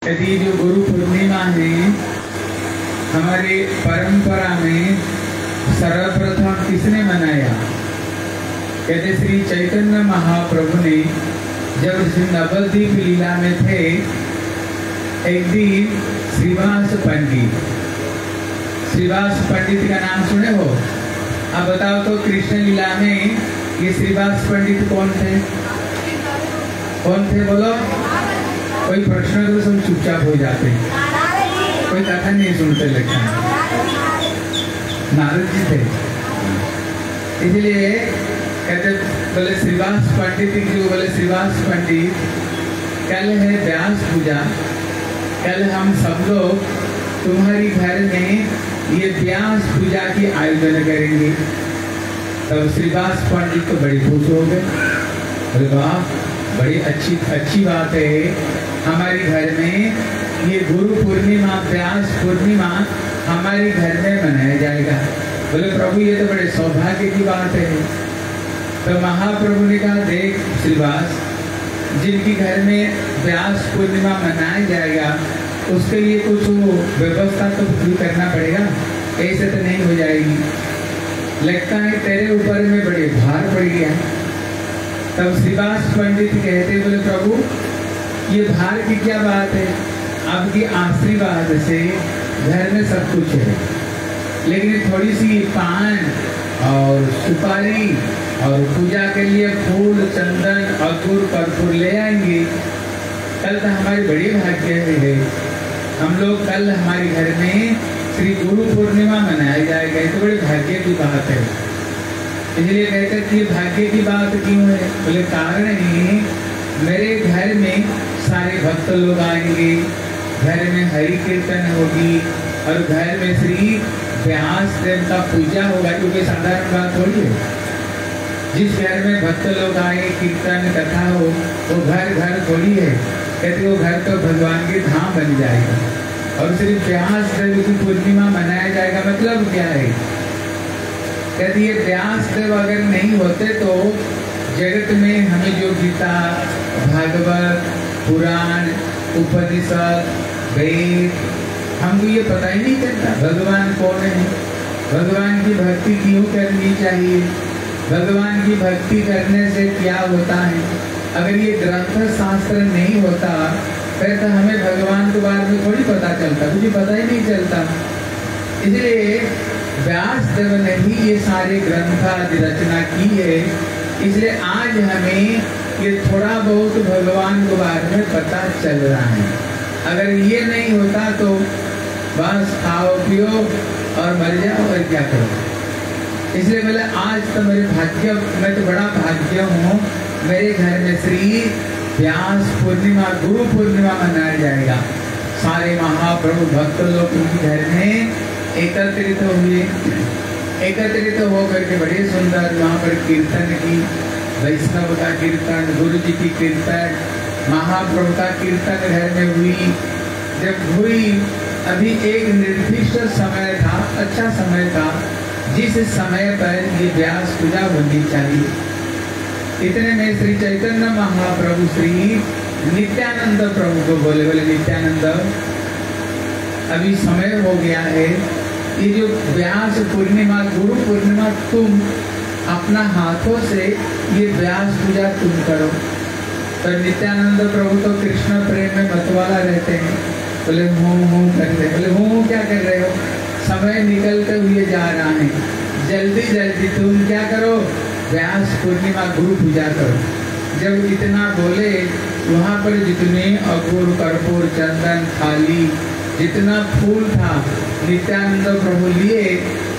यदि जो गुरु पूर्णिमा है हमारे परंपरा में सर्वप्रथम किसने मनाया? कहते श्री चैतन्य महाप्रभु ने जब श्री नवद्वीप लीला में थे, एक दिन श्रीवास पंडित का नाम सुने हो? अब बताओ तो कृष्ण लीला में ये श्रीवास पंडित कौन थे? बोलो। कोई प्रश्न तो सब चुपचाप हो जाते, कोई कथा नहीं सुनते, लेकिन नारद जी थे। इसलिए कहते बोले श्रीवास पंडित जो बोले श्रीवास पंडित, कल है व्यास पूजा, कल हम सब लोग तुम्हारी घर में ये व्यास पूजा की आयोजन करेंगे। तब श्रीवास पंडित तो बड़ी खुश हो गए, बोले वाह बड़ी अच्छी बात है, हमारे घर में ये गुरु पूर्णिमा व्यास पूर्णिमा हमारे घर में मनाया जाएगा। बोले प्रभु ये तो बड़े सौभाग्य की बात है। तो महाप्रभु ने कहा देख श्रीवास, जिनकी घर में व्यास पूर्णिमा मनाया जाएगा उसके लिए कुछ व्यवस्था तो भी करना पड़ेगा, ऐसे तो नहीं हो जाएगी। लगता है तेरे ऊपर में बड़े भार पड़ गया। तब श्रीवास पंडित कहते बोले प्रभु ये भार की क्या बात है, आपकी आशीर्वाद से घर में सब कुछ है, लेकिन थोड़ी सी पान और सुपारी और पूजा के लिए फूल चंदन अगुर कर्पूर ले आएंगे। कल तो हमारी बड़ी भाग्य है, हम लोग कल हमारे घर में श्री गुरु पूर्णिमा मनाया जाएगा, ये तो बड़े भाग्य की बात है। इसलिए कहते कि भाग्य की बात क्यों है? बोले कारण है मेरे घर में सारे भक्त लोग आएंगे, घर में हरि कीर्तन होगी और घर में श्री व्यास देव का पूजा होगा, क्योंकि साधारण बात थोड़ी है। जिस घर में भक्त लोग आए कीर्तन कथा हो वो घर थोड़ी है। कहते वो घर तो भगवान के धाम बन जाएगा। और श्री व्यास देव की पूर्णिमा मनाया जाएगा, मतलब क्या है? कहते ये व्यास देव अगर नहीं होते तो जगत में हमें जो गीता भागवत पुराण उपनिषद वेद हमको ये पता ही नहीं चलता भगवान कौन है, भगवान की भक्ति क्यों करनी चाहिए, भगवान की भक्ति करने से क्या होता है। अगर ये ग्रंथ शास्त्र नहीं होता फिर तो हमें भगवान के बारे में थोड़ी पता चलता, मुझे पता ही नहीं चलता। इसलिए व्यास देव ने ही ये सारे ग्रंथ आदि रचना की है। इसलिए आज हमें ये थोड़ा बहुत भगवान के बारे में पता चल रहा है। अगर ये नहीं होता तो बस खाओ पियो और मर जाओ और क्या करो। इसलिए बोले आज तो मेरे भाग्य, मैं तो बड़ा भाग्य हूँ, मेरे घर में श्री व्यास पूर्णिमा गुरु पूर्णिमा मनाया जाएगा। सारे महाप्रभु भक्त लोग उनके घर में एकत्रित हुए, एकत्रित होकर के बड़े सुंदर वहाँ पर कीर्तन की, वैष्णव का कीर्तन, गुरु जी की कीर्तन, महाप्रभु का कीर्तन घर में हुई। जब हुई अभी एक निर्दिष्ट समय था, अच्छा समय था, जिस समय पर ये व्यास पूजा होनी चाहिए। इतने में श्री चैतन्य महाप्रभु श्री नित्यानंद प्रभु को बोले नित्यानंद अभी समय हो गया है, ये जो व्यास पूर्णिमा गुरु पूर्णिमा तुम अपना हाथों से ये व्यास पूजा तुम करो। तो नित्यानंद प्रभु तो कृष्ण प्रेम में मतवाला रहते हैं, बोले हूँ कर रहे, बोले हूँ क्या कर रहे हो, समय निकलते हुए जा रहा है, जल्दी जल्दी तुम क्या करो व्यास पूर्णिमा गुरु पूजा करो। जब इतना बोले वहाँ पर जितने अगुर कर्पूर चंदन थाली जितना फूल था नित्यानंद प्रभु लिए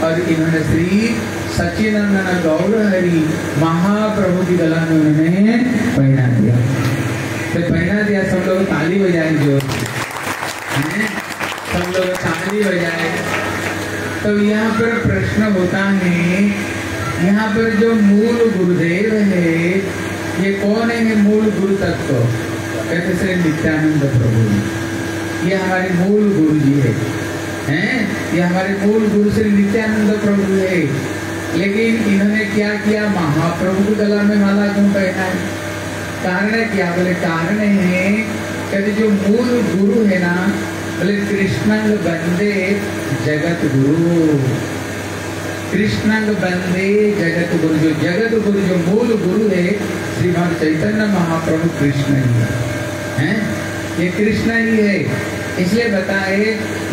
और इन्होंने श्री सच्चिदानंद गौर हरि महाप्रभु की गला में उन्होंने पहना दिया। तो पहना दिया, सब लोग ताली बजाए, जो सब लोग ताली बजाए। तो यहाँ पर प्रश्न होता है, यहाँ पर जो मूल गुरुदेव है ये कौन है? मूल गुरु तत्व कहते श्री नित्यानंद प्रभु, ये हमारे मूल गुरु जी हैं, ये हमारे मूल गुरु श्री नित्यानंद प्रभु है। लेकिन इन्होंने क्या किया? महाप्रभु की गला में माला क्यों पहना है? कारण क्या? बोले कारण है कहते जो मूल गुरु है कृष्णंग वंदे जगत गुरु। कृष्णंग वंदे जगत गुरु, जो जगत गुरु, जो मूल गुरु है श्रीमान चैतन्य महाप्रभु कृष्ण ही है, ये कृष्ण ही है। इसलिए बताए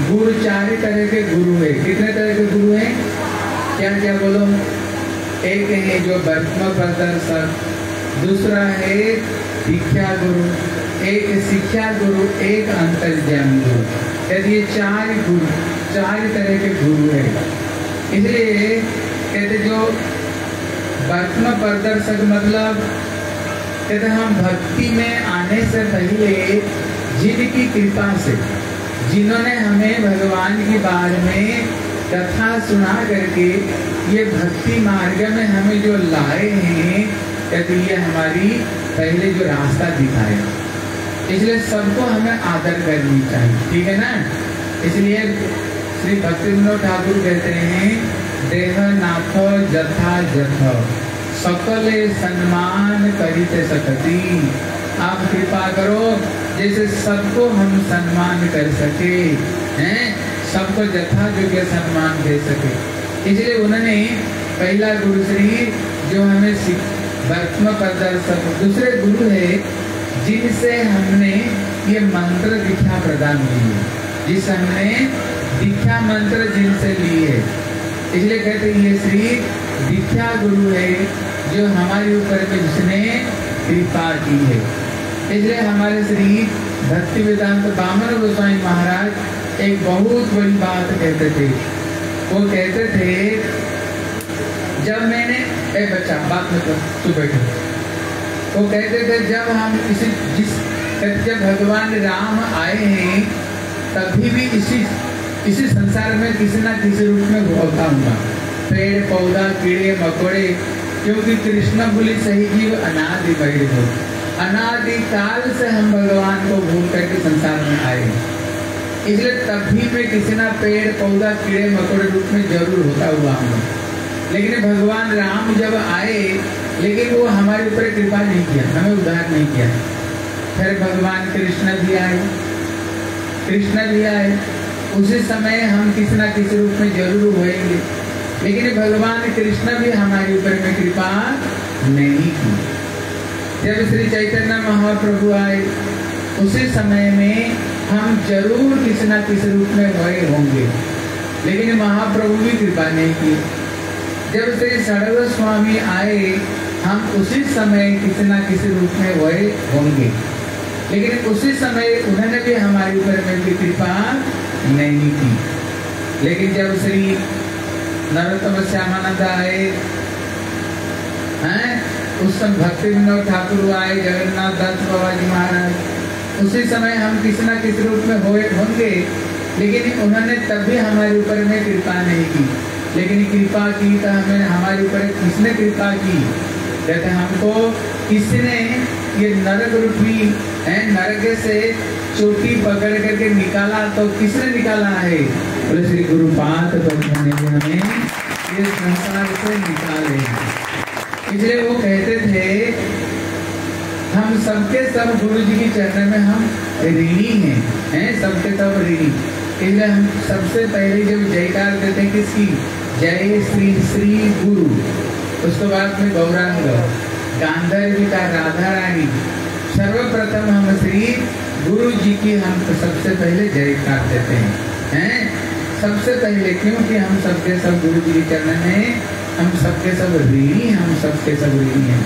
गुरु चार तरह के गुरु है। कितने तरह के गुरु हैं? क्या क्या बोलो? एक है जो वर्त्म प्रदर्शक, दूसरा है दीक्षा गुरु, एक शिक्षा गुरु, एक अंतर्ज्ञान गुरु। यदि ये चार गुरु, चार तरह के गुरु है। इसलिए कहते जो वर्त्म प्रदर्शक मतलब कहते हम भक्ति में आने से पहले जिनकी कृपा से, जिन्होंने हमें भगवान के बारे में कथा सुना करके ये भक्ति मार्ग में हमें जो लाए हैं, कहते ये हमारी पहले जो रास्ता दिखाया। इसलिए सबको हमें आदर करनी चाहिए, ठीक है ना। इसलिए श्री भक्ति विनोद ठाकुर कहते हैं देह नाथ जथा जथ सकले सम्मान करिते सकती। आप कृपा करो जैसे सबको हम सम्मान कर सके हैं, सबको यथा योग्य सम्मान दे सके। इसलिए उन्होंने पहला गुरु श्री जो हमें वर्त्म प्रदर्शक, दूसरे गुरु है जिनसे हमने ये मंत्र दीक्षा प्रदान की है, जिस हमने दीक्षा मंत्र जिनसे ली है। इसलिए कहते हैं ये श्री दीक्षा गुरु है जो हमारे ऊपर में जिसने कृपा की है। इसलिए हमारे श्री भक्ति वेदांत वामन गोस्वामी महाराज एक बहुत बड़ी बात कहते थे। वो कहते थे जब मैंने बच्चा बात में तू बैठो। वो कहते थे जब हम जब भगवान राम आए हैं तभी भी इसी संसार में किसी ना किसी रूप में होता हुआ, पेड़ पौधा कीड़े मकोड़े, क्योंकि कृष्ण बोली सही जीव अनादि बैठ हो। अनादि काल से हम भगवान को भूल करके संसार में आए, इसलिए तभी में किसी ना पेड़ पौधा कीड़े मकोड़े रूप में जरूर होता हुआ हम। लेकिन भगवान राम जब आए, लेकिन वो हमारे ऊपर कृपा नहीं किया, हमें उद्धार नहीं किया। फिर भगवान कृष्ण भी आए, उसी समय हम किसी ना किसी रूप में जरूर होएंगे, लेकिन भगवान कृष्ण भी हमारे ऊपर में कृपा नहीं की। जब श्री चैतन्य महाप्रभु आए उसी समय में हम जरूर किसी ना किसी रूप में हुए होंगे, लेकिन महाप्रभु भी कृपा नहीं की। जब श्री सड़व स्वामी आए हम उसी समय किसी ना किसी रूप में हुए होंगे, लेकिन उसी समय उन्होंने भी हमारे ऊपर में भी कृपा नहीं की। लेकिन जब श्री नरोत्तम श्यामानंद आए हैं, उस समय भक्ति विनोद ठाकुर आए, जगन्नाथ दास बाबा जी महाराज, उसी समय हम किसी ना किसी रूप में होंगे, लेकिन उन्होंने तब भी हमारे ऊपर में कृपा नहीं की। लेकिन कृपा की तो हमें हमारे ऊपर किसने कृपा की? कहते हमको किसने ये नरक रूपी नरक से चोटी पकड़ करके निकाला, तो किसने निकाला है? बोले श्री गुरुपाद पद्म ने हमें ये संसार से निकाले। इसलिए वो कहते थे हम सबके सब गुरु जी की चरण में हम ऋणी हैं, सबके सब ऋणी। इसलिए हम सबसे पहले जब जयकार देते हैं किसकी? जय श्री श्री गुरु। उसके बाद में गौरांग, गांधर्विका, राधा रानी, सर्वप्रथम हम श्री गुरु जी की हम सबसे पहले जयकार देते हैं, सबसे पहले, क्योंकि हम सबके सब गुरु जी के चरण में हम सबके सब ऋणी, हम सबके सब ऋणी हैं।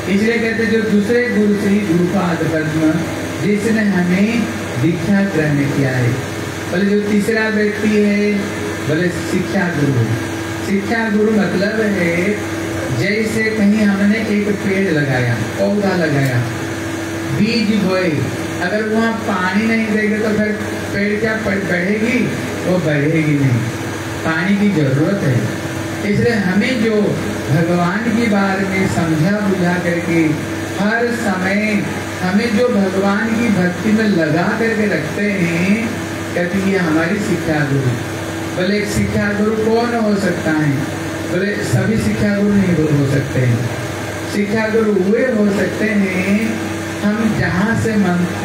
इसलिए कहते जो दूसरे गुरु श्री गुरुपाद पद्म जिसने हमें दीक्षा ग्रहण किया है। बोले जो तीसरा व्यक्ति है, बोले शिक्षा गुरु। शिक्षा गुरु मतलब है जैसे कहीं हमने एक पेड़ लगाया, पौधा लगाया, बीज बोए, अगर वहाँ पानी नहीं देंगे तो फिर पेड़ क्या बढ़ेगी? वो बढ़ेगी नहीं, पानी की जरूरत है। इसलिए हमें जो भगवान के बारे में समझा बुझा करके हर समय हमें जो भगवान की भक्ति में लगा करके रखते हैं, कहते ये हमारी शिक्षा गुरु। बोले एक शिक्षा गुरु कौन हो सकता है? बोले सभी शिक्षा गुरु नहीं हो सकते हैं। शिक्षा गुरु वे हो सकते हैं हम जहाँ से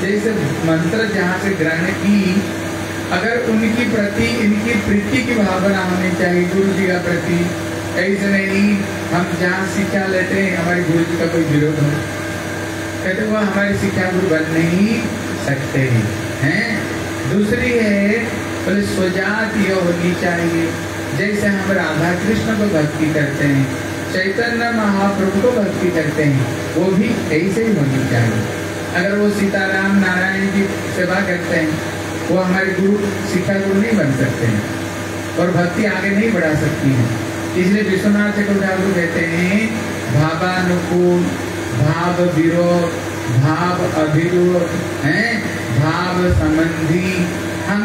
जैसे मंत्र जहाँ से ग्रहण की अगर उनकी प्रति इनकी प्रीति की भावना होनी चाहिए गुरु जी का प्रति। ऐसे नहीं हम जहाँ शिक्षा लेते हैं हमारे गुरु जी का कोई विरोध हो, कहते वो हमारी शिक्षा गुरु बन नहीं सकते हैं। दूसरी है बोले स्वजात ये होनी चाहिए। जैसे हम राधा कृष्ण को भक्ति करते हैं, चैतन्य महाप्रभु को भक्ति करते हैं, वो भी ऐसे ही होनी चाहिए। अगर वो सीताराम नारायण की सेवा करते हैं, वो हमारे गुरु शिक्षा गुरु नहीं बन सकते हैं और भक्ति आगे नहीं बढ़ा सकती है। इसलिए विश्वनाथ चक्रवर्ती ठाकुर कहते हैं भावानुकूल, भाव विरोध, भाव अभिरोध है, भाव संबंधी। हम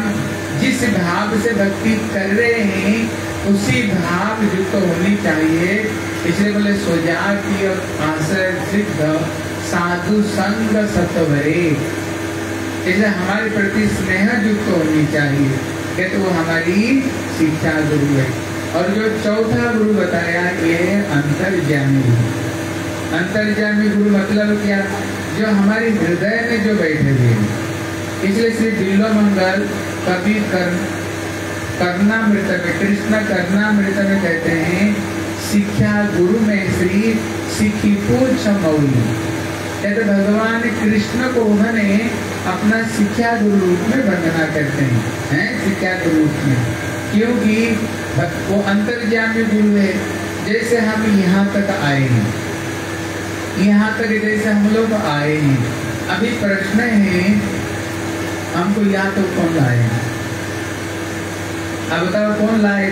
जिस भाव से भक्ति कर रहे हैं उसी भाव युक्त होनी चाहिए। इसलिए बोले स्वजातीय आश्रय सिद्ध साधु संग सत्वरे, इसलिए हमारे प्रति स्नेह युक्त होनी चाहिए, कहते वो हमारी शिक्षा गुरु है। और जो चौथा गुरु बताया ये अंतर्यामी गुरु। अंतर्यामी गुरु मतलब क्या? जो हमारे हृदय में जो बैठे हुए हैं। इसलिए श्री बिल्वमंगल कवि कर्णामृत में, कृष्ण कर्णामृत में कहते हैं शिक्षा गुरु में श्री सिखी पूछ मौली, कहते भगवान कृष्ण को उन्होंने अपना शिक्षा गुरु रूप में वंदना करते हैं शिक्षा गुरु रूप में, क्योंकि वो अंतर्यामी गुरु है। जैसे हम यहाँ तक आए हैं, यहाँ तक जैसे हम लोग आए हैं, अभी प्रश्न है हमको यहाँ तो कौन लाए? अब बताओ कौन लाए?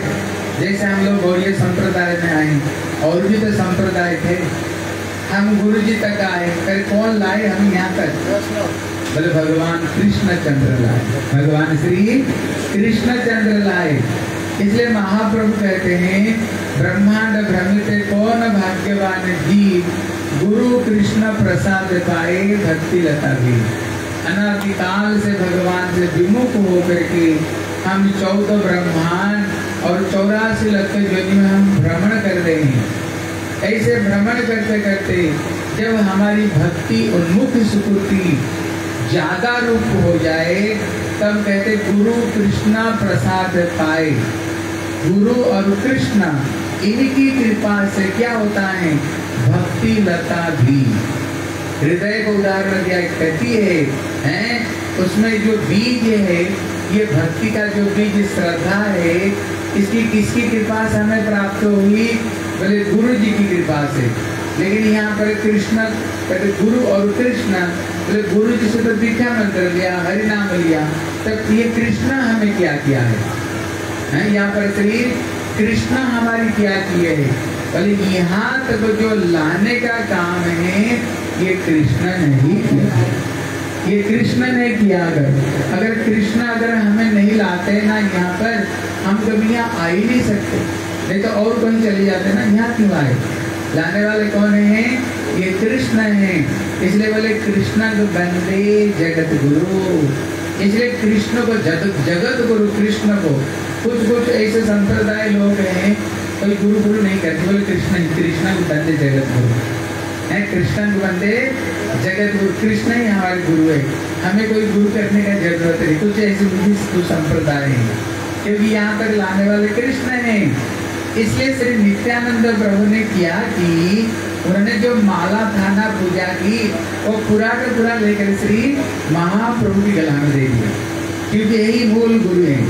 जैसे हम लोग गौड़ीय संप्रदाय में आए, और भी तो संप्रदाय थे, हम गुरु जी तक आए, फिर कौन लाए हम यहाँ तक? बोले भगवान कृष्णचंद्र लाए, भगवान श्री कृष्णचंद्र लाए। इसलिए महाप्रभु कहते हैं ब्रह्मांड भ्रमित कौन भाग्यवान जीव, गुरु कृष्ण प्रसाद पाए भक्ति लता भी। अनादिकाल से भगवान से विमुख होकर के हम 14 ब्रह्मांड और 84 लक्ष योनि में हम भ्रमण कर रहे हैं। ऐसे भ्रमण करते करते जब हमारी भक्ति उन्मुख सुकृति ज्यादा रूप हो जाए, तब कहते गुरु कृष्णा प्रसाद पाए। गुरु और कृष्ण इनकी कृपा से क्या होता है? भक्ति लता भी। हृदय को उदाहरण दिया, कहती है उसमें जो बीज है, ये भक्ति का जो बीज श्रद्धा है, इसकी किसकी कृपा से हमें प्राप्त हुई? बोले गुरु जी की कृपा से। लेकिन यहाँ पर कृष्ण कहते गुरु और कृष्ण, बोले गुरु जी से तो दीक्षा मंत्र लिया, हरि नाम लिया, तब ये कृष्ण हमें क्या किया है? यहाँ पर श्री कृष्ण हमारी क्या किए है? बोले यहाँ तक जो लाने का काम है ये कृष्ण नहीं किया, ये कृष्ण ने किया। अगर कृष्ण अगर हमें नहीं लाते ना यहाँ पर, हम कभी यहाँ आ ही नहीं सकते, नहीं तो और कहीं चले जाते ना। यहाँ क्यों आए? लाने वाले कौन है? ये कृष्ण है। इसलिए बोले कृष्ण को बंदे जगत गुरु। इसलिए कृष्ण को जगत गुरु कृष्ण को। कुछ ऐसे संप्रदाय लोग हैं कोई गुरु गुरु नहीं करते, बोले कृष्ण को बंदे जगत गुरु है, कृष्ण को बंदे जगत गुरु। कृष्ण ही हमारे गुरु है, हमें कोई गुरु करने का जरूरत नहीं। कुछ ऐसे कुछ संप्रदाय है, क्योंकि यहाँ तक लाने वाले कृष्ण है। इसलिए श्री नित्यानंद प्रभु ने किया कि उन्होंने जो माला थाना पूजा की वो पूरा का पूरा लेकर श्री महाप्रभु की गला में दे दिया, क्योंकि यही मूल गुरु है।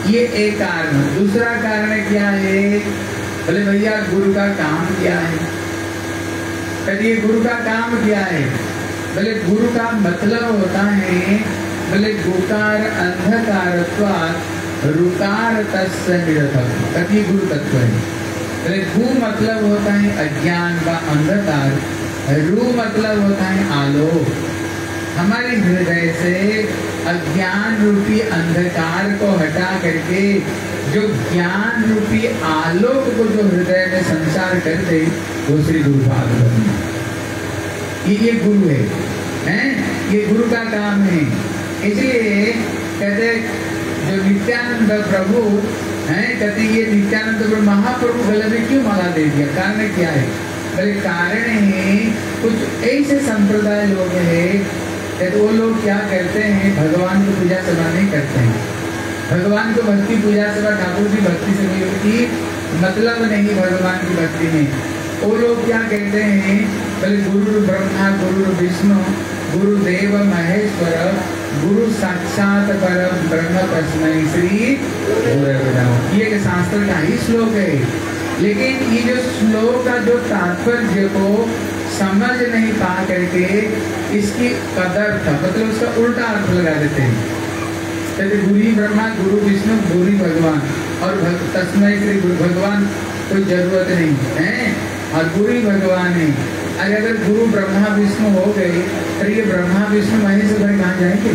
ये एक कारण। दूसरा कारण क्या है? बोले भैया गुरु का काम क्या है? कहिए गुरु का काम क्या है? बोले गुरु का मतलब होता है, बोले गुकार अंधकारत्वात् रुकार तस्य निरर्थक, कभी गुरु तत्व है। बोले गु मतलब होता है अज्ञान व अंधकार, रु मतलब होता है आलोक। हमारे हृदय से अज्ञान रूपी अंधकार को हटा करके जो ज्ञान रूपी आलोक को जो हृदय में संचार कर दे, वो श्री गुरु भागवत। ये गुरु है, ये गुरु का काम है। इसलिए कहते जो नित्यानंद प्रभु हैं, कहते ये नित्यानंद प्रभु महाप्रभु गले में क्यों माला दे दिया? कारण क्या है? बोले कारण है कुछ ऐसे संप्रदाय लोग हैं, वो लोग क्या करते हैं, भगवान की पूजा सदा नहीं करते हैं, भगवान को भक्ति पूजा से ठाकुर जी भक्ति से कोई मतलब नहीं भगवान की भक्ति में। वो लोग क्या कहते हैं, बोले गुरु ब्रह्मा गुरु विष्णु गुरुदेव महेश्वर गुरु साक्षात परम ब्रह्म तस्मै श्री गुरवे नमः। ये शास्त्र का ही श्लोक है, लेकिन ये जो श्लोक का जो तात्पर्य को समझ नहीं पा करके इसकी कदर था, मतलब उसका उल्टा अर्थ लगा देते हैं। कहते गुरु ब्रह्मा गुरु विष्णु गुरु भगवान और तस्मै श्री गुरु भगवान कोई जरूरत नहीं है और गुरु भगवान है। अगर गुरु ब्रह्मा विष्णु हो गए तो ये ब्रह्मा विष्णु महेश्वर कहाँ जाएंगे?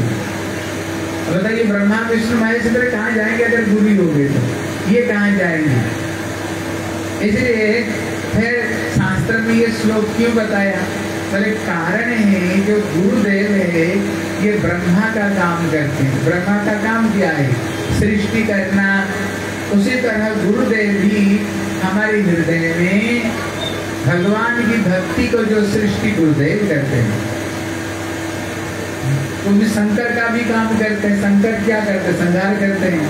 बताइए, ब्रह्मा विष्णु महेश्वर कहाँ जाएंगे अगर गुरु हो गए तो ये कहाँ जाएंगे? इसलिए फिर शास्त्र में ये श्लोक क्यों बताया? बोले कारण है जो गुरुदेव है ये ब्रह्मा का काम करते हैं। ब्रह्मा का काम क्या है? सृष्टि करना। उसी तरह गुरुदेव भी हमारे हृदय में भगवान की भक्ति को जो सृष्टि गुरुदेव करते हैं, तो भी शंकर का भी काम करते हैं। शंकर क्या करते हैं? संहार करते हैं।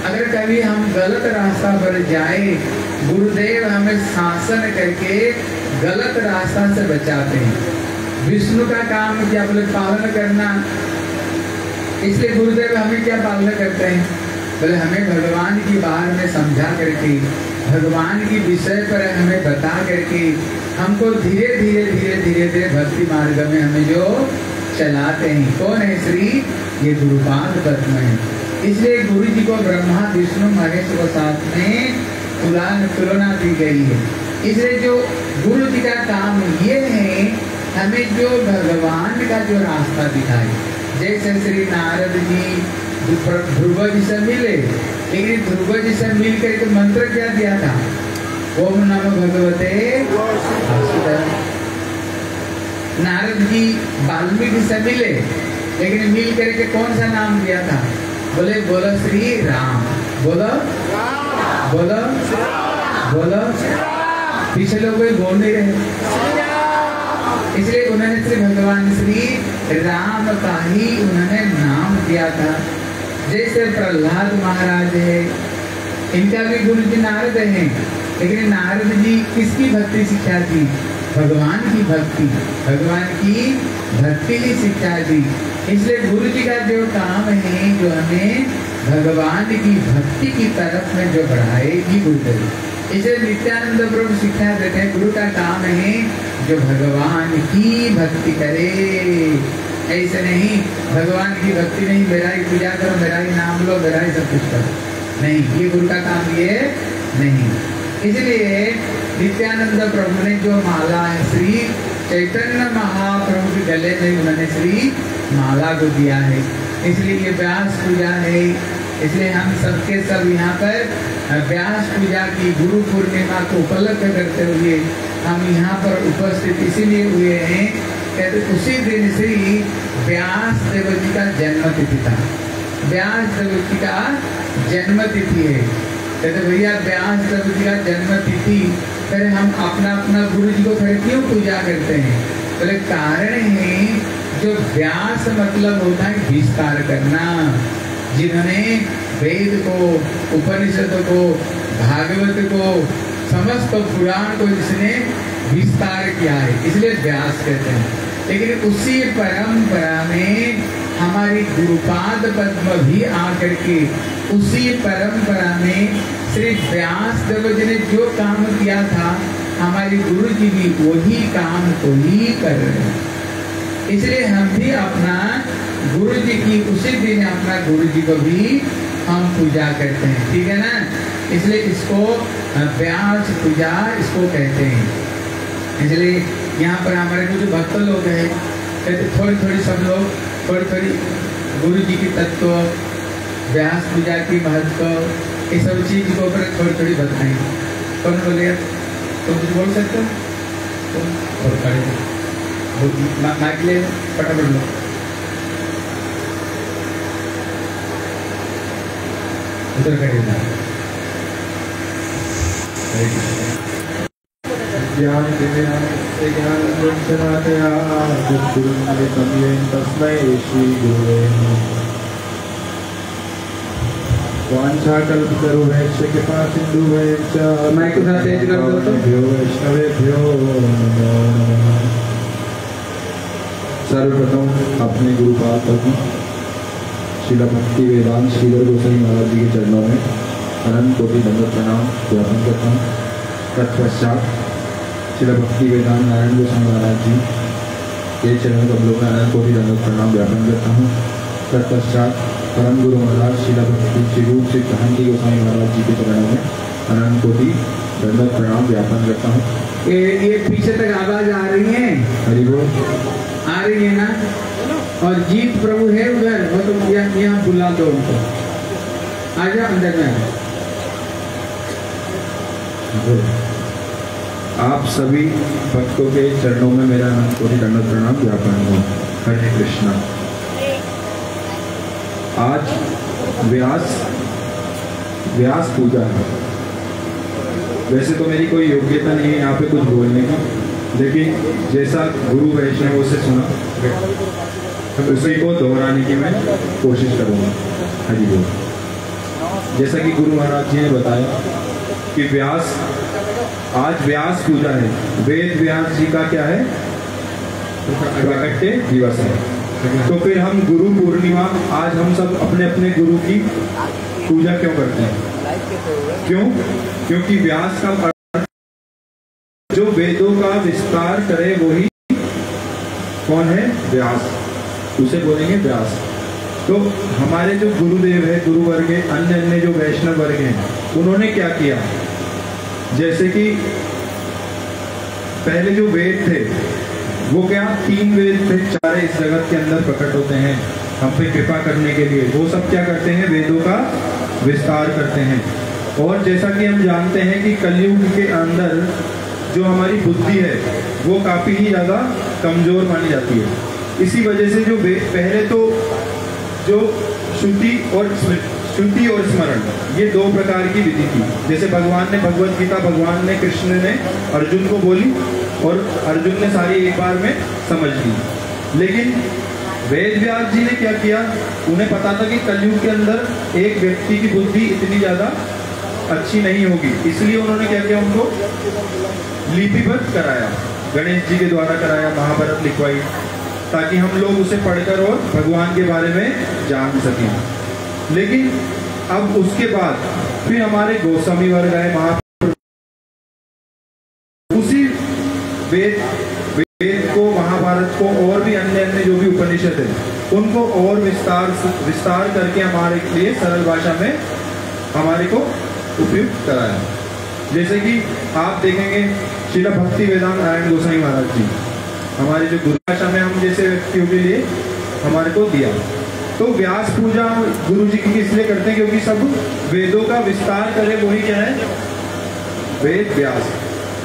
अगर कभी हम गलत रास्ता पर जाए, गुरुदेव हमें शासन करके गलत रास्ता से बचाते हैं। विष्णु का काम क्या? बोले पालन करना। इसलिए गुरुदेव हमें क्या पालन करते हैं? बोले हमें भगवान की बात में समझा करके, भगवान की विषय पर हमें बता करके हमको धीरे धीरे धीरे धीरे धीरे भक्ति मार्ग में हमें जो चलाते हैं। कौन है? श्री ये गुरुपाद पद्म है। इसलिए गुरु जी को ब्रह्मा विष्णु महेश को साथ में तुलना दी गई है। इसलिए जो गुरु जी का काम ये है हमें जो भगवान का जो रास्ता दिखाए। जैसे श्री नारद जी ध्रुव जी से मिले, लेकिन ध्रुव जी से मिल करके मंत्र क्या दिया था? ओम नमो भगवते वासुदेवाय। नारद जी वाल्मीकि से मिले, लेकिन मिल करके कौन सा नाम दिया था? बोले बोलो श्री राम। बोलो बोलो बोलो। पीछे लोग कोई बोल नहीं रहे, इसलिए उन्होंने श्री भगवान श्री राम का ही उन्होंने नाम दिया था। जैसे प्रहलाद महाराज है, इनका भी गुरु जी नारद है, लेकिन नारद जी किसकी भक्ति शिक्षा थी? भगवान की भक्ति, भगवान की भक्ति की शिक्षा दी। इसलिए गुरु जी का जो काम है, जो हमें भगवान की भक्ति की तरफ में जो बढ़ाए, ये गुरुदेव। इसलिए नित्यानंद प्रभु शिक्षा देते हैं, गुरु का काम है जो भगवान की भक्ति करे। ऐसे नहीं भगवान की भक्ति नहीं, मेरा ही पूजा करो, मेरा ही नाम लो, मेरा ही सब कुछ करो, नहीं, ये गुरु का काम ये नहीं। इसलिए नित्यानंद प्रभु ने जो माला है श्री चैतन्य महाप्रभु के गले में उन्होंने श्री माला को दिया है। इसलिए ये व्यास पूजा है। इसलिए हम सबके सब यहाँ पर व्यास पूजा की गुरु पूर्णिमा को उपलब्ध करते हुए हम यहाँ पर उपस्थित इसीलिए हुए हैं, कहते उसी दिन श्री व्यास देव जी का जन्म तिथि था। व्यास देव जी का जन्म तिथि है। कहते भैया व्यास देव जी का जन्म तिथि, फिर हम अपना अपना गुरु जी को फिर क्यों पूजा करते हैं? बोले कारण है जो व्यास मतलब होता है विस्तार करना। जिन्होंने वेद को, उपनिषद को, भागवत को, समस्त पुराण को जिसने विस्तार किया है, इसलिए व्यास कहते हैं। लेकिन उसी परंपरा में हमारी गुरुपाद पद्म भी आकर के उसी परंपरा में श्री व्यास देव जी ने जो काम किया था, हमारे गुरु जी भी वही काम को ही कर रहे हैं। इसलिए हम भी अपना गुरु जी की उसी दिन अपना गुरु जी को भी हम पूजा करते हैं, ठीक है ना। इसलिए इसको व्यास पूजा इसको कहते हैं। इसलिए यहाँ पर हमारे कुछ भक्त लोग हैं, थोड़ी थोड़ी सब लोग थोड़ी थोड़ी गुरु जी की तत्व, व्यास पूजा की महत्व, ये सब चीज को ऊपर थोड़ी थोड़ी बताएं। कौन बोलेगा? तुम कुछ बोल सकते हो? और माइक ले फटाफट लो। उधर करेगा ज्ञान ज्ञानदर्शनातया तस्मै श्री गुरुवे नमः। वाञ्छाकल्पतरुभ्यश्च कृपासिन्धुभ्यश्च माइक को थोड़ा तेज कर दो तो। वैष्णवेभ्यो नमो नमः। सर्वप्रथम अपने गुरुपाद प्रभु श्रील भक्ति वेदांत श्रीधर गोसाई महाराज जी के चरणों में अनंत कोटि दंडवत प्रणाम ज्ञापन करता हूँ। तत्पश्चात श्रील भक्ति वेदांत नारायण गोसाई महाराज जी के चरण कमलों में अनंत कोटि दंडवत प्रणाम ज्ञापन करता हूँ। तत्पश्चात परम गुरु महाराज श्रील भक्ति श्री रूप श्री कांति गोसाई महाराज जी के चरणों में अनंत कोटि दंडवत प्रणाम ज्ञापन करता हूँ। ये पीछे तक आवाज आ रही है? हरि बोल। आ रही है ना? और जीत प्रभु है उधर, वो तो यहाँ बुला दो उनको, आ जाओ अंदर में। आप सभी भक्तों के चरणों में मेरा अनंत कोटि दंडवत प्रणाम ज्ञापन हो। हरे कृष्णा। आज व्यास पूजा है। वैसे तो मेरी कोई योग्यता नहीं है यहाँ पे कुछ बोलने की, लेकिन जैसा गुरु वैष्णवों से सुना उसी को दोहराने की मैं कोशिश करूँगा। हरि बोल। जैसा कि गुरु महाराज जी ने बताया कि आज व्यास पूजा है। वेद व्यास जी का क्या है? प्राकट्य दिवस है। तो फिर हम गुरु पूर्णिमा, आज हम सब अपने अपने गुरु की पूजा क्यों करते हैं? क्यों? क्योंकि व्यास का अर्थ जो वेदों का विस्तार करे वही कौन है? व्यास। उसे बोलेंगे व्यास। तो हमारे जो गुरुदेव है, गुरु वर्ग है, अन्य अन्य जो वैष्णव वर्ग हैं, उन्होंने क्या किया? जैसे कि पहले जो वेद थे वो क्या 3 वेद थे, 4 इस जगत के अंदर प्रकट होते हैं हम पे कृपा करने के लिए। वो सब क्या करते हैं? वेदों का विस्तार करते हैं। और जैसा कि हम जानते हैं कि कलयुग के अंदर जो हमारी बुद्धि है वो काफी ही ज्यादा कमजोर मानी जाती है। इसी वजह से जो पहले तो जो श्रुति और स्मरण, ये 2 प्रकार की विधि थी। जैसे भगवान ने भगवत गीता भगवान ने कृष्ण ने अर्जुन को बोली और अर्जुन ने सारी एक बार में समझ ली। लेकिन वेद व्यास जी ने क्या किया? उन्हें पता था कि कलयुग के अंदर एक व्यक्ति की बुद्धि इतनी ज्यादा अच्छी नहीं होगी, इसलिए उन्होंने क्या किया? उनको लिपिबद्ध कराया, गणेश जी के द्वारा कराया, महाभारत लिखवाई, ताकि हम लोग उसे पढ़कर और भगवान के बारे में जान सकें। लेकिन अब उसके बाद फिर हमारे गोस्वामी वर्ग आए, उसी वेद को, महाभारत को और भी अन्य अन्य जो भी उपनिषद है उनको और विस्तार करके हमारे लिए सरल भाषा में हमारे को उपयुक्त कराया। जैसे कि आप देखेंगे श्रील भक्ति वेदांत नारायण गोसाई महाराज जी हमारे जो गुरु भाषा में हम जैसे व्यक्तियों के लिए हमारे को दिया। तो व्यास पूजा गुरु जी की इसलिए करते हैं क्योंकि सब वेदों का विस्तार करे, वही क्या है? वेद व्यास।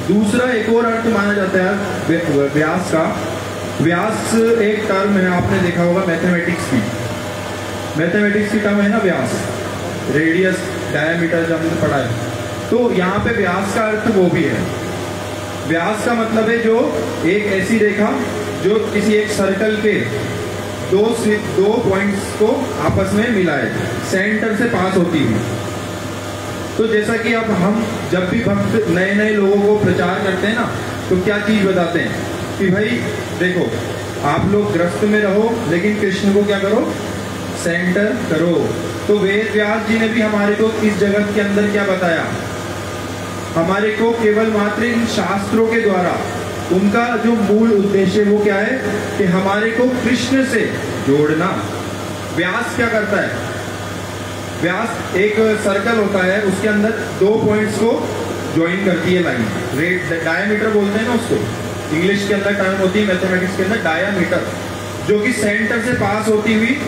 दूसरा एक और अर्थ माना जाता है व्यास का। व्यास एक टर्म है, आपने देखा होगा मैथमेटिक्स की टर्म है ना व्यास, रेडियस, डायमीटर जब हमने पढ़ा है। तो यहाँ पे व्यास का अर्थ वो भी है। व्यास का मतलब है जो एक ऐसी रेखा जो किसी एक सर्कल के दो पॉइंट्स को आपस में मिलाए, सेंटर से पास होती हुई। तो जैसा कि अब हम जब भी भक्त नए नए लोगों को प्रचार करते हैं ना, तो क्या चीज बताते हैं कि भाई देखो, आप लोग ग्रस्त में रहो लेकिन कृष्ण को क्या करो? सेंटर करो। तो वेद व्यास जी ने भी हमारे को इस जगत के अंदर क्या बताया? हमारे को केवल मात्र इन शास्त्रों के द्वारा उनका जो मूल उद्देश्य वो क्या है कि हमारे को कृष्ण से जोड़ना। व्यास क्या करता है? व्यास एक सर्कल होता है, उसके अंदर 2 पॉइंट्स को ज्वाइन करती है लाइन। डायमीटर बोलते हैं ना उसको, इंग्लिश के अंदर टर्म होती है, मैथमेटिक्स के अंदर डायमीटर, जो कि सेंटर से पास होती हुई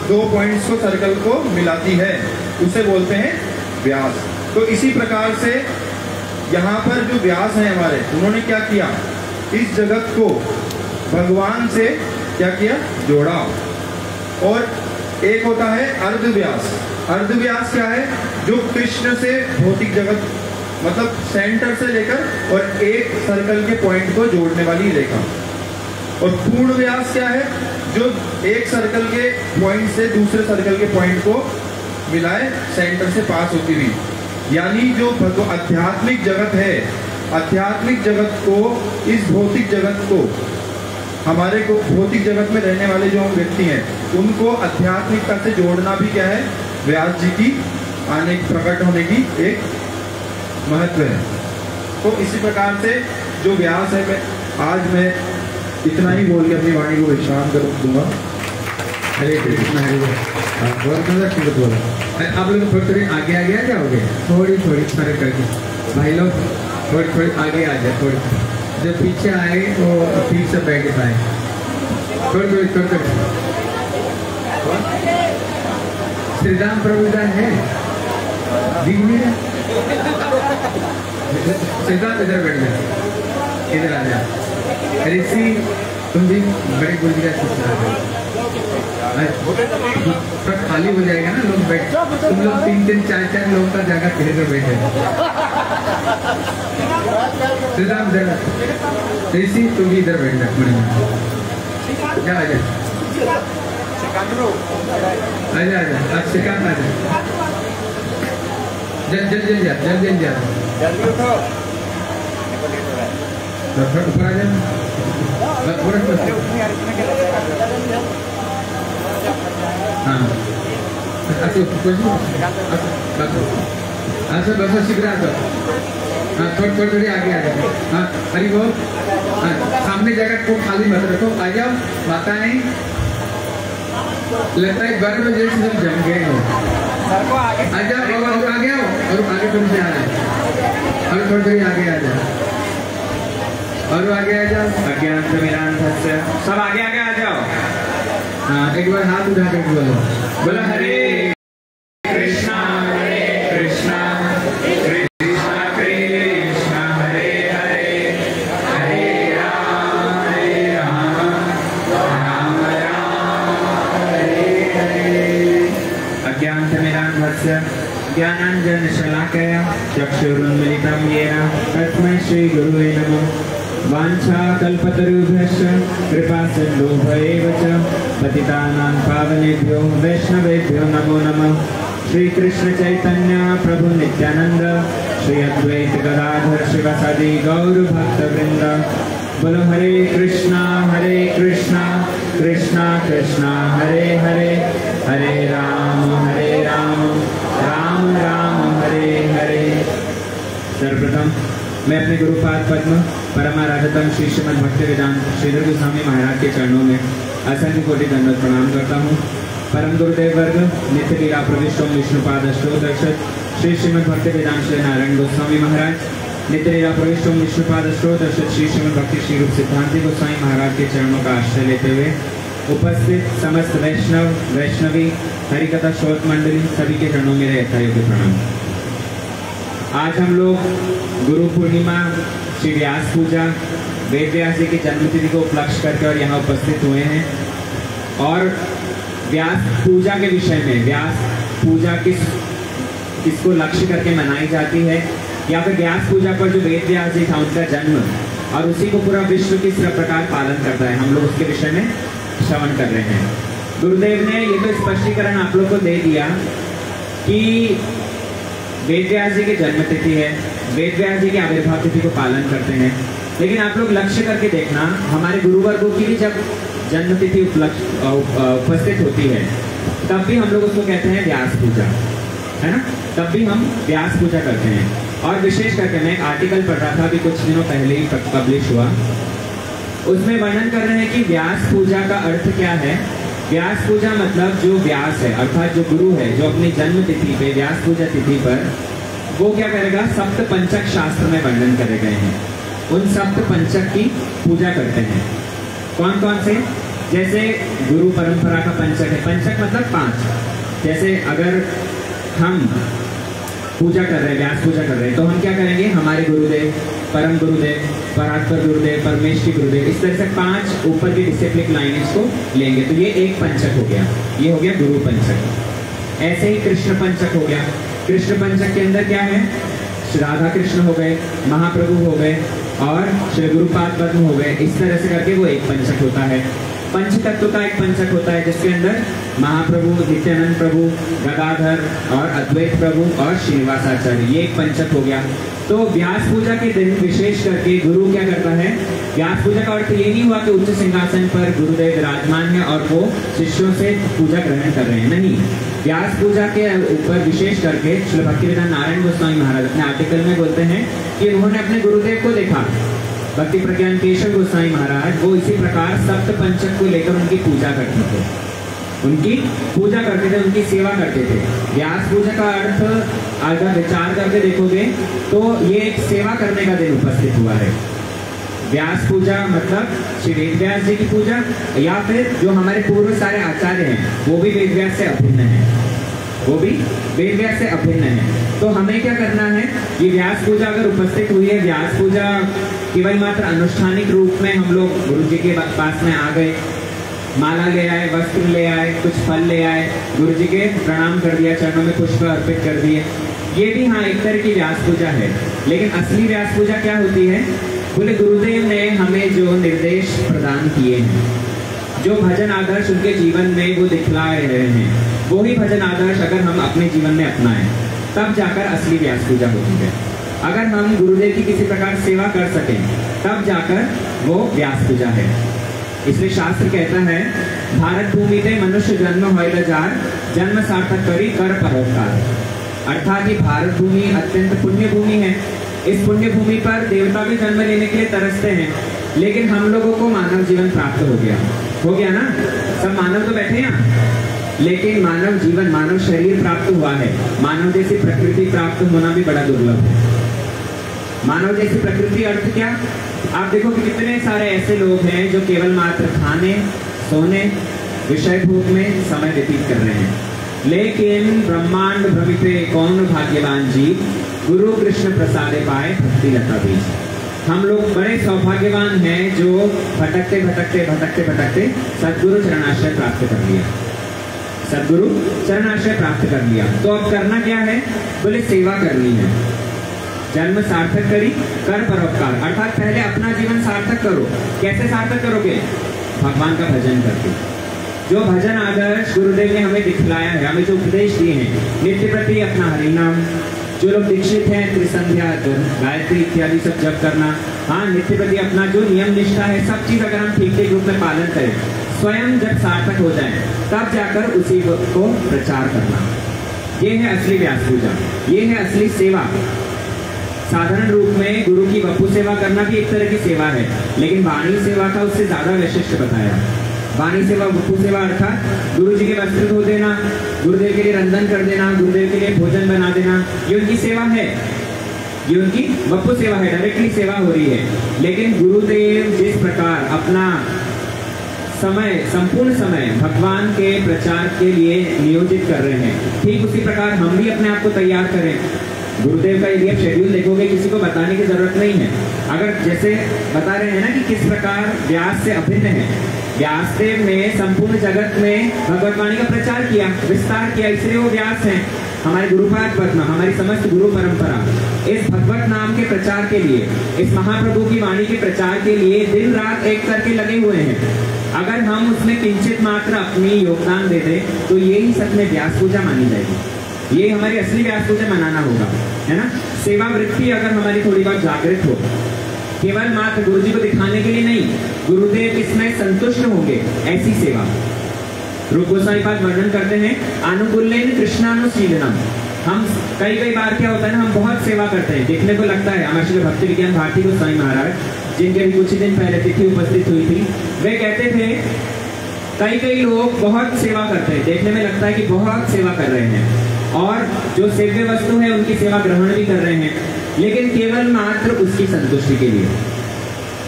2 पॉइंट्स को, सर्कल को मिलाती है, उसे बोलते हैं व्यास। तो इसी प्रकार से यहाँ पर जो व्यास है हमारे, उन्होंने क्या किया? इस जगत को भगवान से क्या किया? जोड़ा। और एक होता है अर्धव्यास। अर्धव्यास क्या है? जो कृष्ण से भौतिक जगत, मतलब सेंटर से लेकर और एक सर्कल के पॉइंट को जोड़ने वाली रेखा। और पूर्ण व्यास क्या है? जो एक सर्कल के पॉइंट से दूसरे सर्कल के पॉइंट को मिलाए सेंटर से पास होती हुई, यानी जो आध्यात्मिक जगत है, आध्यात्मिक जगत को, इस भौतिक जगत को, हमारे को भौतिक जगत में रहने वाले जो व्यक्ति हैं उनको आध्यात्मिकता से जोड़ना भी क्या है, व्यास जी की आने प्रकट होने की एक महत्व है। तो इसी प्रकार से जो व्यास है, मैं इतना ही बोल के अपनी वाणी को विश्राम कर दूंगा। हरे कृष्ण हरे कृष्ण। आप लोग थोड़ी आगे आ जाओगे, थोड़ी फर्क करके भाई लोग थोड़ी आगे आ जाए, थोड़ी जो पीछे आए वो ठीक से बैठ पाए, थोड़ी श्रीराम प्रभुदास है श्रीराम इधर बैठ जाए, इधर आ जाए। ऋषि तुम भी बड़े गुरु का शिष्य खाली हो जाएगा ना, लोग बैठ, तुम लोग 3 4 लोगों का जगह फिर कर बैठे। श्रीराम ऋषि तुम भी इधर बैठ जाओ, जा आजा आज श्रीकांत आ जा, जल्दी जा ऊपर आ जा, हाँ अच्छा बस शीघ्र हाँ थोड़ी आगे आ जाओ। हाँ हरी बोल। हाँ सामने जगह को खाली मत रखो, आ जाओ माताएं, लगता है 12 बजे से सब जम गए हो, आ जाओ और आगे आओ, और आगे थोड़ी से आ जाओ, और थोड़ी आगे आ जाओ, और आगे आ जाओ। सब आगे आ जाओ। हाँ एक बार हाथ उठा कर बोलो हरे कृष्णा कृष्णा कृष्णा कृष्णा हरे हरे, हरे राम राम राम हरे हरे। अज्ञानतिमिरान्धस्य ज्ञानाञ्जनशलाकया चक्षुरुन्मिलितं येन तस्मै श्रीगुरुवे नमः। वाञ्छाकल्पतरुभ्यश्च कृपासिन्धुभ्येव च पतितानां पावनेभ्यो वैष्णवेभ्यो नमो नमः। श्री कृष्ण चैतन्य प्रभु नित्यानंद, श्री अद्वैत गदाधर शिवासादि गौर भक्त वृंद। बोलो हरे कृष्णा कृष्णा कृष्णा हरे हरे, हरे राम राम राम हरे हरे। सर्वप्रथम मैं अपने गुरुपाद पद्म परमाराधतम श्री श्रीमद् भक्तिवेदांत श्रीधर गोस्वामी महाराज के चरणों में असंख्य कोटि दंडवत प्रणाम करता हूँ। परम गुरुदेव वर्ग नित्य लीला प्रविष्ट विष्णुपाद अष्टोदर्शक श्री श्रीमद् भक्तिवेदांत श्री नारायण गोस्वामी महाराज, नित्य लीला प्रविष्ट विष्णुपाद अष्टोदर्शक श्री श्रीमद् भक्ति श्री रूप सिद्धांति गोस्वामी महाराज के चरणों का आश्रय लेते हुए उपस्थित समस्त वैष्णव वैष्णवी हरिकथा श्रोत मंडली सभी के चरणों में यथायोग्य प्रणाम। आज हम लोग गुरु पूर्णिमा, श्री व्यास पूजा, वेद व्यास जी की जन्मतिथि को उपलक्ष्य करके और यहाँ उपस्थित हुए हैं, और व्यास पूजा के विषय में, व्यास पूजा किसको लक्ष्य करके मनाई जाती है, या फिर व्यास पूजा पर जो वेद व्यास जी था उनका जन्म, और उसी को पूरा विश्व किस प्रकार पालन करता है, हम लोग उसके विषय में श्रवण कर रहे हैं। गुरुदेव ने ये तो स्पष्टीकरण आप लोग को दे दिया कि वेद व्यास जी की जन्म तिथि है, वेद व्यास जी की आविर्भाव तिथि को पालन करते हैं, लेकिन आप लोग लक्ष्य करके देखना, हमारे गुरुवर्गों की भी जब जन्म तिथि उपस्थित होती है तब भी हम लोग उसको कहते हैं व्यास पूजा, है ना, तब भी हम व्यास पूजा करते हैं। और विशेष करके मैं एक आर्टिकल पढ़ रहा था अभी कुछ दिनों पहले ही पब्लिश हुआ, उसमें वर्णन कर रहे हैं कि व्यास पूजा का अर्थ क्या है। व्यास पूजा मतलब जो व्यास है अर्थात जो गुरु है, जो अपनी जन्म तिथि पे व्यास पूजा तिथि पर वो क्या करेगा, सप्त पंचक शास्त्र में वर्णन करे गए हैं, उन सप्त पंचक की पूजा करते हैं। कौन कौन से, जैसे गुरु परंपरा का पंचक है, पंचक मतलब 5। जैसे अगर हम पूजा कर रहे हैं, व्यास पूजा कर रहे हैं, तो हम क्या करेंगे, हमारे गुरुदेव, परम गुरुदेव, परात्पर गुरुदेव, परमेश्वरी गुरुदेव, इस तरह से 5 ऊपर की डिसिप्लिन लाइनेज को लेंगे, तो ये एक पंचक हो गया, ये हो गया गुरु पंचक। ऐसे ही कृष्ण पंचक हो गया, कृष्ण पंचक के अंदर क्या है, श्री राधा कृष्ण हो गए, महाप्रभु हो गए, और श्री गुरुपाद पद्म हो गए, इस तरह से करके वो एक पंचक होता है। पंचतत्व का एक पंचक होता है जिसके अंदर महाप्रभु, नित्यानंद प्रभु, गदाधर और अद्वैत प्रभु और श्रीनिवासाचार्य, ये एक पंचक हो गया। तो व्यास पूजा के दिन विशेष करके गुरु क्या करता है, व्यास पूजा का अर्थ ये नहीं हुआ कि उच्च सिंहासन पर गुरुदेव विराजमान है और वो शिष्यों से पूजा ग्रहण कर रहे हैं, नहीं। व्यास पूजा के ऊपर विशेष करके श्री भक्तिवेदांत नारायण गोस्वामी महाराज अपने आर्टिकल में बोलते हैं कि उन्होंने अपने गुरुदेव को देखा, भक्ति प्रज्ञान केशव गोस्वामी महाराज, वो इसी प्रकार सप्त पंचक को लेकर उनकी पूजा करते थे, उनकी पूजा करते थे, उनकी सेवा करते थे। व्यास पूजा का अर्थ अगर विचार करके देखोगे तो ये एक सेवा करने का दिन उपस्थित हुआ है। व्यास पूजा मतलब श्री वेद व्यास जी की पूजा, या फिर जो हमारे पूर्व सारे आचार्य हैं वो भी वेद व्यास से अभिन्न है, वो भी वेद व्यास से अभिन्न है। तो हमें क्या करना है, ये व्यास पूजा अगर उपस्थित हुई है, व्यास पूजा केवल मात्र अनुष्ठानिक रूप में हम लोग गुरु जी के पास में आ गए, माला ले आए, वस्त्र ले आए, कुछ फल ले आए, गुरु जी के प्रणाम कर दिया, चरणों में पुष्प अर्पित कर दिए, ये भी हाँ एक तरह की व्यास पूजा है। लेकिन असली व्यास पूजा क्या होती है, बोले गुरुदेव ने हमें जो निर्देश प्रदान किए हैं, जो भजन आदर्श उनके जीवन में वो दिखलाए रहे हैं, वही भजन आदर्श अगर हम अपने जीवन में अपनाएं तब जाकर असली व्यास पूजा होती है। अगर हम गुरुदेव की किसी प्रकार सेवा कर सकें तब जाकर वो व्यास पूजा है। इसलिए शास्त्र कहता है, भारत भूमि में मनुष्य जन्म होइला जार, जन्म सार्थक करी कर परोपकार। अर्थात ये भारत भूमि अत्यंत पुण्य भूमि है। इस पुण्य भूमि पर देवता भी जन्म लेने के लिए तरसते हैं, लेकिन हम लोगों को मानव जीवन प्राप्त हो गया ना, सब मानव तो बैठे हैं, लेकिन मानव जीवन, मानव शरीर प्राप्त हुआ है। मानव जैसी प्रकृति प्राप्त होना भी बड़ा दुर्लभ है। मानव जैसी प्रकृति अर्थ क्या, आप देखो कि कितने सारे ऐसे लोग हैं जो केवल मात्र खाने, सोने, विषय भोग में समय व्यतीत कर रहे हैं, लेकिन ब्रह्मांड भ्रमिते कौन भाग्यवान जी, गुरु कृष्ण प्रसादे पाए भक्ति लता बीज। हम लोग बड़े सौभाग्यवान हैं जो भटकते भटकते भटकते भटकते सद्गुरु चरणाश्रय प्राप्त कर लिया, सद्गुरु चरणाश्रय प्राप्त कर लिया। तो अब करना क्या है, बोले सेवा करनी है। जन्म सार्थक करी कर परोपकार, अर्थात पहले अपना जीवन सार्थक करो। कैसे सार्थक करोगे, भगवान का भजन करके। जो भजन आदर्श गुरुदेव ने हमें दिखलाया है, हमें जो उपदेश दिए हैं, नित्य प्रति अपना हरिनाम, जो लोग दीक्षित हैं त्रिसंध्या गायत्री इत्यादि सब जप करना, हाँ नित्य प्रति अपना जो नियम निष्ठा है, सब चीज अगर हम ठीक ठीक रूप में पालन करें, स्वयं जब सार्थक हो जाए तब जाकर उसी को प्रचार करना, ये है असली व्यास पूजा, ये है असली सेवा। साधारण रूप में गुरु की वपु सेवा करना भी एक तरह की सेवा है, लेकिन वाणी सेवा का उससे ज्यादा वैशिष्ट बताया। वाणी सेवा, वपु सेवा अर्थात गुरु जी के वस्त्र धो देना, गुरुदेव के लिए रंधन कर देना, गुरुदेव के लिए भोजन बना देना, ये उनकी सेवा है, ये उनकी वपु सेवा है, डायरेक्टली सेवा हो रही है। लेकिन गुरुदेव जिस प्रकार अपना समय, संपूर्ण समय भगवान के प्रचार के लिए नियोजित कर रहे हैं, ठीक उसी प्रकार हम भी अपने आप को तैयार करें। गुरुदेव का यदि आप शेड्यूल देखोगे, किसी को बताने की जरूरत नहीं है। अगर जैसे बता रहे हैं ना कि किस प्रकार व्यास से अभिन्न है, व्यासदेव ने संपूर्ण जगत में भगवतवाणी का प्रचार किया, विस्तार किया, इसलिए वो व्यास हैं। हमारे गुरुपाद पद्म, हमारी समस्त गुरु परंपरा इस भगवत नाम के प्रचार के लिए, इस महाप्रभु की वाणी के प्रचार के लिए दिन रात एक करके लगे हुए हैं। अगर हम उसमें किंचित मात्र अपनी योगदान दे दें तो यही सच में व्यास पूजा मानी जाएगी, ये हमारी असली व्यास पूजा मनाना होगा, है ना। सेवा वृत्ति अगर हमारी थोड़ी बहुत जागृत हो, केवल मात्र गुरु जी को दिखाने के लिए नहीं, गुरुदेव इसमें संतुष्ट होंगे, ऐसी सेवा। रूप गोस्वामी पाद वर्णन करते हैं, अनुकूलेन कृष्णानुशीलनम। हम कई बार क्या होता है ना, हम बहुत सेवा करते हैं, देखने को लगता है। हमारे श्री भक्ति विज्ञान भारती गोस्वामी महाराज, जिनके भी कुछ दिन पहले तिथि उपस्थित हुई थी, वे कहते थे कई लोग बहुत सेवा करते हैं, देखने में लगता है कि बहुत सेवा कर रहे हैं, और जो सेव्य वस्तु है उनकी सेवा ग्रहण भी कर रहे हैं, लेकिन केवल मात्र उसकी संतुष्टि के लिए।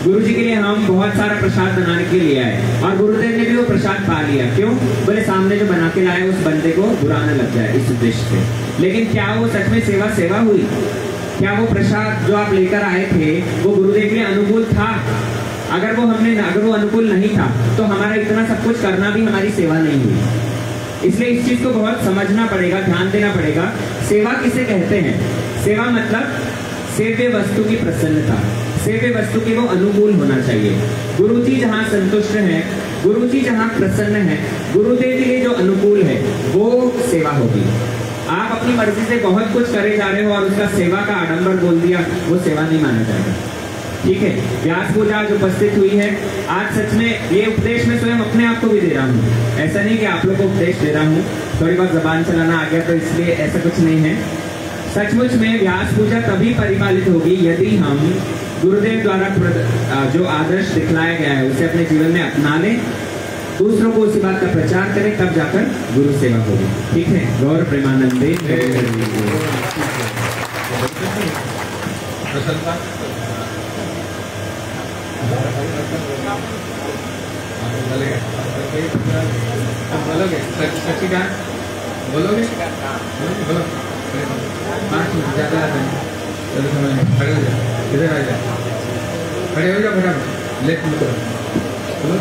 गुरु जी के लिए हम बहुत सारा प्रसाद बनाने के लिए आए, और गुरुदेव ने भी वो प्रसाद पा लिया। क्यों, बोले सामने जो बना के लाए उस बंदे को बुरा न लग जाए, इस उद्देश्य से। लेकिन क्या वो सच में सेवा हुई? क्या वो प्रसाद जो आप लेकर आए थे वो गुरुदेव के अनुकूल था? अगर वो अनुकूल नहीं था तो हमारा इतना सब कुछ करना भी हमारी सेवा नहीं हुई। इसलिए इस चीज को बहुत समझना पड़ेगा, ध्यान देना पड़ेगा। सेवा किसे कहते हैं? सेवा मतलब सेव्य वस्तु की प्रसन्नता, सेव्य वस्तु के वो अनुकूल होना चाहिए। गुरु जी जहाँ संतुष्ट हैं गुरु जी जहाँ प्रसन्न है, गुरुदेव के लिए जो अनुकूल है वो सेवा होगी। आप अपनी मर्जी से बहुत कुछ करे जा रहे हो और उसका सेवा का आडंबर बोल दिया, वो सेवा नहीं माना जाएगा। ठीक है, व्यास पूजा जो उपस्थित हुई है आज, सच में ये उपदेश मैं स्वयं अपने आप को भी दे रहा हूँ, ऐसा नहीं कि आप लोग को उपदेश दे रहा हूँ, थोड़ी बहुत जबान चलाना आ गया तो इसलिए ऐसा कुछ नहीं है। सचमुच में व्यास पूजा तभी परिपालित होगी यदि हम गुरुदेव द्वारा जो आदर्श दिखलाया गया है उसे अपने जीवन में अपना लें, दूसरों को उसी बात का प्रचार करें, तब जाकर गुरु सेवा होगी। ठीक है, गौर प्रेमानंदे। बोलोगे सच्चिदानंद, बोलोगे, बोलो 5 मिनट ज़्यादा चलो समझ में, खड़े हो जाओ, इधर आ जाओ, खड़े हो जाओ फटाफट, लेट मत करो, बोलो।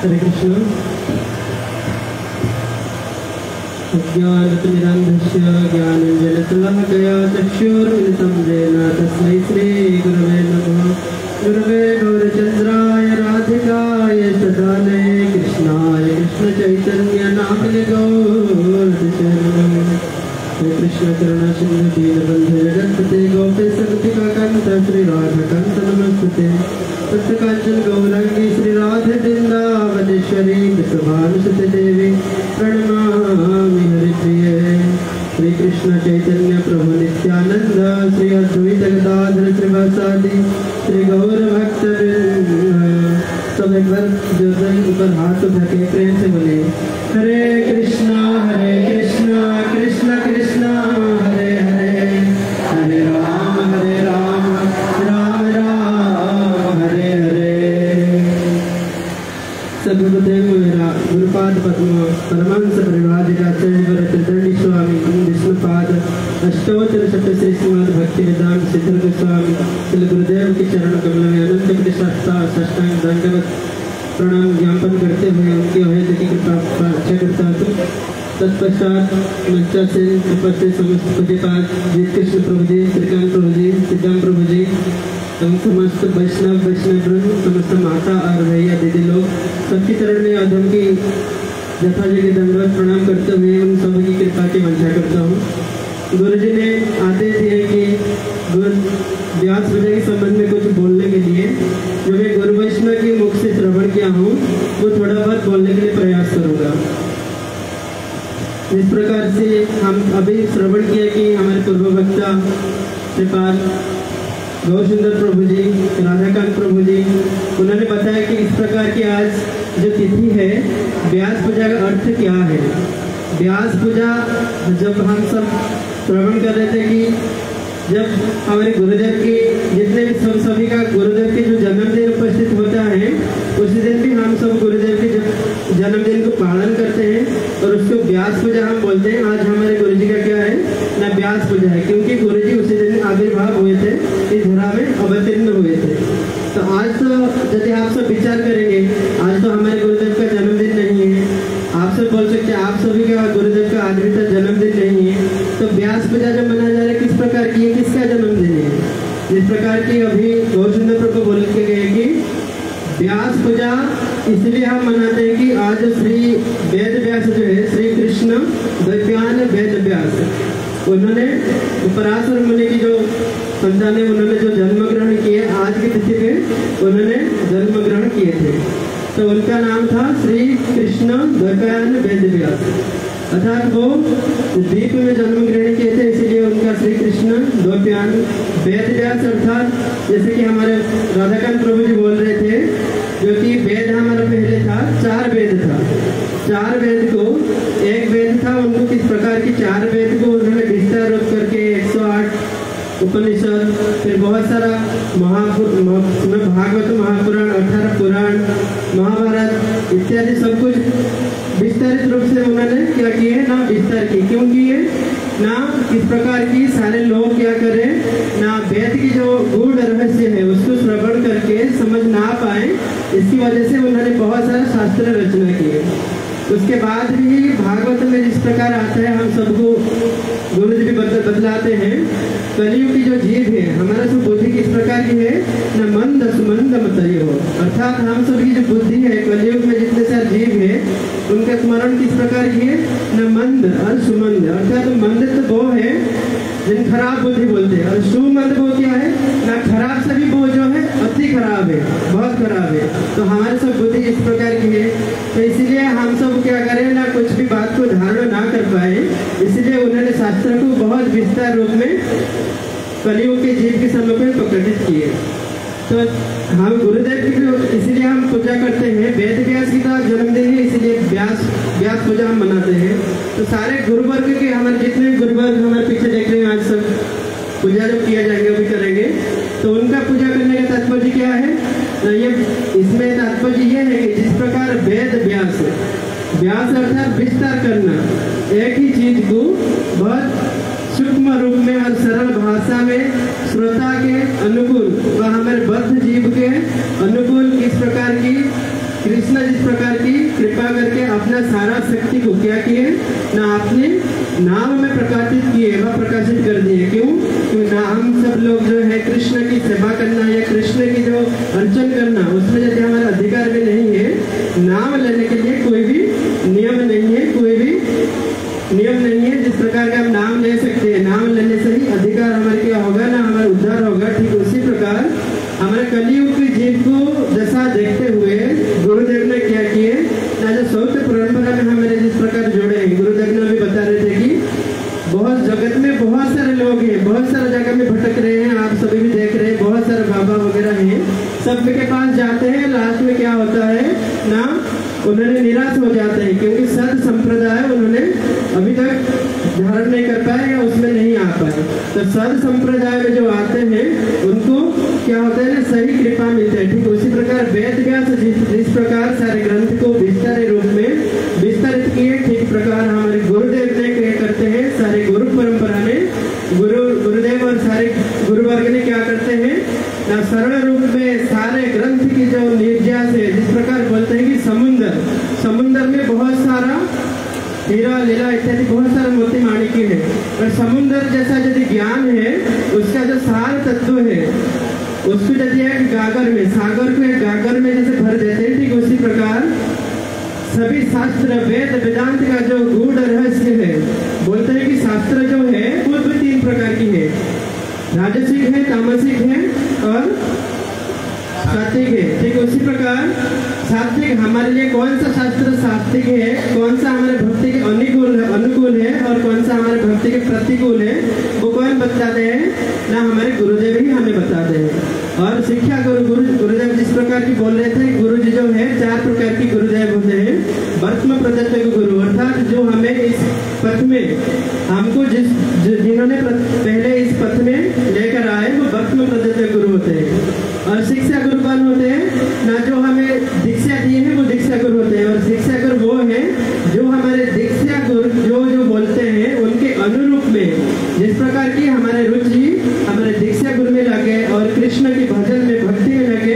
हरे कृष्ण। अज्ञानतिमिरान्धस्य ज्ञानाञ्जनशलाकया चक्षुरुन्मिलितं येन तस्मै श्रीगुरवे नमः। गुरवे गौरचन्द्राय राधिकाय सदानये कृष्णाय कृष्णचैतन्यनामिने गौरदिशे नमः। हे कृष्ण करुणा सिन्धु दीनबन्धु जगत्पते गोपेश गोपिकान्त श्रीराधाकान्त नमस्ते। तप्तकाञ्चन गौरांगी श्री राधे वृंदावनेश्वरी वृषभानुसुते देवी प्रणमामि हरिप्रिये। श्री कृष्ण चैतन्य प्रभु नित्यानंद श्री अद्वैत गदाधर श्रीवासादि श्री गौर भक्त सब एक बार जोरदार ऊपर हाथ उठा के प्रेम से बोले हरे कृष्णा कृष्ण कृष्ण हरे हरे, हरे राम राम राम हरे हरे। सद्गुरुदेव मेरा गुरुपाद पद्म परमहंस परिव्राजकाचार्य त्रिदंडी स्वामी विष्णुपाद अष्टोत्तर सप्तश्री श्रीमद् भक्ति वेदांत सिद्धार्थ स्वामी श्री गुरुदेव के चरण कमल में अनंत कोटि साष्टांग दंडवत प्रणाम ज्ञापन करते हुए उनकी अभेद की कृपा प्रार्थना करता हूँ। तत्पश्चात मंचासीन उपस्थित समस्त पूज्यपाद जीत कृष्ण प्रभु जी, श्रीकांत प्रभु जी, सिद्धांत प्रभु जी एवं समस्त वैष्णव वृंद, समस्त माता और भैया दीदी लोग सबकी चरण में अधम की यथायोग्य दंडवत प्रणाम करते हुए उन सब की कृपा की मंशा करता हूँ। गुरुजी ने आदेश दिए कि व्यास पूजा के संबंध में कुछ बोलने के लिए जो मैं गुरु वैष्णव के मुख से श्रवण किया हूँ वो थोड़ा बहुत बोलने के लिए प्रयास करूँगा। इस प्रकार से हम अभी श्रवण किया कि हमारे पूर्व वक्ता श्रीपाद गौर सुंदर प्रभु जी, राधाकांत प्रभु जी, उन्होंने बताया कि इस प्रकार की आज जो तिथि है व्यास पूजा का अर्थ क्या है। व्यास पूजा जब हम सब श्रवण कर रहे थे कि जब हमारे गुरुदेव की जितने भी सभी का गुरुदेव के जो जन्मदिन उपस्थित होता है उसी दिन भी हम सब गुरुदेव के जन्मदिन को पालन करते हैं और उसको व्यास पूजा हम बोलते हैं। आज हमारे गुरुजी का क्या है ना, व्यास पूजा है, क्योंकि गुरुजी उसी दिन आविर्भाव हुए थे, इस धरा में अवतीर्ण हुए थे। तो आज तो यदि आप सब विचार करेंगे, आज तो हमारे गुरुदेव का जन्मदिन नहीं है, आप सब बोल सकते हैं आप सभी का गुरुदेव का आज भी तक जन्मदिन नहीं है, तो व्यास पूजा जब मनाया जा रहा है किस प्रकार की है, किसका जन्मदिन है। इस प्रकार की अभी गौर सुंदर प्रभु बोल के गए कि व्यास पूजा इसलिए हम मनाते हैं कि आज श्री वेद व्यास जो है, श्री कृष्ण द्वैपायन वेद व्यास, उन्होंने पराशर मुनि की जो संतान है उन्होंने जो जन्म ग्रहण किए आज की तिथि पे उन्होंने जन्म ग्रहण किए थे, तो उनका नाम था श्री कृष्ण द्वैपायन वेद व्यास, अर्थात वो द्वीप में जन्म ग्रहण किए थे, इसीलिए उनका श्री कृष्ण द्वैपायन वेद व्यास। अर्थात जैसे कि हमारे राधाकांत प्रभु जी बोल रहे थे जो कि वेद हमारा पहले था, 4 वेद था, 4 वेद को एक वेद था, उनको किस प्रकार की 4 वेद को उन्होंने विस्तार रूप करके 108 उपनिषद, फिर बहुत सारा भागवत महापुराण, 18 पुराण, महाभारत इत्यादि सब कुछ विस्तारित रूप से उन्होंने क्या किए ना विस्तार की, क्यों किए ना किस प्रकार की सारे लोग क्या करें ना वेद की जो गूढ़ रहस्य है उसको श्रवण करके समझ ना पाए, इसकी वजह से उन्होंने बहुत सारा शास्त्र रचना किए। उसके बाद भी भागवत में जिस प्रकार आता है, हम सबको गुरु जी भी बतलाते हैं, कलियुग की जो जीव है हमारा सब बुद्धि किस प्रकार की है, न मंद सुमंद मतय हो, अर्थात हम सबकी जो बुद्धि है कलियुग में जितने सारे जीव है उनका स्मरण किस प्रकार की है, न मंद और सुमंद, अर्थात मंद तो वो है जिन खराब बुद्धि बोलते हैं, और सुमंद वो क्या है, ना खराब से भी वो जो है अति खराब है, बहुत खराब है। तो हमारे सब बुद्धि इस प्रकार की है, तो इसलिए हम सब क्या करें ना, कुछ भी बात को धारण ना कर पाए, इसलिए उन्होंने शास्त्र को बहुत विस्तार रूप में कलियुग के जीव के सम्मुख में प्रकटित किए। तो हम गुरुदेव की इसलिए हम पूजा करते हैं, वेद व्यास की का जन्मदिन है इसलिए व्यास पूजा हम मनाते हैं। तो सारे गुरुवर्ग के हमारे जितने गुरुवर्ग हमारे पीछे देख रहे हैं, आज सब पूजा जब किया जाएंगे वो भी करेंगे, तो उनका पूजा करने का तात्पर्य क्या है, ये इसमें तात्पर्य ये है कि जिस प्रकार वेद व्यास अर्थात विस्तार करना, एक ही चीज को बहुत सूक्ष्म रूप में और सरल भाषा में श्रोता के अनुकूल व हमारे बद्ध जीव के अनुकूल इस प्रकार की कृष्ण जिस प्रकार की कृपा करके अपना सारा शक्ति को क्या किए ना अपने नाम में प्रकाशित किए व प्रकाशित कर दिए। क्यों? क्योंकि ना हम सब लोग जो है कृष्ण की सेवा करना या कृष्ण की जो अर्चन करना उसमें यदि हमारा अधिकार भी नहीं है, नाम लेने के लिए कोई भी नियम नहीं है, कोई भी नियम नहीं है जिस प्रकार का हम नाम ले सकते हैं, नाम लेने से ही अधिकार हमारे क्या होगा ना, हमारा उद्धार होगा। ठीक उसी प्रकार हमारे कलियुग के जीव को दशा देखते हुए गुरुदेव ने क्या किए ना, जो सौत परंपरा में हमारे जिस प्रकार जोड़े हैं, गुरुदेव ने भी बता रहे थे कि बहुत जगत में बहुत सारे लोग हैं, बहुत सारे जगह में भटक रहे हैं, आप सभी भी देख रहे हैं, बहुत सारे बाबा वगैरह हैं, सबके पास जाते हैं, लास्ट में क्या होता है ना, उन्होंने निराश हो जाते हैं क्योंकि सद संप्रदाय उन्होंने अभी तक धारण नहीं कर पाए या उसमें नहीं आ पाए। तो सद संप्रदाय में जो आते हैं उनको क्या होता है ना, सही कृपा मिलती है। ठीक उसी प्रकार वेद व्यास जिस प्रकार सारे ग्रंथ को विस्तार रूप में विस्तारित किए, ठीक प्रकार हमारे गुरुदेव ने क्या करते हैं, सारे गुरु परंपरा में गुरुदेव और सारे गुरुवर्ग ने क्या करते हैं ना, सरल रूप में सारे ग्रंथ की जो निर्यास है, जिस प्रकार बोलते हैं कि समुद्र में बहुत सारा हीरा लीला इत्यादि बहुत सारा मोती माणिक्य है, और समुद्र जैसा यदि ज्ञान है उसका जो सार तत्व है उसको यदि एक गागर में, सागर को एक गागर में जैसे भर देते हैं, ठीक उसी प्रकार सभी शास्त्र वेद वेदांत का जो गूढ़ रहस्य है, बोलते हैं कि शास्त्र जो है वो 3 प्रकार की है, राजसिक है, तामसिक है और सात्विक है। ठीक उसी प्रकार सात्विक हमारे लिए कौन सा शास्त्र सात्विक है, कौन सा हमारे भक्ति के अनुकूल है और कौन सा हमारे भक्ति के प्रतिकूल है, वो कौन बताते हैं ना, हमारे गुरुदेव ही हमें बताते हैं। और शिक्षा गुरुदेव जिस प्रकार की बोल रहे थे, गुरु जी जो है 4 प्रकार की गुरुदेव होते हैं। वर्तमान प्रदत्त गुरु अर्थात जो हमें इस पथ में हमको जिन्होंने पहले इस पथ में लेकर आए वो वर्तमान प्रदत्त गुरु होते हैं। और शिक्षा गुरु कौन होते हैं ना, जो हमें दीक्षा दिए हैं वो दीक्षा गुरु होते हैं। और शिक्षा गुरु वो है जो हमारे दीक्षा गुरु जो बोलते हैं उनके अनुरूप में जिस प्रकार की हमारे रुचि हमारे दीक्षा गुरु में लगे और कृष्ण की भजन में भक्ति में लगे,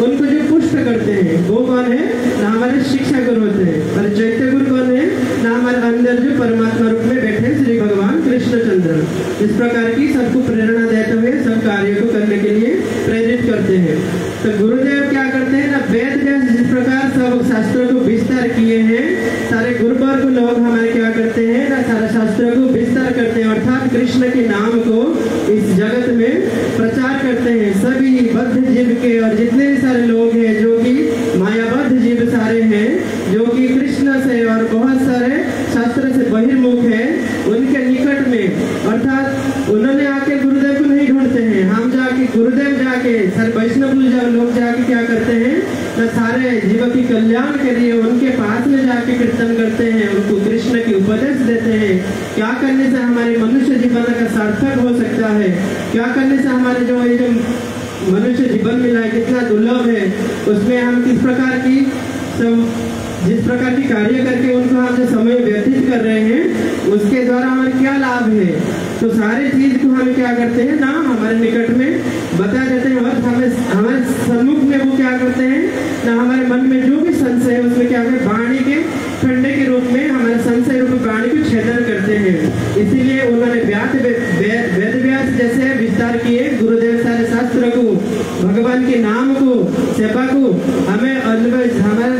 उनको जो पुष्ट करते हैं वो कौन है ना, हमारे शिक्षा गुरु होते हैं। और चैत्य गुरु कौन है ना, हमारे अंदर जो परमात्मा रूप में बैठे श्री भगवान कृष्णचंद्र, इस प्रकार की सबको प्रेरणा देते हुए सब कार्य को करने के लिए प्रेरित करते हैं। तो गुरुदेव क्या करते हैं ना, वेद व्यास जिस प्रकार सब शास्त्रों को विस्तार किए हैं, सारे गुरुवर्ग लोग हमारे क्या करते हैं ना, सारे शास्त्रों को विस्तार करते हैं, अर्थात कृष्ण के नाम को इस जगत में प्रचार करते हैं। सभी बद्ध जीव के और जितने भी सारे लोग हैं जो कि मायाबद्ध जीव सारे हैं, जो कि कृष्ण से और बहुत सारे शास्त्र से बहिर्मुख है, उनके निकट में अर्थात उन्होंने आके गुरुदेव को नहीं ढूंढते हैं, हम जाके गुरुदेव जाके सर वैष्णव लोग जाके क्या करते हैं ना, सारे जीव की कल्याण के लिए उनके पास में जाके कीर्तन करते हैं, उनको कृष्ण की उपदेश देते हैं, क्या करने से हमारे मनुष्य जीवन का सार्थक हो सकता है, क्या करने से हमारे जो ये मनुष्य जीवन मिला है कितना दुर्लभ है, उसमें हम किस प्रकार की जिस प्रकार की कार्य करके उनको हम जो समय व्यतीत कर रहे हैं उसके द्वारा हमारे क्या लाभ है, तो सारे चीज को हम क्या करते हैं ना, हमारे निकट में बता देते हैं। और हमारे सम्मुख में वो क्या करते हैं ना, हमारे मन में जो भी संशय है उसमें क्या करते, वाणी के शतखंडे के रूप में हमारे संशय रूप वाणी को छेदन करते हैं। इसीलिए उन्होंने वेद व्यास जैसे विस्तार किए। गुरुदेव सारे शास्त्र को, भगवान के नाम को, सेवा को हमें हमारे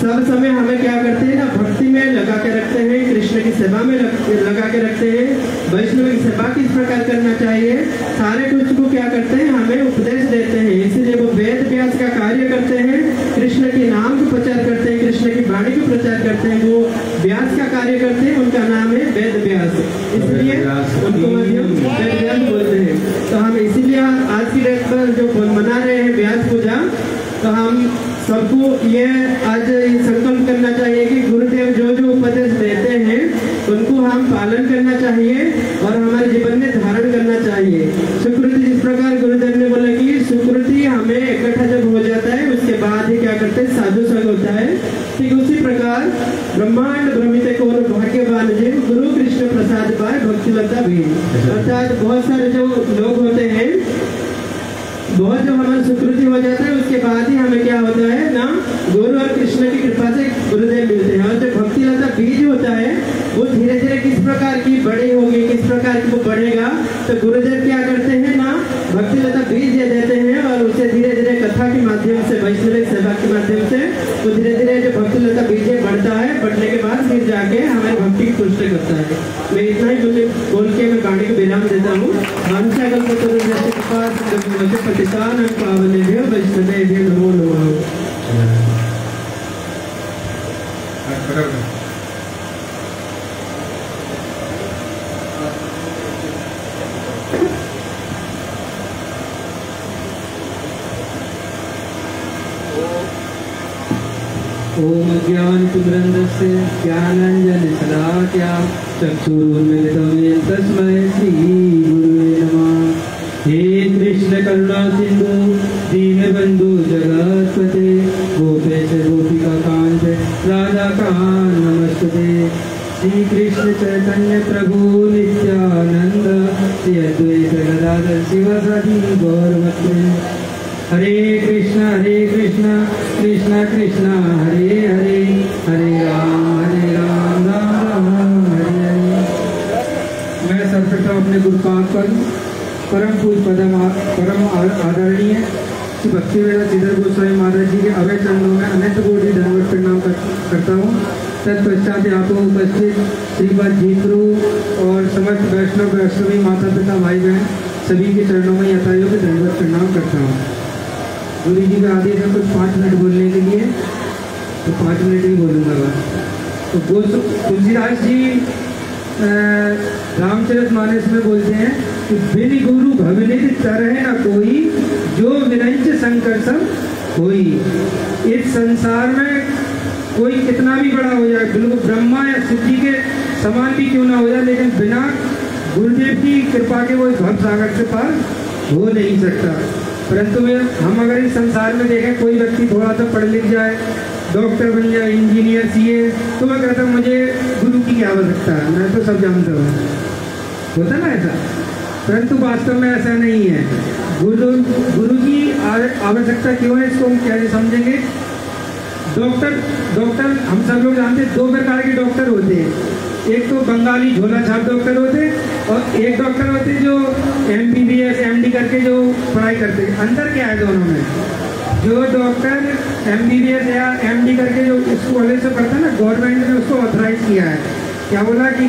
सब समय हमें क्या करते हैं ना, भक्ति में लगा के रखते हैं, कृष्ण की सेवा में लगा के रखते हैं। वैष्णव की सेवा किस प्रकार करना चाहिए, सारे कुछ को क्या करते हैं, हमें उपदेश देते हैं। इसीलिए वो वेद व्यास का कार्य करते हैं, कृष्ण के नाम को प्रचार करते हैं, कृष्ण की वाणी को प्रचार करते हैं। वो व्यास का कार्य करते हैं, उनका नाम है वेद व्यास, इसलिए उनको वेद व्यास बोलते हैं। तो हम इसीलिए आज की डेट पर जो मना रहे हैं व्यास पूजा, तो हम सबको ये आज संकल्प करना चाहिए कि गुरुदेव जो उपदेश देते हैं उनको हम पालन करना चाहिए और हमारे जीवन में धारण करना चाहिए। सुकृति जिस प्रकार गुरुदेव ने बोला कि सुकृति हमें इकट्ठा जब हो जाता है उसके बाद ही क्या करते हैं, साधु संग होता है। ठीक उसी प्रकार ब्रह्मांड भ्रमित को भाग्यवान जीव गुरु कृष्ण प्रसाद पाए भक्तिलता भी। अर्थात बहुत सारे जो लोग होते हैं, बहुत जब हमारी सुकृति हो जाता है उसके बाद ही हमें क्या होता है ना, गुरु और कृष्ण की कृपा से गुरुदेव मिलते हैं। और जो भक्ति लता बीज होता है वो धीरे धीरे किस प्रकार की बड़ी होगी, किस प्रकार की वो बढ़ेगा, तो गुरुदेव क्या करते हैं ना, भक्ति लता बीज दे देते हैं और उसे धीरे धीरे कथा के माध्यम से, वैष्णविक सेवा के माध्यम से वो धीरे धीरे जो भक्ति लता बीज बढ़ता है, बढ़ने के बाद फिर जाके हमारी भक्ति की पुष्टि करता है। मैं इतना ही बोल के मैं गाड़ी को विराम देता हूँ। पावनेभ्यो वैष्णवेभ्यो नमो नमः। ओम ज्ञानतिमिरन्धस्य ज्ञानाञ्जनशलाकया चक्षुरुन्मीलितं येन तस्मै श्रीगुरुवे नमः। हे कृष्ण करुणा सिंधु दीनबंधु जगत्पते गोपेश गोपिका कांत राधा कांत नमस्ते। श्री कृष्ण चैतन्य प्रभु नित्यानंद श्री अद्वैत गदाधर शिवासादि गौरभक्त। हरे कृष्ण कृष्ण कृष्ण हरे हरे, हरे राम राम राम हरे हरे। मैं सर्वप्रथम अपने गुरुपाद पर परम पूज्य परम आदरणीय श्री भक्तिवेदांत श्रीधर गोस्वामी महाराज जी के अभय चरणों में अनंत कोटि दंडवत प्रणाम करता हूँ। तत्पश्चात यहाँ पर उपस्थित श्रीपद जीतरू और समस्त वैष्णवी माता पिता भाई बहन सभी के चरणों में यथायोग्य दंडवत प्रणाम करता हूँ। गुरु जी का आदेश है कुछ 5 मिनट बोलने के लिए, तो 5 मिनट ही बोलूँगा बस। तो तुलसीदास जी रामचरितमानस में बोलते हैं कि बिन गुरु भवनिधि तरह न कोई, जो विरंच शंकर सब होई। इस संसार में कोई कितना भी बड़ा हो जाए, बिल्कुल ब्रह्मा या शिव जी के समान भी क्यों ना हो जाए, लेकिन बिना गुरुदेव की कृपा के वो भव सागर से पार हो नहीं सकता। परंतु हम अगर इस संसार में देखें, कोई व्यक्ति थोड़ा सा पढ़ लिख जाए, डॉक्टर बन जाए, इंजीनियर, सीए, तो मैं कहता हूँ मुझे गुरु की क्या आवश्यकता है, मैं तो सब जानता हूँ, होता ना ऐसा। परंतु वास्तव में ऐसा नहीं है। गुरु की आवश्यकता क्यों है, इसको हम कैसे समझेंगे। डॉक्टर हम सब लोग जानते हैं 2 प्रकार के डॉक्टर होते हैं। एक तो बंगाली झोला छाप डॉक्टर होते हैं और एक डॉक्टर होते हैं जो MBBS MD करके जो पढ़ाई करते हैं। अंतर क्या है दोनों में? जो डॉक्टर MBBS या MD करके जो इस कॉलेज से पढ़ता है ना, गवर्नमेंट ने उसको ऑथराइज किया है। क्या बोला कि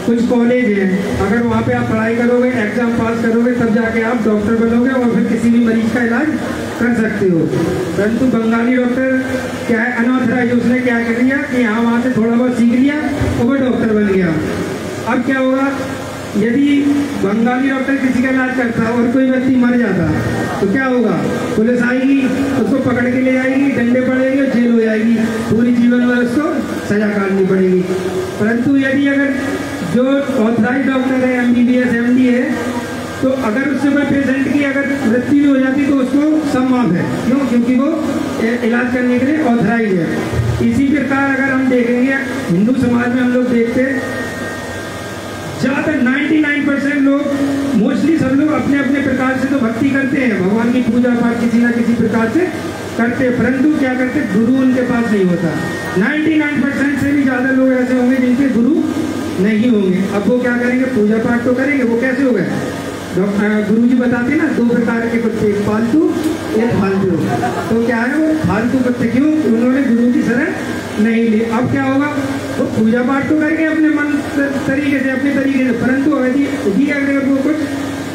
कुछ कॉलेज है, अगर वहाँ पे आप पढ़ाई करोगे, एग्जाम पास करोगे, तब जाके आप डॉक्टर बनोगे और फिर किसी भी मरीज का इलाज कर सकते हो। परंतु बंगाली डॉक्टर क्या है, अनऑथराइज, उसने क्या कर दिया कि यहाँ वहाँ से थोड़ा बहुत सीख लिया और वो डॉक्टर बन गया। अब क्या होगा, यदि बंगाली डॉक्टर किसी का इलाज करता है और कोई व्यक्ति मर जाता तो क्या होगा, पुलिस आएगी, उसको पकड़ के ले जाएगी, डंडे पड़ेंगे, जेल हो जाएगी, पूरी जीवन में उसको सजा काटनी पड़ेगी। परंतु यदि अगर जो ऑथराइज डॉक्टर है, MBBS MD है, तो अगर उससे कोई पेशेंट की अगर मृत्यु हो जाती तो उसको सब माफ है। क्यों? क्योंकि वो इलाज करने के लिए ऑथराइज है। इसी प्रकार अगर हम देखेंगे हिंदू समाज में, हम लोग देखते ज़्यादातर 99% लोग, मोस्टली सब लोग अपने अपने प्रकार से तो भक्ति करते हैं, भगवान की पूजा पाठ किसी ना किसी प्रकार से करते, परंतु क्या करते, गुरु उनके पास नहीं होता। 99% से भी ज़्यादा लोग ऐसे होंगे जिनके गुरु नहीं होंगे। अब वो क्या करेंगे, पूजा पाठ तो करेंगे, वो कैसे हो गए, गुरु जी बताते ना 2 प्रकार के कुत्ते, एक पालतू एक फालतू। तो क्या है, वो फालतू कुत्ते, क्यों, उन्होंने गुरु की शरण नहीं ली। अब क्या होगा, वो पूजा पाठ तो करेंगे अपने मन तरीके से, अपने तरीके से, परंतु यदि अगर वो कुछ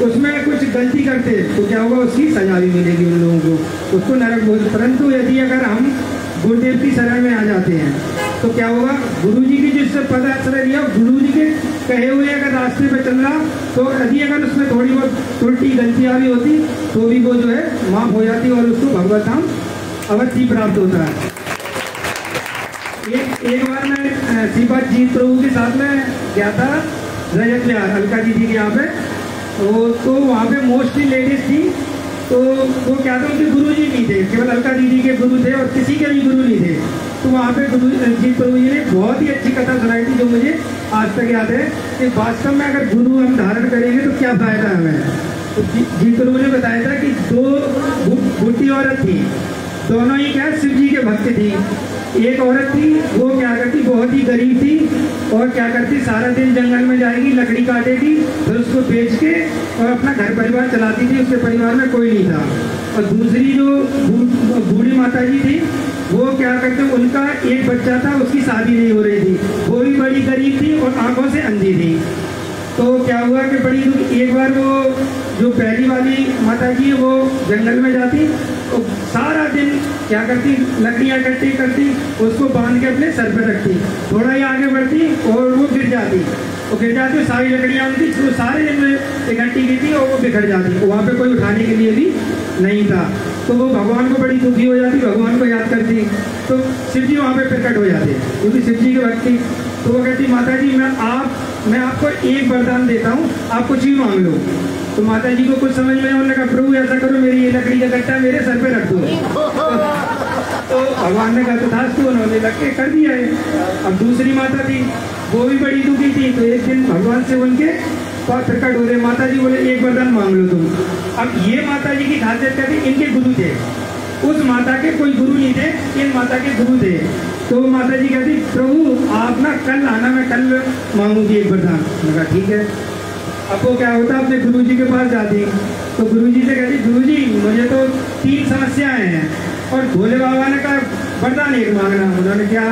उसमें कुछ गलती करते तो क्या होगा, उसकी सजा भी मिलेगी उन लोगों को, उसको नरक बोल। परंतु यदि अगर हम गुरुदेव की शरण में आ जाते हैं तो क्या होगा, गुरु जी की जिससे पद आश्रय लिया, गुरु जी के कहे हुए अगर रास्ते पे चल रहा, तो यदि अगर उसमें थोड़ी बहुत उल्टी गलतियाँ भी होती तो भी वो जो है माफ हो जाती और उसको भगवत धाम अवश्य प्राप्त होता है। एक बार मैं श्रीपाद जी प्रभु के साथ में गया था रजत विहार, अलका दीदी के यहाँ पे, तो वहाँ पे मोस्टली लेडीज थी। तो वो क्या था, उनके गुरु जी नहीं थे, केवल अलका दीदी के गुरु थे और किसी के भी गुरु नहीं थे। तो वहाँ पे गुरु जी प्रभु जी ने बहुत ही अच्छी कथा सुनाई थी, जो मुझे आज तक याद है कि वास्तव में अगर गुरु हम धारण करेंगे तो क्या फायदा हमें। तो जी प्रभु ने बताया था कि 2 बूढ़ी औरत थी, दोनों ही क्या शिव जी के भक्त थी। एक औरत थी, वो क्या करती, बहुत ही गरीब थी और क्या करती, सारा दिन जंगल में जाएगी, लकड़ी काटेगी, फिर उसको बेच के और अपना घर परिवार चलाती थी, उसके परिवार में कोई नहीं था। और दूसरी जो बूढ़ी माता जी थी, वो क्या करते, उनका एक बच्चा था, उसकी शादी नहीं हो रही थी, वो भी बड़ी गरीब थी और आंखों से अंधी थी। तो क्या हुआ कि बड़ी एक बार वो जो पहली वाली माता जी है, वो जंगल में जाती, तो सारा दिन क्या करती, लकड़ियाँ इकट्ठी करती, उसको बांध के अपने सर पर रखती, थोड़ा ही आगे बढ़ती और वो गिर जाती, सारी लकड़ियाँ उनकी वो सारे दिन में इकट्ठी की थी और वो बिखर जाती, वहाँ पे कोई उठाने के लिए भी नहीं था। तो वो भगवान को बड़ी दुखी हो जाती, भगवान को याद करती, तो शिव जी वहाँ पे प्रकट हो जाते, क्योंकि शिव जी की भक्ति। तो वो कहती, माता जी मैं आपको एक वरदान देता हूँ, आप कुछ भी मांग लो। तो माता जी को कुछ समझ में, उन्होंने कहा, प्रभु ऐसा करो, मेरी ये लकड़ी का कट्टा मेरे सर पे रख दो। तो भगवान ने कहा तो था, तो उन्होंने लग के कर दिया है। अब दूसरी माता थी, वो भी बड़ी दुखी थी, तो एक दिन भगवान से उनके पास प्रकट हो रहे, माता जी बोले एक वरदान मांग लो तुम। अब ये माता जी की खासियत क्या थी, इनके गुरु थे, उस माता के कोई गुरु नहीं थे, इन माता के गुरु थे। तो माता जी कहती, प्रभु आप ना कल आना, मैं कल मांगूंगी एक वरदान। मैं कहा ठीक है। अब वो क्या होता, अपने गुरु जी के पास जाती, तो गुरु जी से कहती, गुरु जी मुझे तो 3 समस्याएं हैं, और भोले बाबा ने कहा वरदान एक मांगना। उन्होंने क्या,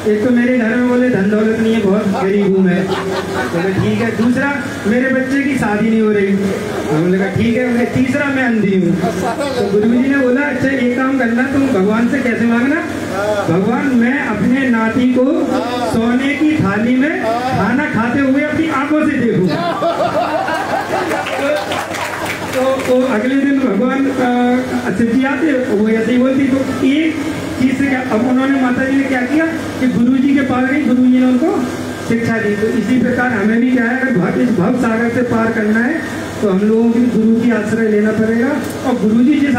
एक तो मेरे घर में बोले धन दौलत नहीं है, बहुत गरीब हूँ मैं, बोले ठीक है। दूसरा, मेरे बच्चे की शादी नहीं हो रही, हमने कहा ठीक है। बोले तीसरा, मैं अंधी हूँ। तो गुरु जी ने बोला, अच्छा एक काम करना, तुम भगवान से कैसे मांगना, भगवान मैं अपने नाती को सोने की थाली में खाना खाते हुए अपनी आंखों से देखूं। तो अगले दिन भगवान शिव जी आते, वो ऐसे ही बोलती। तो एक चीज से क्या, अब उन्होंने माता जी ने क्या किया कि गुरु जी के पास गई, गुरु जी ने उनको शिक्षा दी। तो इसी प्रकार हमें भी क्या है, अगर इस भव सागर से पार करना है तो हम लोगों की गुरु की आश्रय लेना पड़ेगा। और गुरु जी जिस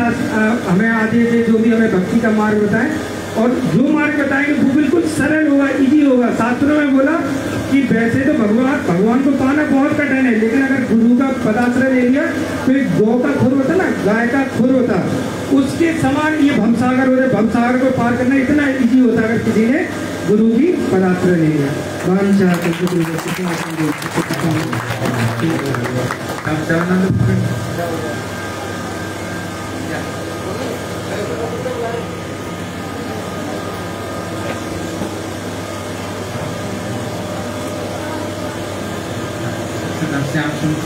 हमें आदेश दे, जो भी हमें भक्ति का मार्ग बताए, और जो मार्ग बताएंगे वो बिल्कुल सरल होगा, इजी होगा। शास्त्रों में बोला कि वैसे तो भगवान को पाना बहुत कठिन है, लेकिन अगर गुरु का पदाश्रय ले लिया तो एक गौ का खुर होता ना, गाय का खुर होता, उसके समान ये भवसागर होता है। भवसागर को पार करना इतना इजी होता है अगर किसी ने गुरु की पदाश्रय ले लिया।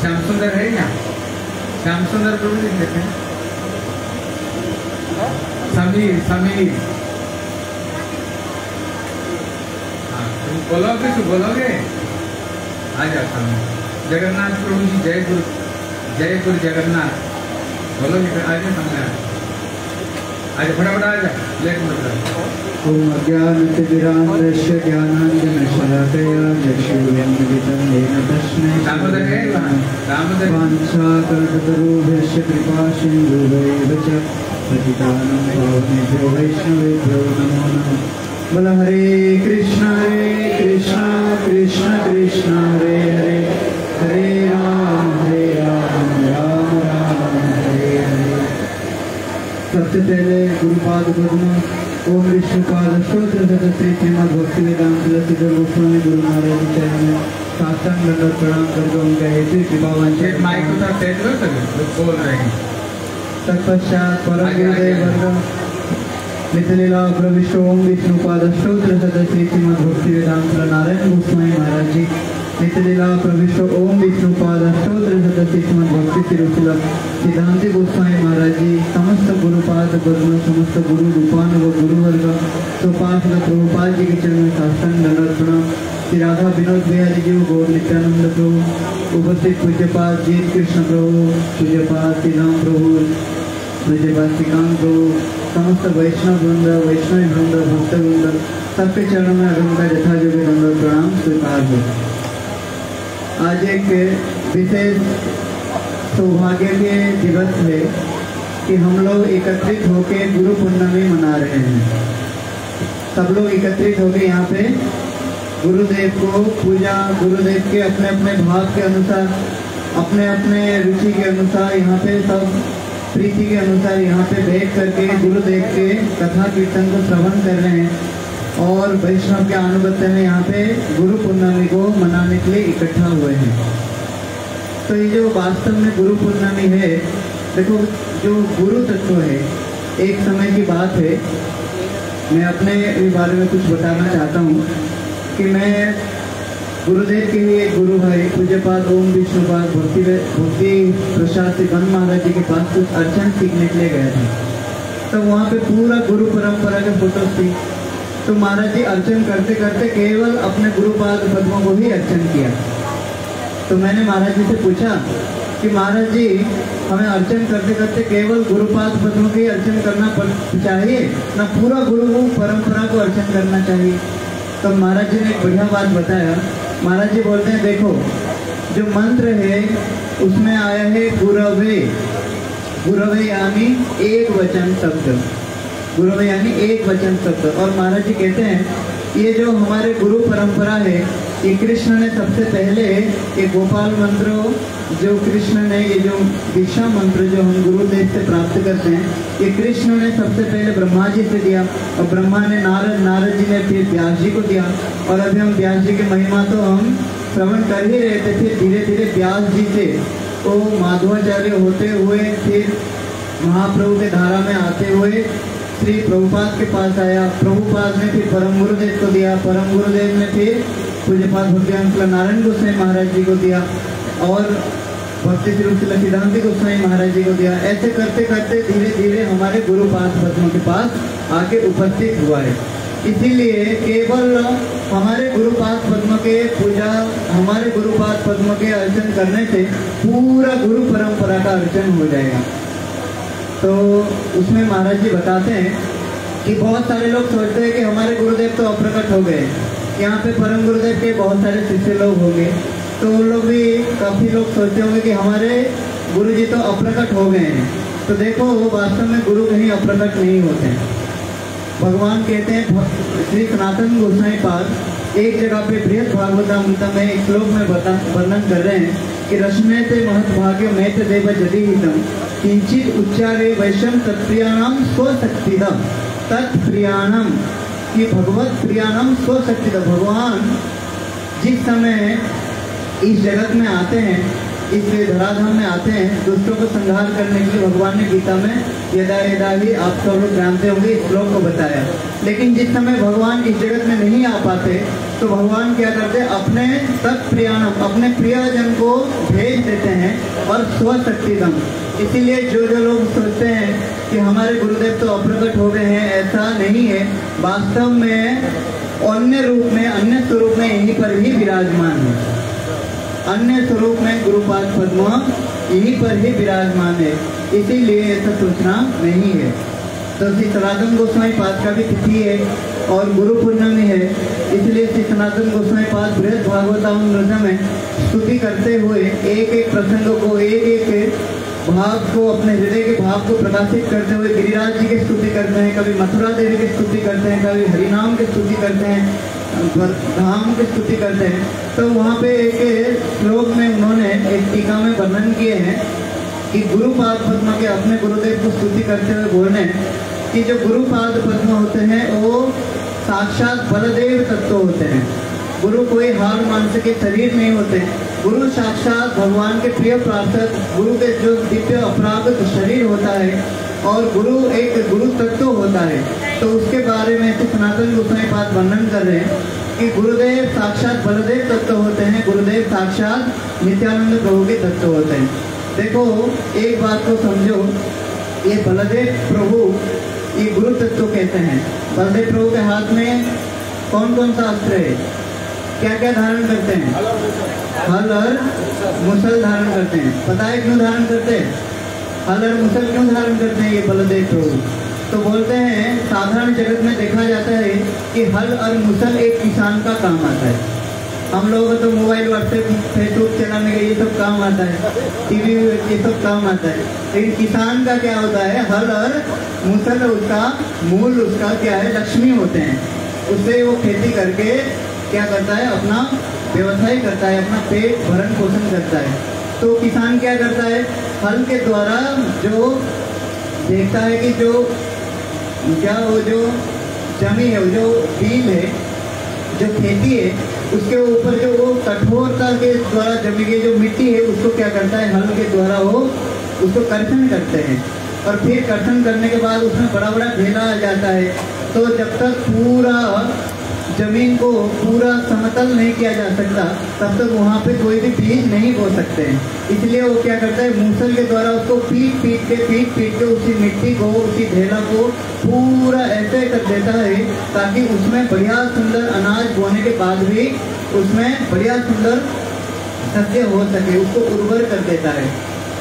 श्याम सुंदर है क्या? श्याम सुंदर प्रभु जी कहते हैं। समीर हाँ, तुम बोलोगे तो बोलोगे, आ जाओ सामने। जगन्नाथ प्रभु जी, जय गुरु जगन्नाथ बोलोगे, आ जाओ सामने, आज फटाफट आ जाओ, लेट मत करो। ओम अज्ञानतिमिरान्धस्य ज्ञानाञ्जनशलाकया चक्षुरुन्मिलितं येन तस्मै वाञ्छाकल्पतरुभ्यश्च कृपासिन्धुभ्यैव च पतितानां पावनेभ्यो वैष्णवेभ्यो नमो नमः। बोल हरे कृष्ण कृष्ण कृष्ण हरे हरे, हरे राम राम राम हरे हरे। सबसे पहले गुरुपाद पद्म ओम विष्णुपाद स्तोत्र श्री श्रीमद भक्ति वेदांत तुलसीधर गोस्वामी गुरु महाराज जी चरण में साष्टांग दंडवत प्रणाम करके उनका हेतु कृपा वांछित माइक को तो तेज कर बोल रहे हैं। तत्पश्चात परम गुरुदेव वर्ग मिथिला प्रविष्ट ओम विष्णुपाद स्तोत्र श्री श्रीमद भक्ति वेदांत नारायण गोस्वामी महाराज जी नित्यलीला प्रविष्ट ओम विष्णुपाद स्तोत्र श्री श्रीमद भक्ति तिरुचिला सिद्धांति गोस्वामी महाराज जी समस्त गुरुपाद पद्म समस्त गुरु रूपान व गुरुवर्ग सुपार्षद प्रभुपाल जी के चरण में साष्टांग दंडवत प्रणाम। श्री राधा विनोद बिहारी जी गौर नित्यानंद प्रभु उपस्थित पूज्यपाद जीत कृष्ण प्रभु पूज्यपाद श्री राम प्रभु पूज्यपाद श्रीकांत प्रभु समस्त वैष्णव वृंद वैष्णवी वृंद भक्त वृंद सबके चरणों में अगम का यथा योग्य दंडवत प्रणाम स्वीकार हो। आज एक विशेष सौभाग्य के दिवस है कि हम लोग एकत्रित होकर गुरु पूर्णिमा मना रहे हैं। सब लोग एकत्रित होकर यहाँ पे गुरुदेव को पूजा, गुरुदेव के अपने अपने भाव के अनुसार अपने अपने रुचि के अनुसार यहाँ पे सब प्रीति के अनुसार यहाँ पे बैठ करके गुरुदेव के कथा कीर्तन को श्रवण कर रहे हैं और वैष्णव के अनुगत्य में यहाँ पे गुरु पूर्णिमा को मनाने के लिए इकट्ठा हुए हैं। तो ये जो वास्तव में गुरु पूर्णिमा है, देखो जो गुरु तत्व है, एक समय की बात है, मैं अपने बारे में कुछ बताना चाहता हूँ कि मैं गुरुदेव के लिए गुरु भाई पूज्यपाद ओम विष्णुपाद भक्ति प्रसाद श्री बन महाराज जी के पास कुछ अर्चन सीखने के लिए गए थे। तो वहाँ पे पूरा गुरु परंपरा के फोटोज थी। तो महाराज जी अर्चन करते करते केवल अपने गुरुपाद पद्मों को ही अर्चन किया। तो मैंने महाराज जी से पूछा कि महाराज जी हमें अर्चन करते करते केवल गुरुपाद पद्मों के अर्चन करना चाहिए ना पूरा गुरु परंपरा को अर्चन करना चाहिए? तो महाराज जी ने एक बढ़िया बात बताया। महाराज जी बोलते हैं देखो जो मंत्र है उसमें आया है गुरवे, गुरवे यानी एक वचन शब्द, गुरवे यानी एक वचन शब्द। और महाराज जी कहते हैं ये जो हमारे गुरु परंपरा है ये कृष्ण ने सबसे पहले ये गोपाल मंत्र जो कृष्ण ने ये जो दीक्षा मंत्र जो हम गुरुदेव से प्राप्त करते हैं ये कृष्ण ने सबसे पहले ब्रह्मा जी से दिया और ब्रह्मा ने नारद जी ने फिर व्यास जी को दिया। और अभी हम व्यास जी की महिमा तो हम श्रवण कर ही रहे थे। फिर धीरे धीरे व्यास जी से तो माधवाचार्य होते हुए फिर महाप्रभु के धारा में आते हुए श्री प्रभुपाद के पास आया। प्रभुपाद ने फिर परम गुरुदेव को दिया, परम गुरुदेव ने फिर पूज्यपाद भक्ति नारायण गोस्वामी महाराज जी को दिया और भक्ति श्री सिद्धांति गोस्वामी महाराज जी को दिया। ऐसे करते करते धीरे धीरे हमारे गुरुपाद पद्मों के पास आके उपस्थित हुआ है। इसीलिए केवल हमारे गुरुपाद पद्म के पूजा, हमारे गुरुपाद पद्म के अर्चन करने से पूरा गुरु परंपरा का अर्चन हो जाएगा। तो उसमें महाराज जी बताते हैं कि बहुत सारे लोग सोचते हैं कि हमारे गुरुदेव तो अप्रकट हो गए, यहाँ पे परम गुरुदेव के बहुत सारे शिष्य लोग होंगे, तो उन लोग भी काफ़ी लोग सोचते होंगे कि हमारे गुरु जी तो अप्रकट हो गए हैं। तो देखो वो वास्तव में गुरु कहीं अप्रकट नहीं होते हैं। भगवान कहते हैं, श्री सनातन गोस्वामी पाद एक जगह पे बृहद भागवतामृत में एक श्लोक में वर्णन कर रहे हैं कि रश्मे से महत्भाग्य मैत्र देव जदि हितम किंचित उच्चारे वैशम तत्प्रियाणाम स्वशक्तिदम तत्प्रियाणम, कि भगवत प्रियाणम स्वशक्तिदम। भगवान जिस समय इस जगत में आते हैं, इस धराधाम में आते हैं दुष्टों को संहार करने के लिए, भगवान ने गीता में यदा यदा ही आप सब लोग जानते होंगे इस श्लोक को बताया। लेकिन जिस समय भगवान इस जगत में नहीं आ पाते तो भगवान क्या करते हैं, अपने तत्प्रियाणम अपने प्रियजन को भेज देते हैं और स्वशक्तिदम। इसीलिए जो जो लोग सोचते हैं कि हमारे गुरुदेव तो अप्रकट हो गए हैं, ऐसा नहीं है। वास्तव में अन्य रूप में, अन्य स्वरूप में यहीं पर ही विराजमान है। अन्य स्वरूप में गुरुपाद पद्म यहीं पर ही विराजमान है, इसीलिए ऐसा सोचना नहीं है। तो श्री सनातन गोस्वामी पाद का भी तिथि है और गुरु पूर्णिमा है, इसलिए श्री सनातन गोस्वामी पाद बृहद भागवतामृत में स्तुति करते हुए एक एक प्रसंग को, एक एक भाव को, अपने हृदय के भाव को प्रकाशित करते हुए गिरिराज जी की स्तुति करते हैं, कभी मथुरा देवी की स्तुति करते हैं, कभी हरिनाम की स्तुति करते हैं, धाम की स्तुति करते हैं। तो वहाँ पे एक श्लोक में उन्होंने एक टीका में वर्णन किए हैं कि गुरुपाद पद्म के अपने गुरुदेव को स्तुति करते हुए बोल रहे हैं कि जो गुरुपाद पद्म होते हैं वो साक्षात बलदेव तत्व होते हैं। गुरु कोई हार मानस के शरीर नहीं होते। गुरु साक्षात भगवान के प्रिय प्रार्थक, गुरु के जो दिव्य अपरागत शरीर होता है और गुरु एक गुरु तत्व होता है। तो उसके बारे में तो सनातन गोस्वामी पाद वर्णन कर रहे हैं कि गुरुदेव साक्षात बलदेव तत्व होते हैं, गुरुदेव साक्षात नित्यानंद प्रभु के तत्व होते हैं। देखो एक बात को समझो, ये बलदेव प्रभु ये गुरु तत्व कहते हैं। बलदेव प्रभु के हाथ में कौन कौन सा अस्त्र है, क्या क्या धारण करते हैं? हल और मुसल धारण करते हैं। पता है क्यों धारण करते हैं? हल और मुसल क्यों धारण करते हैं ये बलदेव प्रभु? तो बोलते हैं साधारण जगत में देखा जाता है कि हल और मुसल एक किसान का काम आता है। हम लोगों को तो मोबाइल, व्हाट्सएप, फेसबुक चलाने का ये सब काम आता है, टीवी ये सब काम आता है। लेकिन किसान का क्या होता है? हल और मुसल उसका मूल, उसका क्या है? लक्ष्मी होते हैं। उससे वो खेती करके क्या करता है? अपना व्यवसाय करता है, अपना पेट भरण पोषण करता है। तो किसान क्या करता है? हल के द्वारा जो देखता है कि जो क्या वो जो जमी है, जो बीज है, जो खेती है, उसके ऊपर जो वो कठोरता के द्वारा जमी गई जो मिट्टी है उसको क्या करता है? हल के द्वारा वो उसको कर्षण करते हैं और फिर कर्षण करने के बाद उसमें बड़ा बड़ा ढेला आ जाता है। तो जब तक पूरा जमीन को पूरा समतल नहीं किया जा सकता तब तक वहाँ पे कोई भी बीज नहीं बो सकते हैं। इसलिए वो क्या करता है? मूसल के द्वारा उसको पीट पीट के उसी मिट्टी को, उसी ढेला को पूरा ऐसे कर देता है ताकि उसमें बढ़िया सुंदर अनाज बोने के बाद भी उसमें बढ़िया सुंदर सत्य हो सके, उसको उर्वर कर देता है।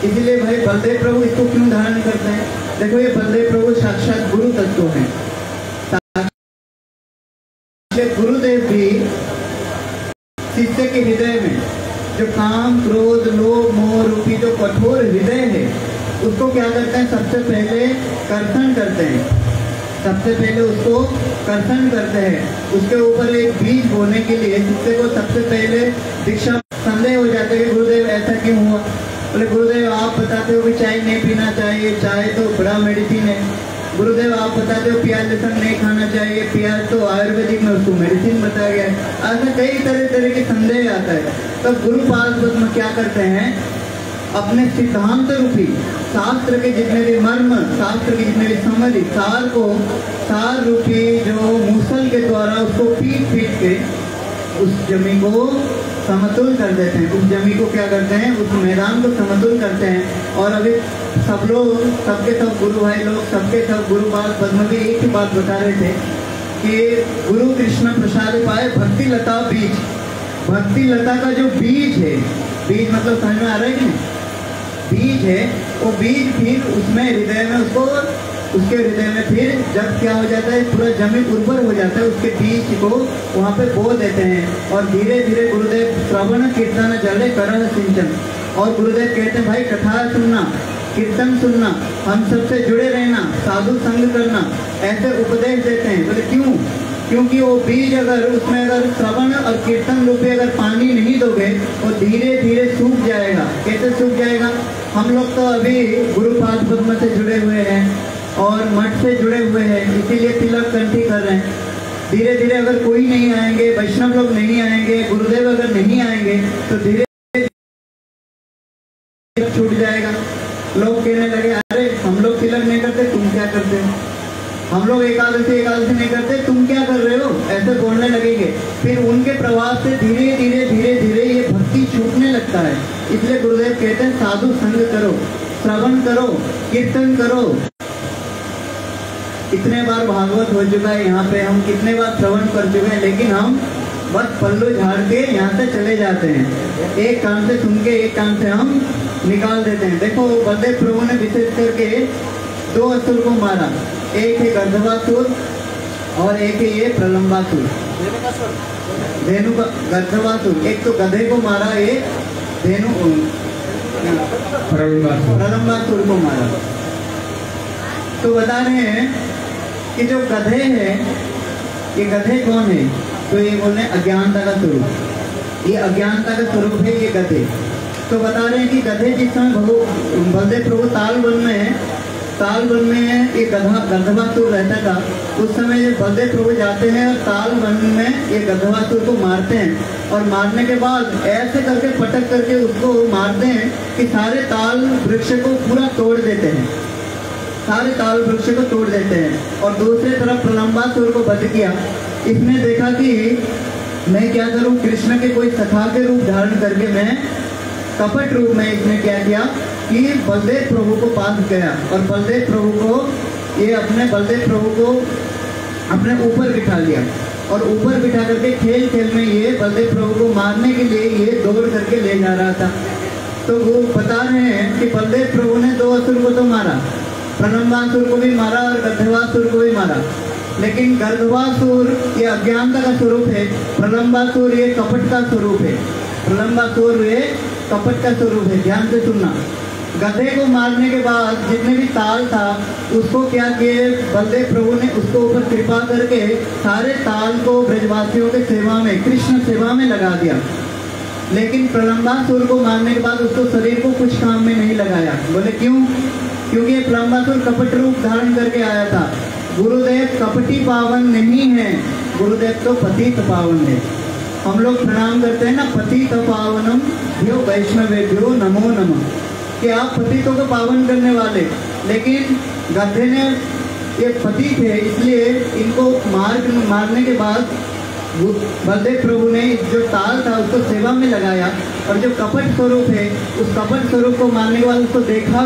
इसलिए भाई बलदेव प्रभु इसको क्यों धारण करते हैं? देखो ये बलदेव प्रभु साक्षात गुरु तत्व हैं। गुरुदेव भी शिष्य के हृदय में जो काम, क्रोध, लोभ, मोह रूपी जो कठोर हृदय है उसको क्या करते हैं? सबसे पहले कर्षण करते हैं। सबसे पहले उसको कर्षण करते हैं। उसके ऊपर एक बीज बोने के लिए शिष्य को सबसे पहले दीक्षा संदेह हो जाता है कि गुरुदेव ऐसा क्यों हुआ? बोले गुरुदेव आप बताते हो कि चाय नहीं पीना चाहिए, चाय तो बड़ा मेडिसिन है। गुरुदेव आप बताते हो प्याज लहसुन नहीं खाना चाहिए, प्याज तो आयुर्वेदिक में उसको मेडिसिन बताया गया है। ऐसा कई तरह के संदेह आता है। तो गुरुपाद पद्म क्या करते हैं? अपने सिद्धांत रूपी शास्त्र के जितने भी मर्म, शास्त्र के जितने भी समझ, सार को, सार रूपी जो मूसल के द्वारा उसको पीट पीट के उस जमी को समतुल कर देते हैं। उस जमी को क्या करते हैं? उस मैदान को समतुल करते हैं। और अभी सब लोग, सबके सब गुरु भाई लोग, सबके सब गुरुपाद पद्म भी एक ही बात बता रहे थे कि गुरु कृष्ण प्रसाद पाए भक्ति लता बीज। भक्ति लता का जो बीज है, बीज मतलब समझ में आ रहा है कि नहीं? बीज है वो बीज फिर उसमें हृदय में उसके हृदय में फिर जब क्या हो जाता है? पूरा जमीन उर्वर हो जाता है, उसके बीज को वहाँ पे बो देते हैं। और धीरे धीरे गुरुदेव श्रवण कीर्तन जले करह सिंचन, और गुरुदेव कहते हैं भाई कथा सुनना, कीर्तन सुनना, हम सबसे जुड़े रहना, साधु संग करना, ऐसे उपदेश देते हैं। बोले क्यों? क्योंकि वो बीज अगर उसमें अगर श्रवण और कीर्तन रूपी अगर पानी नहीं दोगे वो धीरे धीरे सूख जाएगा। कैसे सूख जाएगा? हम लोग तो अभी गुरुपाद पद्म से जुड़े हुए हैं और मठ से जुड़े हुए हैं, इसीलिए तिलक कंठी कर रहे हैं। धीरे धीरे अगर कोई नहीं आएंगे, वैष्णव लोग नहीं आएंगे, गुरुदेव अगर नहीं आएंगे तो धीरे छूट जाएगा। लोग कहने लगे अरे हम लोग तिलक नहीं करते, तुम क्या करते हो? हम लोग एकादशी नहीं करते, तुम क्या कर रहे हो? ऐसे बोलने लगेंगे। फिर उनके प्रभाव से धीरे धीरे ये भक्ति छूटने लगता है। इसलिए गुरुदेव कहते हैं साधु संग करो, श्रवण करो, कीर्तन करो। कितने बार भागवत हो चुका है यहाँ पे, हम कितने बार श्रवण कर चुके हैं, लेकिन हम बस पल्लू झाड़ के यहाँ से चले जाते हैं। एक कान से सुन के एक कान से हम निकाल देते हैं। देखो बलदेव प्रभु ने विशेष करके दो असुर को मारा, एक है गर्दभासुर और एक है ये प्रलंबासुर, धेनु का गर्दभासुर। एक तो गधे को मारा, एक धेनु प्रलंबासुर को मारा। तो बता रहे हैं कि जो गधे हैं, ये गधे कौन है? तो ये बोल रहे हैं अज्ञानता का स्वरूप, ये अज्ञानता का स्वरूप है ये गधे। तो बता रहे हैं कि गधे जिस समय बलदेव प्रभु ताल वन में ताल वन में ये गंधर्वासुर रहता था, उस समय जब बलदेव प्रभु जाते हैं और ताल वन में ये गंधर्वासुर को मारते हैं और मारने के बाद ऐसे करके पटक करके उसको मारते हैं कि सारे ताल वृक्ष को पूरा तोड़ देते हैं, सारे ताल वृक्ष को तोड़ देते हैं। और दूसरी तरफ प्रलंबासुर को वध किया। इसने देखा कि मैं क्या करूं, कृष्ण के कोई सखा के रूप धारण करके मैं कपट रूप में इसने क्या किया कि बलदेव प्रभु को पास गया और बलदेव प्रभु को अपने ऊपर बिठा लिया और ऊपर बिठा करके खेल खेल में ये बलदेव प्रभु को मारने के लिए ये दौड़ करके ले जा रहा था। तो वो बता रहे हैं कि बलदेव प्रभु ने 2 असुर को तो मारा, प्रलंबासुर को भी मारा और गंधर्वासुर को भी मारा, लेकिन गंधर्वासुर ये अज्ञानता का स्वरूप है, प्रलंबासुर ये कपट का स्वरूप है, प्रलंबासुर ये कपट का स्वरूप है। ध्यान से सुनना। गधे को मारने के बाद जितने भी ताल था उसको क्या किए, बलदेव प्रभु ने उसको ऊपर कृपा करके सारे ताल को ब्रजवासियों के सेवा में, कृष्ण सेवा में लगा दिया। लेकिन प्रलंबासुर को मारने के बाद उसको शरीर को कुछ काम में नहीं लगाया। बोले क्यों? क्योंकि ये प्रलंबासुर कपट रूप धारण करके आया था। गुरुदेव कपटी पावन नहीं है, गुरुदेव तो पतित पावन है। हम लोग प्रणाम करते हैं ना, पतित पावनम भ्यो वैष्णवेभ्यो नमो नमः, कि आप पतितों को पावन करने वाले। लेकिन गधे ने ये पतित है इसलिए इनको मारने के बाद बलदेव प्रभु ने जो ताल था उसको सेवा में लगाया और जो कपट स्वरूप है उस कपट स्वरूप को मारने के बाद उसको देखा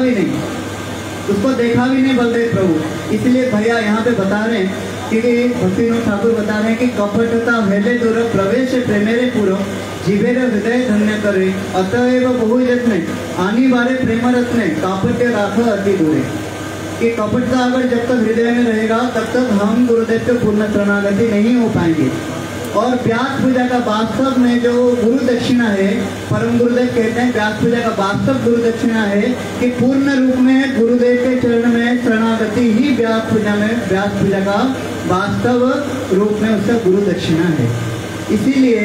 भी नहीं बलदेव प्रभु। इसलिए भैया यहाँ पे बता रहे हैं कि भक्तिविनोद ठाकुर बता रहे हैं कि कपटता भेले दूर प्रवेश प्रेमेरे पूरो जीवेर हृदय धन्य करे अतएव बहु यत्ने आनी बारे प्रेम रत्ने कापट्य राख अति दूरे। कि कपटता अगर जब तक हृदय में रहेगा तब तक हम गुरुदेव के पूर्ण शरणागति नहीं हो पाएंगे। और व्यास पूजा का वास्तव में जो गुरु दक्षिणा है, परम गुरुदेव कहते हैं व्यास पूजा का वास्तव गुरु दक्षिणा है कि पूर्ण रूप में गुरुदेव के चरण में शरणागति ही व्यास पूजा का वास्तव रूप में उसका गुरु दक्षिणा है। इसीलिए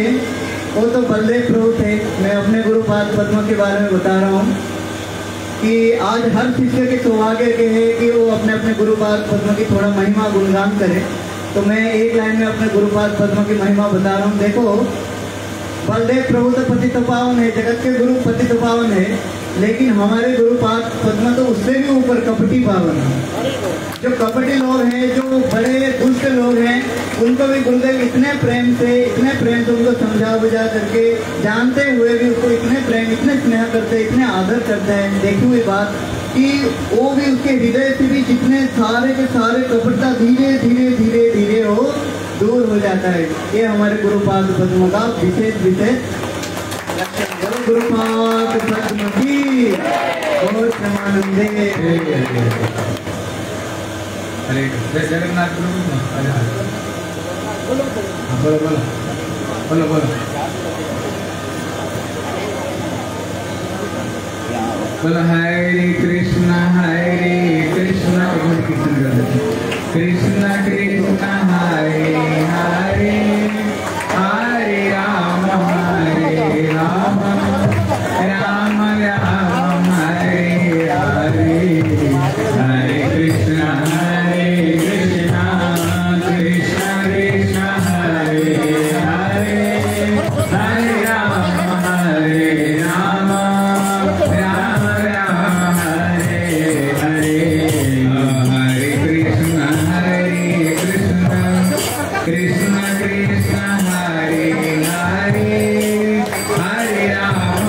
वो तो बलदेव प्रभु थे। मैं अपने गुरुपाद पद्म के बारे में बता रहा हूँ कि आज हर शिष्य के सौभाग्य के है कि वो अपने अपने गुरुपाद पद्म की थोड़ा महिमा गुणगान करे। तो मैं एक लाइन में अपने गुरुपाद पद्म की महिमा बता रहा हूँ। देखो, बलदेव प्रभु तो पतित पावन है, जगत के गुरु पतित पावन है, लेकिन हमारे गुरुपाद पद्म तो उससे भी ऊपर कपटी पावन है। जो कपटी लोग हैं, जो बड़े दुष्ट लोग हैं, उनको भी गुरुदेव इतने प्रेम से उनको समझा बुझा करके, जानते हुए भी उसको इतने प्रेम, इतने स्नेह करते, इतने आदर करते हैं। देखी हुई बात कि वो भी उसके हृदय से भी जितने सारे के सारे कपटता धीरे धीरे धीरे धीरे हो दूर हो जाता है। ये हमारे गुरुपाद पद्म का विशेष लक्षण। गुरुपाद पद्म की और प्रेमानंदे। अरे जगन्नाथ बोलो बोलो हरे कृष्णा कृष्ण कृष्ण हरे हरे हरे राम राम राम हरे हरे हरे कृष्णा कृष्ण कृष्ण हरे हरे हरे राम राम राम हरे हरे हरे कृष्ण कृष्ण कृष्ण हरे हरे हरे राम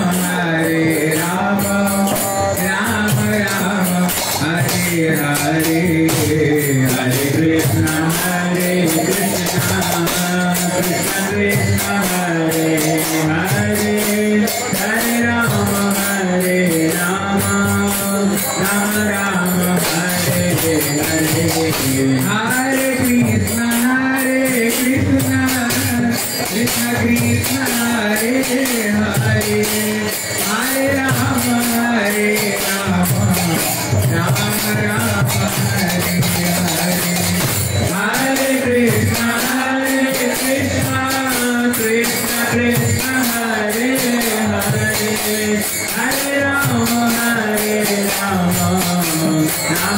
राम राम हरे हरे हरे कृष्ण कृष्ण कृष्ण हरे हरे हरे राम राम राम हरे हरे हरे कृष्ण कृष्ण कृष्ण हरे हरे हरे राम राम राम हरे हरे हरे कृष्ण कृष्ण कृष्ण हरे हरे हरे राम राम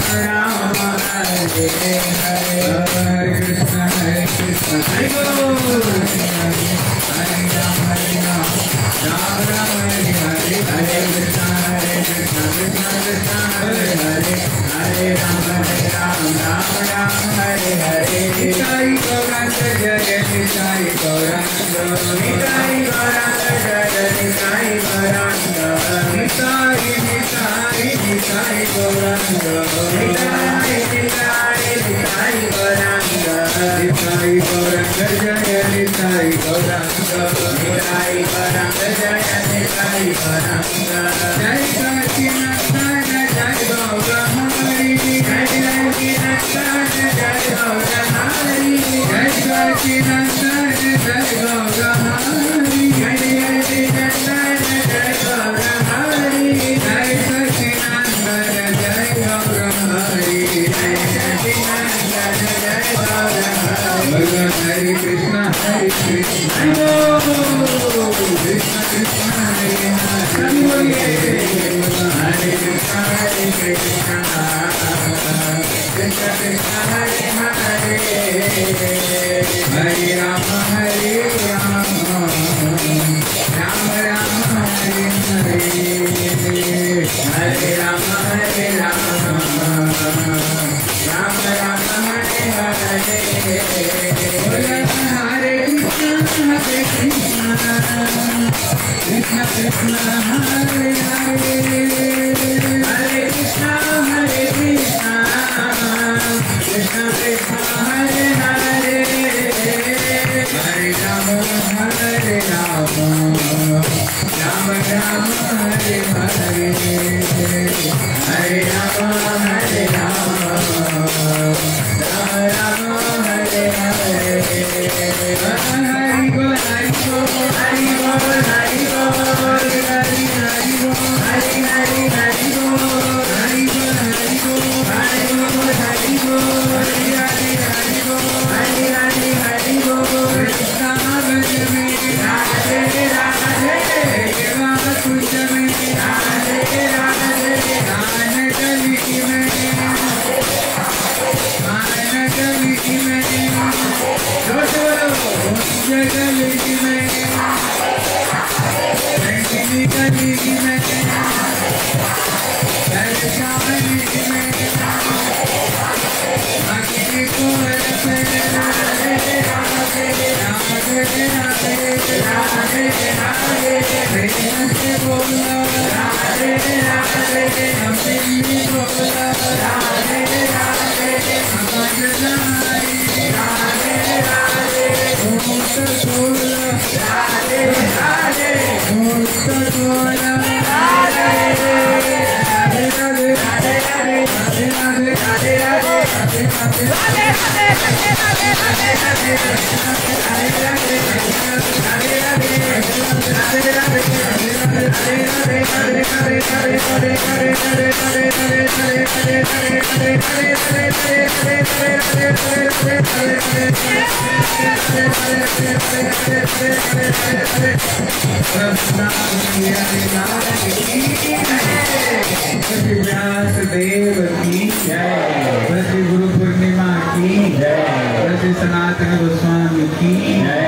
व्यासदेव की जय। श्री गुरु पूर्णिमा की जय। श्री सनातन गोस्वामी की जय।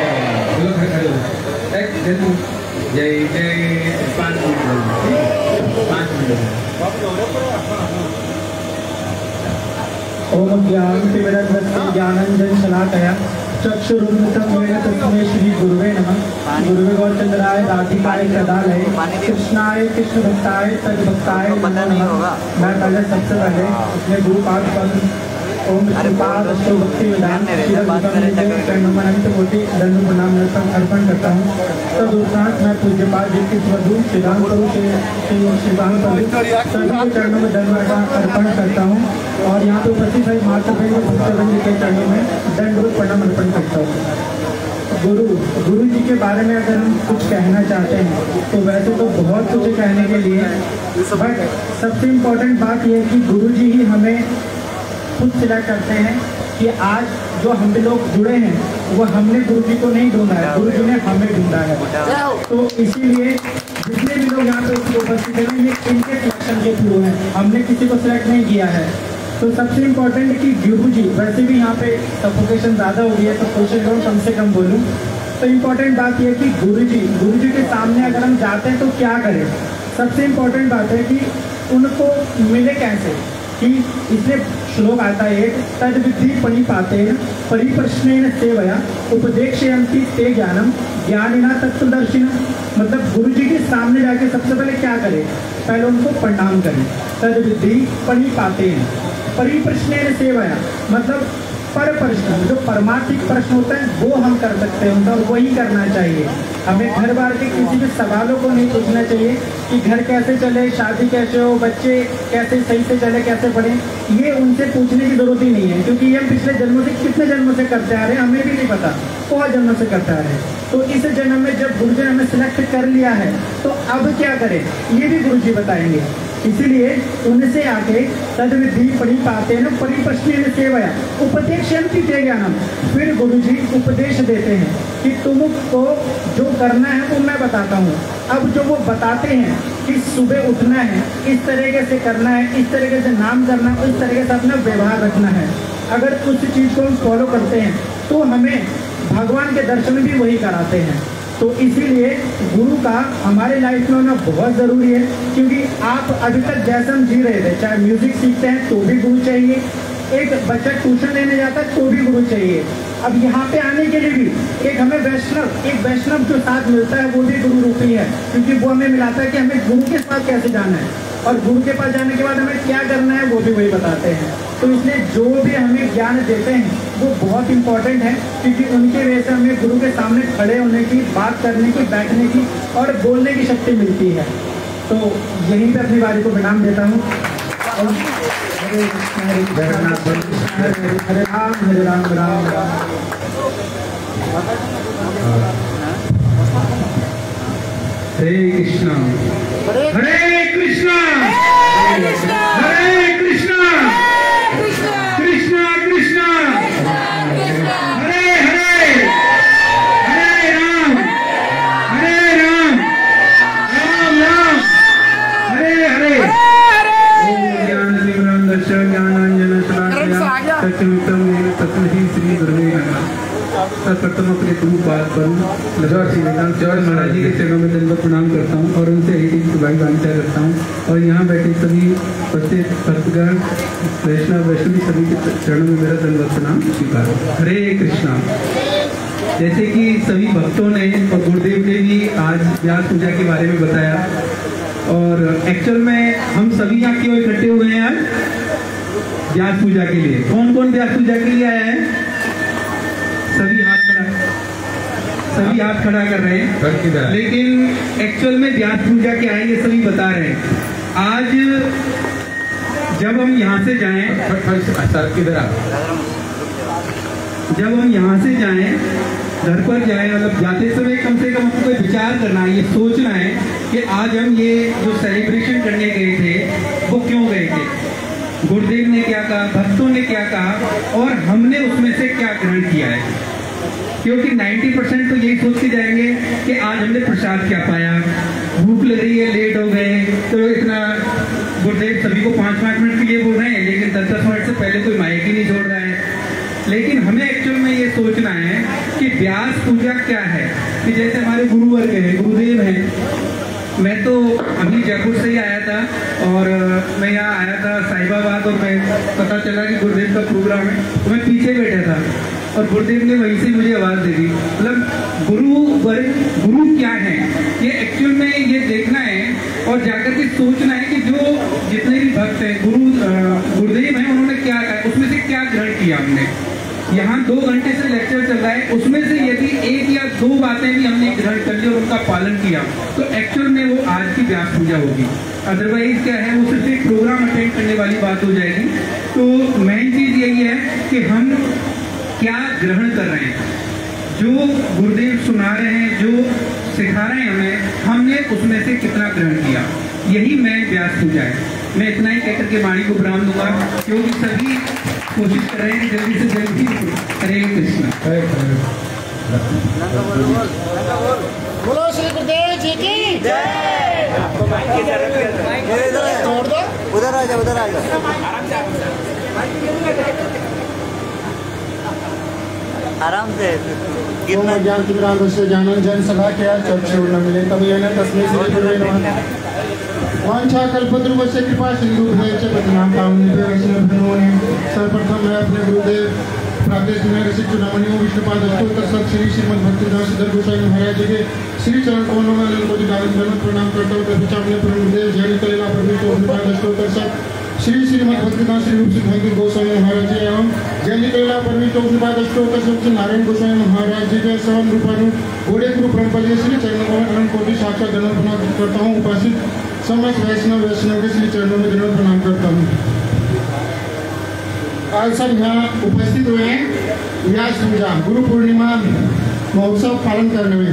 जय जय। 5 मिनट। ओम ज्ञानंजन शलाकया चक्षुरुन्मिलितं येन तस्मै श्री गुरुवे नमः। गुरुवे गौरचंद्राय राधिकाय सदालय कृष्णाय कृष्ण भक्ताय तद्भक्ताय नमो नमः। मैं पहले सबसे पहले अपने गुरु पाद पर ओम श्रीपाद अष्टो भक्ति वेदांत चरणों में अनंत कोटि दंड प्रणाम अर्पण करता हूँ। तदुपरांत मैं पूज्यपाद जी की स्वरूप सिद्धांत सभी चरणों में दंड अर्पण करता हूँ और यहाँ पे उपस्थित है मातृ के चरणों में दंड प्रणाम अर्पण करता हूँ। गुरु जी के बारे में अगर हम कुछ कहना चाहते हैं तो वैसे तो बहुत कुछ कहने के लिए, बट सबसे इम्पोर्टेंट बात यह है कि गुरु जी ही हमें खुद सिलेक्ट करते हैं कि आज जो हम लोग जुड़े हैं वो हमने गुरु जी को नहीं ढूंढा है, गुरु जी ने हमें ढूंढा है। तो इसीलिए जितने भी लोग यहाँ पे उपस्थित हैं ये इनके सिलेक्शन के थ्रू हैं, हमने किसी को सिलेक्ट नहीं किया है। तो सबसे इम्पोर्टेंट है कि गुरु जी, वैसे भी यहाँ पे सफोकेशन ज़्यादा हो गई है तो कोशिश करूँ कम से कम बोलूँ। तो इम्पोर्टेंट बात यह है कि गुरु जी के सामने अगर हम जाते हैं तो क्या करें। सबसे इम्पोर्टेंट बात है कि उनको मिले कैसे, कि इसलिए श्लोक आता है एक, तद विद्धि पणिपातेन परिप्रश्नेन सेवया उपदेक्षयन्ति ते ज्ञानम ज्ञानिना तत्वदर्शिना। मतलब गुरु जी के सामने जाके सबसे पहले क्या करें, पहले उनको प्रणाम करें। तद विद्धि पणिपातेन परिप्रश्नेन सेवया, मतलब पर प्रश्न, जो परमार्थिक प्रश्न होता है वो हम कर सकते हैं उनका, और वही करना चाहिए। हमें घर बार के किसी भी सवालों को नहीं पूछना चाहिए कि घर कैसे चले, शादी कैसे हो, बच्चे कैसे सही से चले, कैसे पढ़े, ये उनसे पूछने की जरूरत ही नहीं है, क्योंकि ये हम पिछले जन्मों से कितने जन्मों से करते आ रहे हैं हमें भी नहीं पता, बहुत जन्मों से करते आ रहे हैं। तो इस जन्म में जब गुरु जी ने हमें सिलेक्ट कर लिया है तो अब क्या करें ये भी गुरु जी बताएंगे। इसीलिए उनसे आके तद विद्धि पणिपातेन परिप्रश्नेन सेवया उपदेक्षयन्ति ते ज्ञानम, फिर गुरु जी उपदेश देते हैं कि तुमको जो करना है वो मैं बताता हूँ। अब जो वो बताते हैं कि सुबह उठना है, इस तरीके से करना है, इस तरीके से नाम करना है, इस तरीके से अपना व्यवहार रखना है, अगर उस चीज़ को हम फॉलो करते हैं तो हमें भगवान के दर्शन भी वही कराते हैं। तो इसीलिए गुरु का हमारे लाइफ में होना बहुत ज़रूरी है, क्योंकि आप अभी तक जैसे हम जी रहे थे, चाहे म्यूजिक सीखते हैं तो भी गुरु चाहिए, एक बच्चा ट्यूशन लेने जाता है तो भी गुरु चाहिए। अब यहाँ पे आने के लिए भी एक हमें वैष्णव जो साथ मिलता है वो भी गुरु रूपी है, क्योंकि वो हमें मिलाता है कि हमें गुरु के साथ कैसे जाना है, और गुरु के पास जाने के बाद हमें क्या करना है वो भी वही बताते हैं। तो इसलिए जो भी हमें ज्ञान देते हैं वो बहुत इंपॉर्टेंट है, क्योंकि उनके वजह से हमें गुरु के सामने खड़े होने की, बात करने की, बैठने की और बोलने की शक्ति मिलती है। तो यहीं पे अपनी बारी को विराम देता हूँ। और हरे राम राम राम। हरे कृष्णा हरे कृष्णा हरे कृष्णा कृष्णा कृष्णा हरे हरे हरे राम राम राम हरे हरे। ओम ज्ञानतिमिरान्धस्य ज्ञानाञ्जनशलाकया चक्षुरुन्मिलितं येन तस्मै श्री गुरवे नमः। सर्वप्रथम अपने गुरु पाद पर जॉर्ज महाराज जी के चरणों में दंडवत प्रणाम करता हूँ और उनसे एक भाई वांछा करता हूँ, और यहाँ बैठे सभी उपस्थित भक्तगण वैष्णवी सभी के चरणों में मेरा दंडवत प्रणाम स्वीकार। हरे कृष्णा। जैसे कि सभी भक्तों ने और गुरुदेव ने भी आज व्यास पूजा के बारे में बताया, और एक्चुअल में हम सभी यहाँ क्यों इकट्ठे हुए हैं आज व्यास पूजा के लिए। कौन कौन व्यास पूजा के लिए आया है? सभी हाथ खड़ा कर रहे हैं, लेकिन एक्चुअल में व्यास पूजा क्या है ये सभी बता रहे हैं। आज जब हम यहाँ से जाएं, जब हम यहाँ से जाएं, घर पर जाएं, मतलब जाते समय कम से कम हमको विचार करना है, ये सोचना है कि आज हम ये जो सेलिब्रेशन करने गए थे वो क्यों गए थे, गुरुदेव ने क्या कहा, भक्तों ने क्या कहा, और हमने उसमें से क्या ग्रहण किया है। क्योंकि 90% तो यही सोच के जाएंगे कि आज हमने प्रसाद क्या पाया, भूख लग रही है, लेट हो गए, तो इतना गुरुदेव सभी को 5-5 मिनट के लिए बोल रहे हैं, लेकिन 10-10 मिनट से पहले कोई माइक ही नहीं छोड़ रहा है। लेकिन हमें एक्चुअल में ये सोचना है कि व्यास पूजा क्या है। कि जैसे हमारे गुरुवर्ग हैं, गुरुदेव हैं, मैं तो अभी जयपुर से ही आया था, और मैं यहाँ आया था साहिबाबाद, और मैं पता चला कि गुरुदेव का प्रोग्राम है, तो मैं पीछे बैठा था और गुरुदेव ने वहीं से मुझे आवाज़ दे दी। मतलब गुरु क्या है ये एक्चुअल में ये देखना है और जाकर के सोचना है कि जो जितने भी भक्त हैं, गुरुदेव हैं, उन्होंने क्या कहा, उसमें से क्या ग्रहण किया हमने। यहाँ 2 घंटे से लेक्चर चल रहा है, उसमें से यदि 1 या 2 बातें भी हमने ग्रहण कर ली और उनका पालन किया तो एक्चुअल में वो आज की व्यास पूजा होगी। अदरवाइज क्या है, वो सिर्फ एक प्रोग्राम अटेंड करने वाली बात हो जाएगी। तो मेन चीज यही है कि हम क्या ग्रहण कर रहे हैं, जो गुरुदेव सुना रहे हैं, जो सिखा रहे हैं हमें, हमने उसमें से कितना ग्रहण किया, यही मेन व्यास पूजा है। मैं इतना ही कहकर के वाणी को विराम दूंगा, क्योंकि सभी कोशिश कर रहे हैं जल्दी से जल्दी। हरे कृष्ण। बोलो श्री गुरुदेव जी की जय। उधर आ जाओ, उधर आ जाओ। आराम से ओम ज्ञानतिमिरान्धस्य ज्ञानाञ्जनशलाकया चक्षुर्न मिलितं येन तस्मै श्रीगुरवे नमः। वाञ्छाकल्पतरुभ्यश्च कृपा सिन्धुभ्यश्च पतितानां पावनेभ्यो वैष्णवेभ्यो नमः। सर्वप्रथम मैं अपने गुरुदेव प्राप्त नमो विष्णुपादस्तोत्र सत श्री श्रीमद् भक्तिदास सिद्धर गोसाई महाराज जी के श्री चरण कमलों में कोटि दंडवत प्रणाम करता हूँ। तथा अपने परम गुरुदेव जय कलेला परमेश्वर सत श्री श्रीमद् भक्तिदास श्री रूप सिद्धांत गोस्वामी महाराज जी एवं जय कलेला परमेश्वर श्री नारायण गोस्वामी महाराज जी के सवन रूपानु घोड़े गुरु परंपरा श्री चरणों में अनंत कोटि साक्षात दंडवत प्रणाम करता हूँ। उपासित समस्त वैष्णव के श्री चरणों में दंडवत प्रणाम करता हूँ। आज सब यहाँ उपस्थित हुए हैं व्यास पूजा गुरु पूर्णिमा महोत्सव पालन करने में।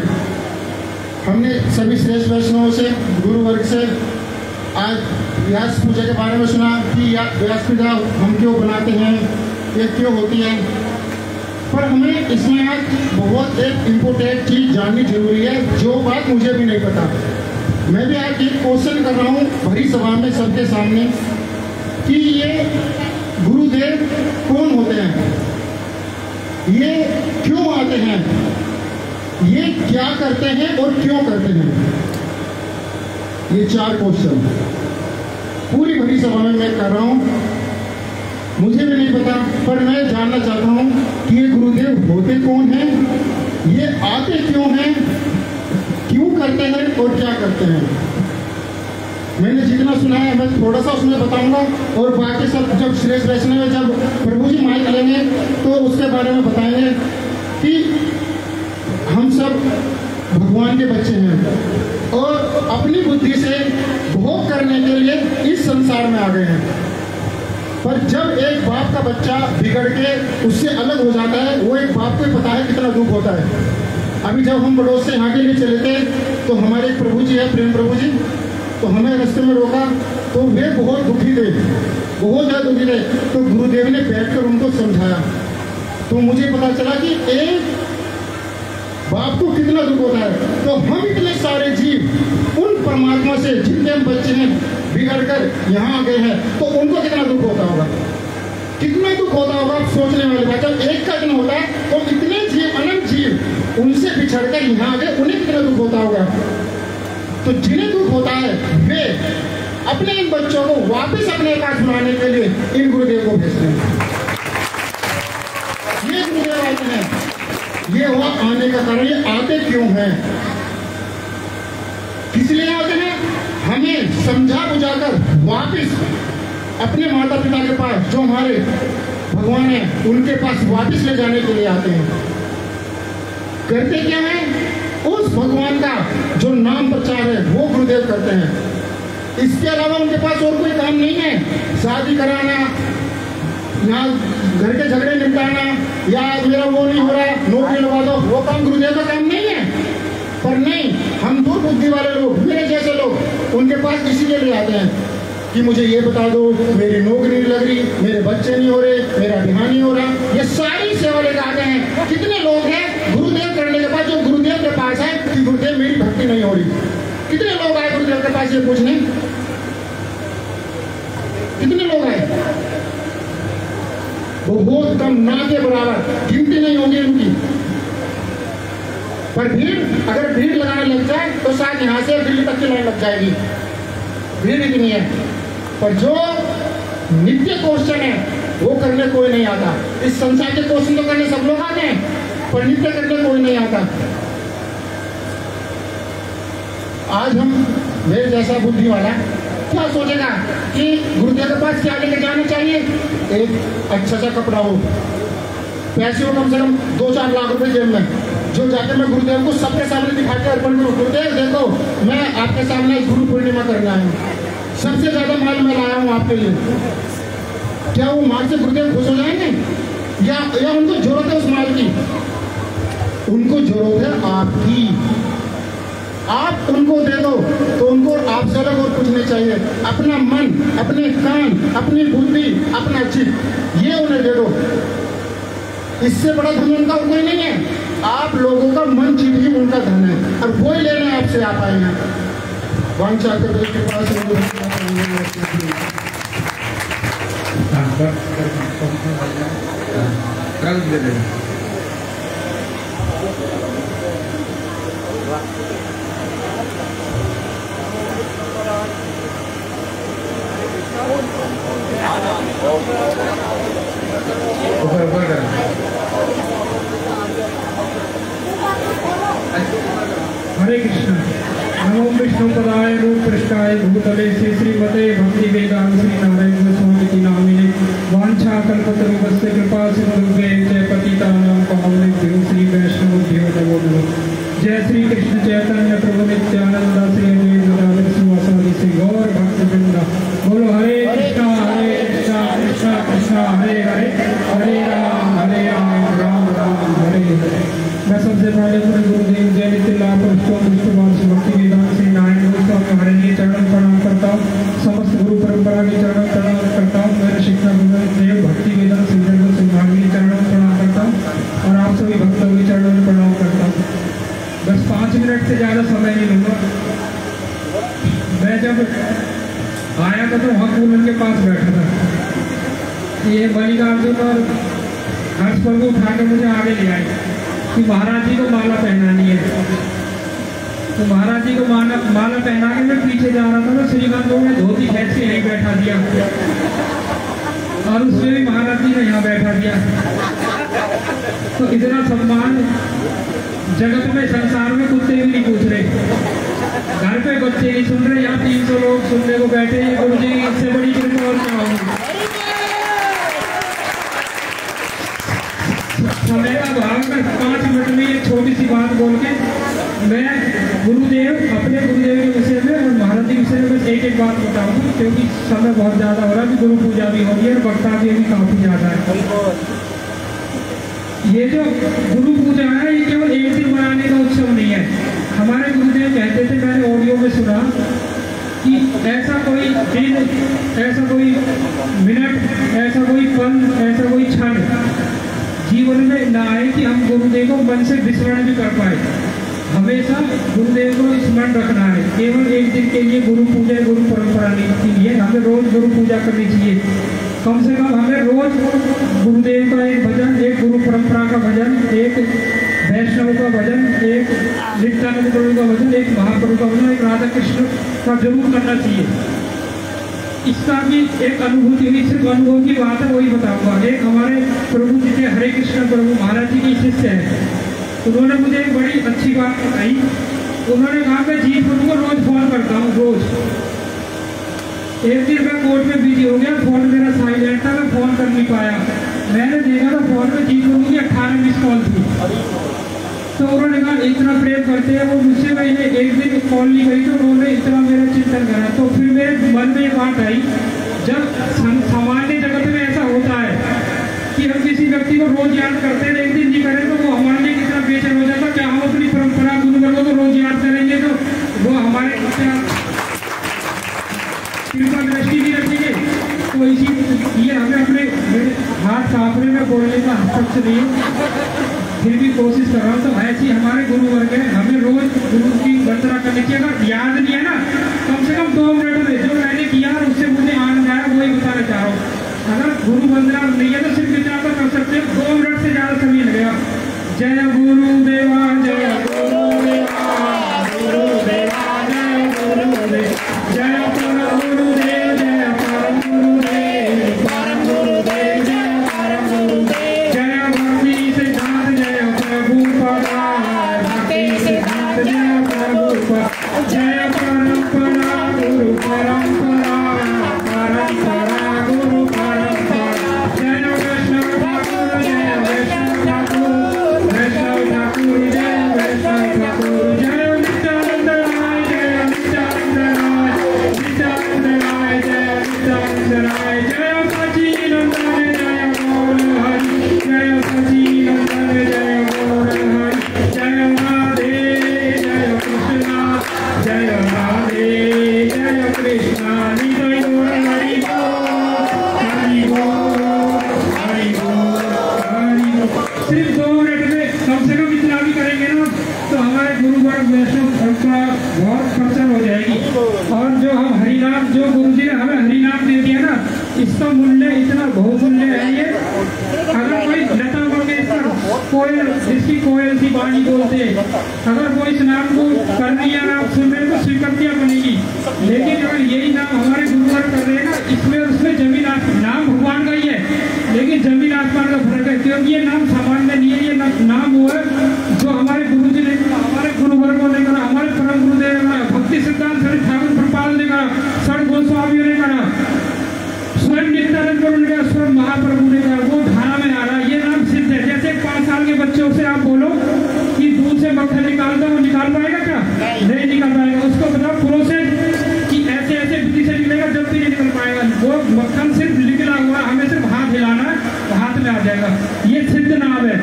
हमने सभी श्रेष्ठ वैष्णवों से गुरु वर्ग से आज व्यास पूजा के बारे में सुना कि व्यास पूजा हम क्यों बनाते हैं, ये क्यों होती है। पर हमें इसमें आज बहुत एक इम्पोर्टेंट चीज जाननी जरूरी है जो बात मुझे भी नहीं पता। मैं भी आज एक क्वेश्चन कर रहा हूँ भरी सभा में सबके सामने कि ये गुरुदेव कौन होते हैं, ये क्यों आते हैं, ये क्या करते हैं और क्यों करते हैं। ये 4 क्वेश्चन पूरी भरी सभा में मैं कर रहा हूं। मुझे भी नहीं पता पर मैं जानना चाहता हूं कि ये गुरुदेव होते कौन हैं, ये आते क्यों हैं, क्यों करते हैं और क्या करते हैं। मैंने जितना सुना है मैं थोड़ा सा उसमें बताऊंगा और बाकी सब जब श्रेष्ठ वैष्णव में जब प्रभु जी माइक लेंगे तो उसके बारे में बताएंगे कि हम सब भगवान के बच्चे हैं और अपनी बुद्धि से भोग करने के लिए इस संसार में आ गए हैं। पर जब एक बाप का बच्चा बिगड़ के उससे अलग हो जाता है वो एक बाप को ही पता है कितना दुख होता है। अभी जब हम पड़ोस से यहाँ के लिए चले थे तो हमारे एक प्रभु जी है प्रेम प्रभु जी, तो हमें रास्ते में रोका तो वे बहुत दुखी थे, बहुत ज़्यादा दुखी थे। तो गुरुदेव ने बैठकर उनको समझाया तो मुझे पता चला कि एक बाप को कितना दुख होता है। तो हम इतने सारे जीव उन परमात्मा से जितने हम बच्चे हैं बिगड़ कर यहाँ आ गए हैं तो उनको कितना दुख होता होगा, कितना दुख होता होगा। आप सोचने वाली बात, जब एक का दिन होता है तो इतने जीव अनंत जीव उनसे बिछड़ कर यहाँ आ गए, उन्हें कितना दुख होता होगा। तो जिन्हें दुख होता है वे अपने इन बच्चों को वापस अपने पास बुलाने के लिए इन गुरुदेव को भेजते हैं। ये गुरुदेव आते हैं, ये हुआ आने का कारण। ये आते क्यों हैं, किस लिए आते हैं, हमें समझा बुझाकर वापस अपने माता पिता के पास जो हमारे भगवान है उनके पास वापस ले जाने के लिए आते हैं। करते क्या है, उस भगवान का जो नाम प्रचार है वो गुरुदेव करते हैं। इसके अलावा उनके पास और कोई काम नहीं है। शादी कराना या घर के झगड़े निपटाना या मेरा वो नहीं हो रहा नौकरी लगा दो, वो काम गुरुदेव का काम नहीं है। पर नहीं, हम दूर बुद्धि वाले लोग, मेरे जैसे लोग उनके पास इसीलिए ले आते हैं कि मुझे ये बता दो, मेरी नौकरी नहीं लग रही, मेरे बच्चे नहीं हो रहे, मेरा बिहार नहीं हो रहा। ये सारी सेवा लेकर आते हैं। कितने लोग हैं गुरुदेव करने के बाद जो गुरुदेव के पास है कि गुरुदेव मेरी भक्ति नहीं हो रही। कितने लोग आए गुरुदेव के पास ये पूछने, कितने लोग आए, बहुत कम, ना के बराबर, गिनती नहीं होगी उनकी। पर भीड़, अगर भीड़ लगाने लग जाए तो शायद यहाँ से दिल्ली तक की लाइन लग जाएगी, भीड़ इतनी है। पर जो नित्य क्वेश्चन है वो करने कोई नहीं आता। इस संसार के क्वेश्चन तो करने सब लोग आते हैं पर नित्य करने कोई नहीं आता। आज हम, मेरे जैसा बुद्धि वाला क्या सोचेगा कि गुरुदेव के पास क्या लेकर जाना चाहिए, एक अच्छा सा कपड़ा हो, पैसे हो कम से कम 2-4 लाख रुपए जेब में, जो जाके मैं गुरुदेव को सबके सामने दिखाकर अर्पण करूँ, गुरुदेव देखो मैं आपके सामने गुरु पूर्णिमा करने आया हूँ, सबसे ज्यादा माल मैं लाया हूँ आपके लिए। क्या वो माल से गुरुदेव खुश हो जाएंगे या उनको जरूरत है उस माल की? उनको जरूरत है आपकी। आप उनको दे दो तो उनको आपसे अलग और कुछ नहीं चाहिए। अपना मन, अपने कान, अपनी बुद्धि, अपना चित्त, ये उन्हें दे दो। इससे बड़ा धन उनका कोई नहीं है। आप लोगों का मन चित्त ही उनका धन है और वही लेने आपसे आ पाएंगे। वांछा के पास ऊपर ऊपर कर। हरे कृष्ण। नमो विष्णु पदाय रूप पृष्ठाय भूतले श्रीमते भक्ति वेदांत श्री नारायण गोस्वामी की नामिने वांछा कल्पतरुभ्यश्च कृपा सिंधुभ्यश्च पतितानां पावनेभ्यो श्री वैष्णवेभ्यो नमो नमः। जय श्री कृष्ण चैतन्य प्रभु नित्यानंद श्री अद्वैत गदाधर श्रीवासादि श्री गौर भक्तवृंद। बोलो हरे कृष्णा कृष्णा कृष्णा हरे हरे, हरे राम राम राम हरे हरे। मैं सबसे पहले अपने गुरुदेव जय नित्य भक्ति वेदांत श्री नारायण गोस्वामी महाराज के चरण प्रणाम करता हूँ। समस्त गुरु परंपरा के चरण प्रणाम करता हूँ। मेरे शिक्षा गुरुदेव भक्ति वेदांत श्री महाराज के चरणों में प्रणाम करता हूँ और आप सभी भक्तों के चरणों में प्रणाम करता हूँ। बस 5 मिनट से ज़्यादा समय नहीं लूँगा। मैं जब आया था तो वहाँ कूलन के पास बैठा था। ये मल्लिकार्जुन और हर्ष को उठा कर मुझे आगे ले आए कि महाराज जी को माला पहनानी है। तो महाराज जी को माला पहना के मैं पीछे जा रहा था तो श्रीकांत ने धोती खींच के यहीं बैठा दिया और उसमें भी महाराज जी ने यहाँ बैठा दिया। तो इतना सम्मान जगत में संसार में कुत्ते भी नहीं पूछ रहे, घर पे बच्चे नहीं सुन रहे, यहाँ 300 लोग सुनने को बैठे हैं। गुरु जी इससे बड़ी कृपा और क्या होगी। समय का भाव में 5 मिनट में एक छोटी सी बात बोल के मैं गुरुदेव अपने गुरुदेव के विषय में और महाराज जी के विषय में बस एक बात बताऊंगा, क्योंकि समय बहुत ज्यादा हो रहा है। गुरु पूजा भी हो रही है और वक्ता भी काफी ज्यादा है। ये जो गुरु पूजा है ये केवल एक दिन मनाने का उत्सव नहीं है। हमारे गुरुदेव कहते थे, मैंने ऑडियो में सुना कि ऐसा कोई दिन, ऐसा कोई मिनट, ऐसा कोई पल, ऐसा कोई क्षण जीवन में ना आए कि हम गुरुदेव को मन से विस्मरण भी कर पाए। हमेशा गुरुदेव को स्मरण रखना है। केवल एक दिन के लिए गुरु पूजा, गुरु परंपरा नहीं के लिए हमें रोज गुरु पूजा करनी चाहिए। कम से कम हमें रोज गुरुदेव का एक भजन, एक गुरु परंपरा का भजन, एक वैष्णव का भजन, एक नित्यानंद प्रभु का भजन, एक महाप्रभु का भजन, एक राधा कृष्ण का जरूर करना चाहिए। इसका भी एक अनुभूति हुई, सिर्फ अनुभव की बात है वही बताऊंगा। एक हमारे प्रभु जी के हरे कृष्ण प्रभु महाराज जी की शिष्य है, उन्होंने मुझे एक बड़ी अच्छी बात बताई। उन्होंने कहा मैं जी प्रभु को रोज फोन करता हूँ, रोज। एक दिन मैं कोर्ट में बिजी हो गया, फोन मेरा साइलेंट था, मैं फोन कर नहीं पाया। मैंने देखा तो फोन में जी प्रभु की 18 मिस कॉल थी। तो उन्होंने कहा इतना प्रेम करते हैं वो मुझसे, मैंने एक दिन कॉल नहीं करी तो उन्होंने इतना मेरा चिंतन करा। तो फिर मेरे मन में एक बात आई, जब सामान्य जगत में ऐसा होता है कि हम किसी व्यक्ति को रोज याद करते हैं, एक दिन नहीं करें तो वो हमारे लिए कितना बेचैन हो जाता। क्या हम अपनी परंपरा गुरुवर्गों को रोज याद करेंगे तो वो हमारे कृपा दृष्टि भी रखेंगे। तो इसी ये हमें अपने हाथ कांपने में बोलने का हस्तक्षेप नहीं है, फिर भी कोशिश कर रहा हूँ। तो ऐसी हमारे गुरु वर्ग है, हमें रोज गुरु की वंदना करनी चाहिए। अगर याद नहीं है ना, कम से कम 2 मिनट में जो मैंने किया और उससे मुझे आनंद आया वही बताना चाह रहा हूँ। अगर गुरु वंदना नहीं है तो सिर्फ इतना कर सकते हैं, 2 मिनट से ज्यादा समय लगेगा। जय गुरुदेवा, जय गुरुदेवा, गुरुदेवा जय गुरुदेव, जय परम गुरुदेव, जय परम गुरुदेव, परम गुरुदेव, जय परम गुरुदेव, जय भक्ति सिद्धांत, जय प्रभुपदा, भक्ति सिद्धांत, जय प्रभुपदा, जय परंपरा गुरु परंपरा, परंपरा गुरु परंपरा, जय वैष्णव ठाकुर, जय वैष्णव ठाकुर, वैष्णव ठाकुर जय कोयल जिसकी कोयल सी वाणी बोलते हैं, अगर वो इस नाम को करनी है आप सुन रहे तो स्वीकृतियाँ बनेगी। लेकिन अगर यही नाम हमारे गुरुवर कर रहे हैं ना, इसमें और उसमें जमीन आसमान, नाम भगवान का ही है लेकिन जमीन आसमान का फर्क है, क्योंकि ये नाम सामान्य नहीं है, ये नाम वो है जो हमारे गुरु जी ने करा, हमारे गुरुवर्गों ने करा, हमारे परम गुरुदेव ने करा, भक्ति सिद्धांत श्री ठाकुर प्रपाल ने करा, सर गोस्वामियों ने करा, स्वयं नित्यानंद प्रभु ने कहा, स्वयं महाप्रभु ने कहा, वो धारा में आ रहा है। ये नाम सिद्ध है। जैसे 5 साल के बच्चों से आप बोलो कि दूध से मक्खन निकाल दो, वो निकाल पाएगा क्या? नहीं निकाल पाएगा। उसको बताओ प्रोसेस कि ऐसे ऐसे विधि से निकलेगा, जब भी नहीं निकल पाएगा। वो मक्खन सिर्फ निकला हुआ, हमें सिर्फ हाथ हिलाना है, हाथ में आ जाएगा। ये सिद्ध नाम है।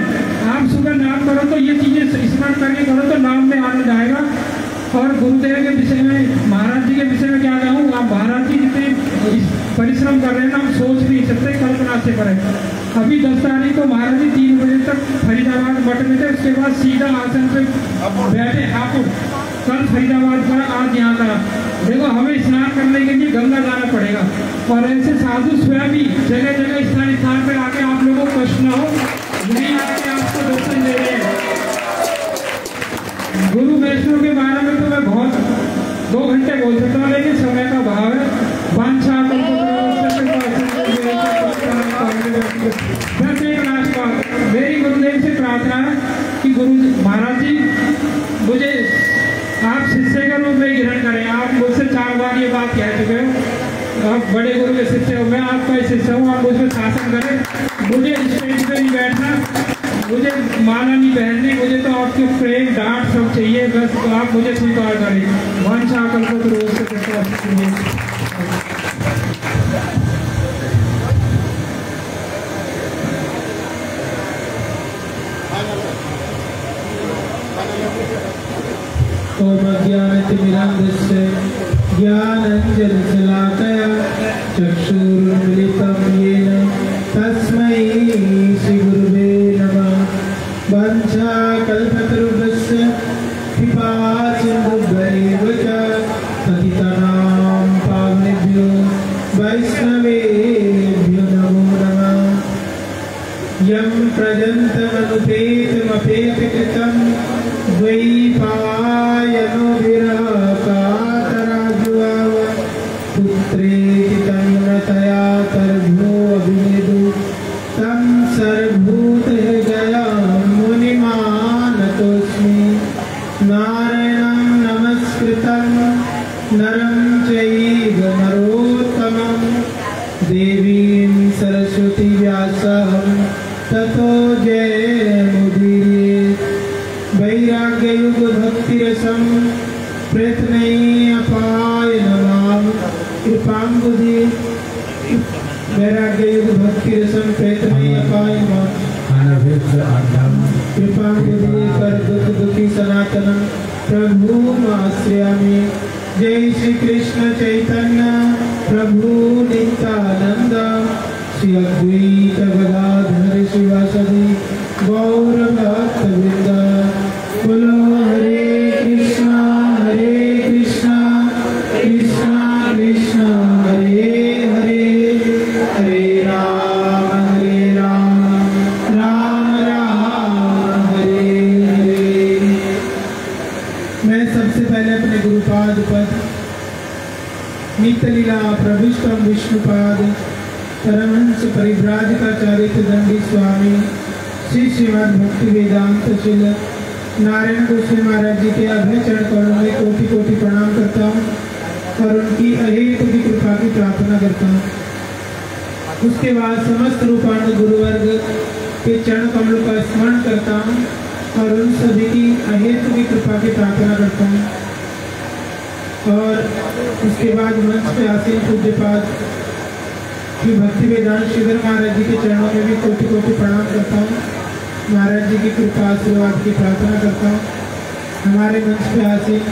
आप सुबह नाम करो तो ये चीजें स्मरण करके करो तो नाम में आनंद आएगा। और गुरुदेव के विषय में, महाराज जी के विषय में क्या कहूँ, आप महाराज जी जितने परिश्रम कर रहे हैं ना, हम सोच नहीं सकते, कल्पना से करें। अभी 10 तारीख को महाराज जी 3 बजे तक फरीदाबाद मठ में थे, उसके बाद सीधा आसन पे बैठे हापुड़, कल फरीदाबाद का, आज यहाँ का। देखो हमें स्नान करने के लिए गंगा जाना पड़ेगा, और ऐसे साधु स्वयं भी जगह जगह स्थान पर आके आप लोगों को कष्ट न हो, यही आके आपको दर्शन दे रहे हैं। गुरु वैष्णव के बारे में तो मैं बहुत 2 घंटे बोल सकता हूँ, लेकिन समय का भाव है। वांछा बस एक लास्ट बात, मेरी गुरुदेव से प्रार्थना है कि गुरु महाराज जी मुझे आप शिष्य के रूप में ग्रहण करें। आप मुझसे 4 बार ये बात कह चुके हो, आप बड़े गुरु के शिष्य हो, मैं आपका शिष्य हूँ, आप मुझे शासन करें। मुझे स्टेज पे नहीं बैठना, मुझे माला नहीं पहननी, मुझे तो आपके प्रेम डांट सब चाहिए, बस आप मुझे स्वीकार करें। वांछा कल्पतरुभ्यश्च कृपा सिंधुभ्यश्च। ओम अज्ञानतिमिरान्धस्य ज्ञानाञ्जनशलाकया चक्षुरुन्मिलितं येन तस्मै श्रीगुरुवे नमः। वाञ्छाकल्पतरुभ्यश्च कृपासिन्धुभ्यैव च पतितानां पावनेभ्यो वैष्णवेभ्यो नमो नमः। यं प्रजन्तमनुपेतमपेतकृतं द्वैपायनो विरहकातराजुवाव पुत्रेति तन्मतया तर्भो अभिनेदु तं सर्वभूतहृदयं मुनिमानतोऽस्मि। नारायणं नमस्कृतं नरं चैव नरोत्तमं देवीं सरस्वती व्यासं ततो जयमुदीरयेत्। वैराग्ययुग भक्तिरसं प्रयत्नैः नमाम कृपांबुधि। वैराग्ययुग भक्तिरसं प्रयत्नैः कृपांबुधि कर दुख दुखी सनातनं प्रभुमाश्रयामि। जय श्री कृष्ण चैतन्य प्रभु नित्यानंद श्री अद्वैत गदाधर शिवासदि गौर भक्तवृंद। बोलो हरे कृष्णा कृष्णा कृष्णा हरे हरे, हरे राम राम राम हरे हरे। मैं सबसे पहले अपने गुरुपाद पर नित्यलीला प्रविष्टम विष्णुपाद परमहंस परिव्राजकाचार्य दंडी स्वामी श्री श्रीमद् भक्ति वेदांत शिल नारायण गोस्वामी महाराज जी के अभय चरण कमलों में कोटि कोटि प्रणाम करता हूँ और उनकी अहेतु की कृपा की प्रार्थना करता हूँ। उसके बाद समस्त रूपांत गुरुवर्ग के चरण कमलों का स्मरण करता हूँ और उन सभी की अहेतु की कृपा की प्रार्थना करता हूँ। और उसके बाद मंच पे आसीन पूज्यपाद श्री भक्ति वेदांत श्रीधर महाराज जी के चरणों में भी कोटि कोटि प्रणाम करता हूँ। महाराज जी की कृपा आशीर्वाद की प्रार्थना करता हूँ। हमारे मंच पे आसीन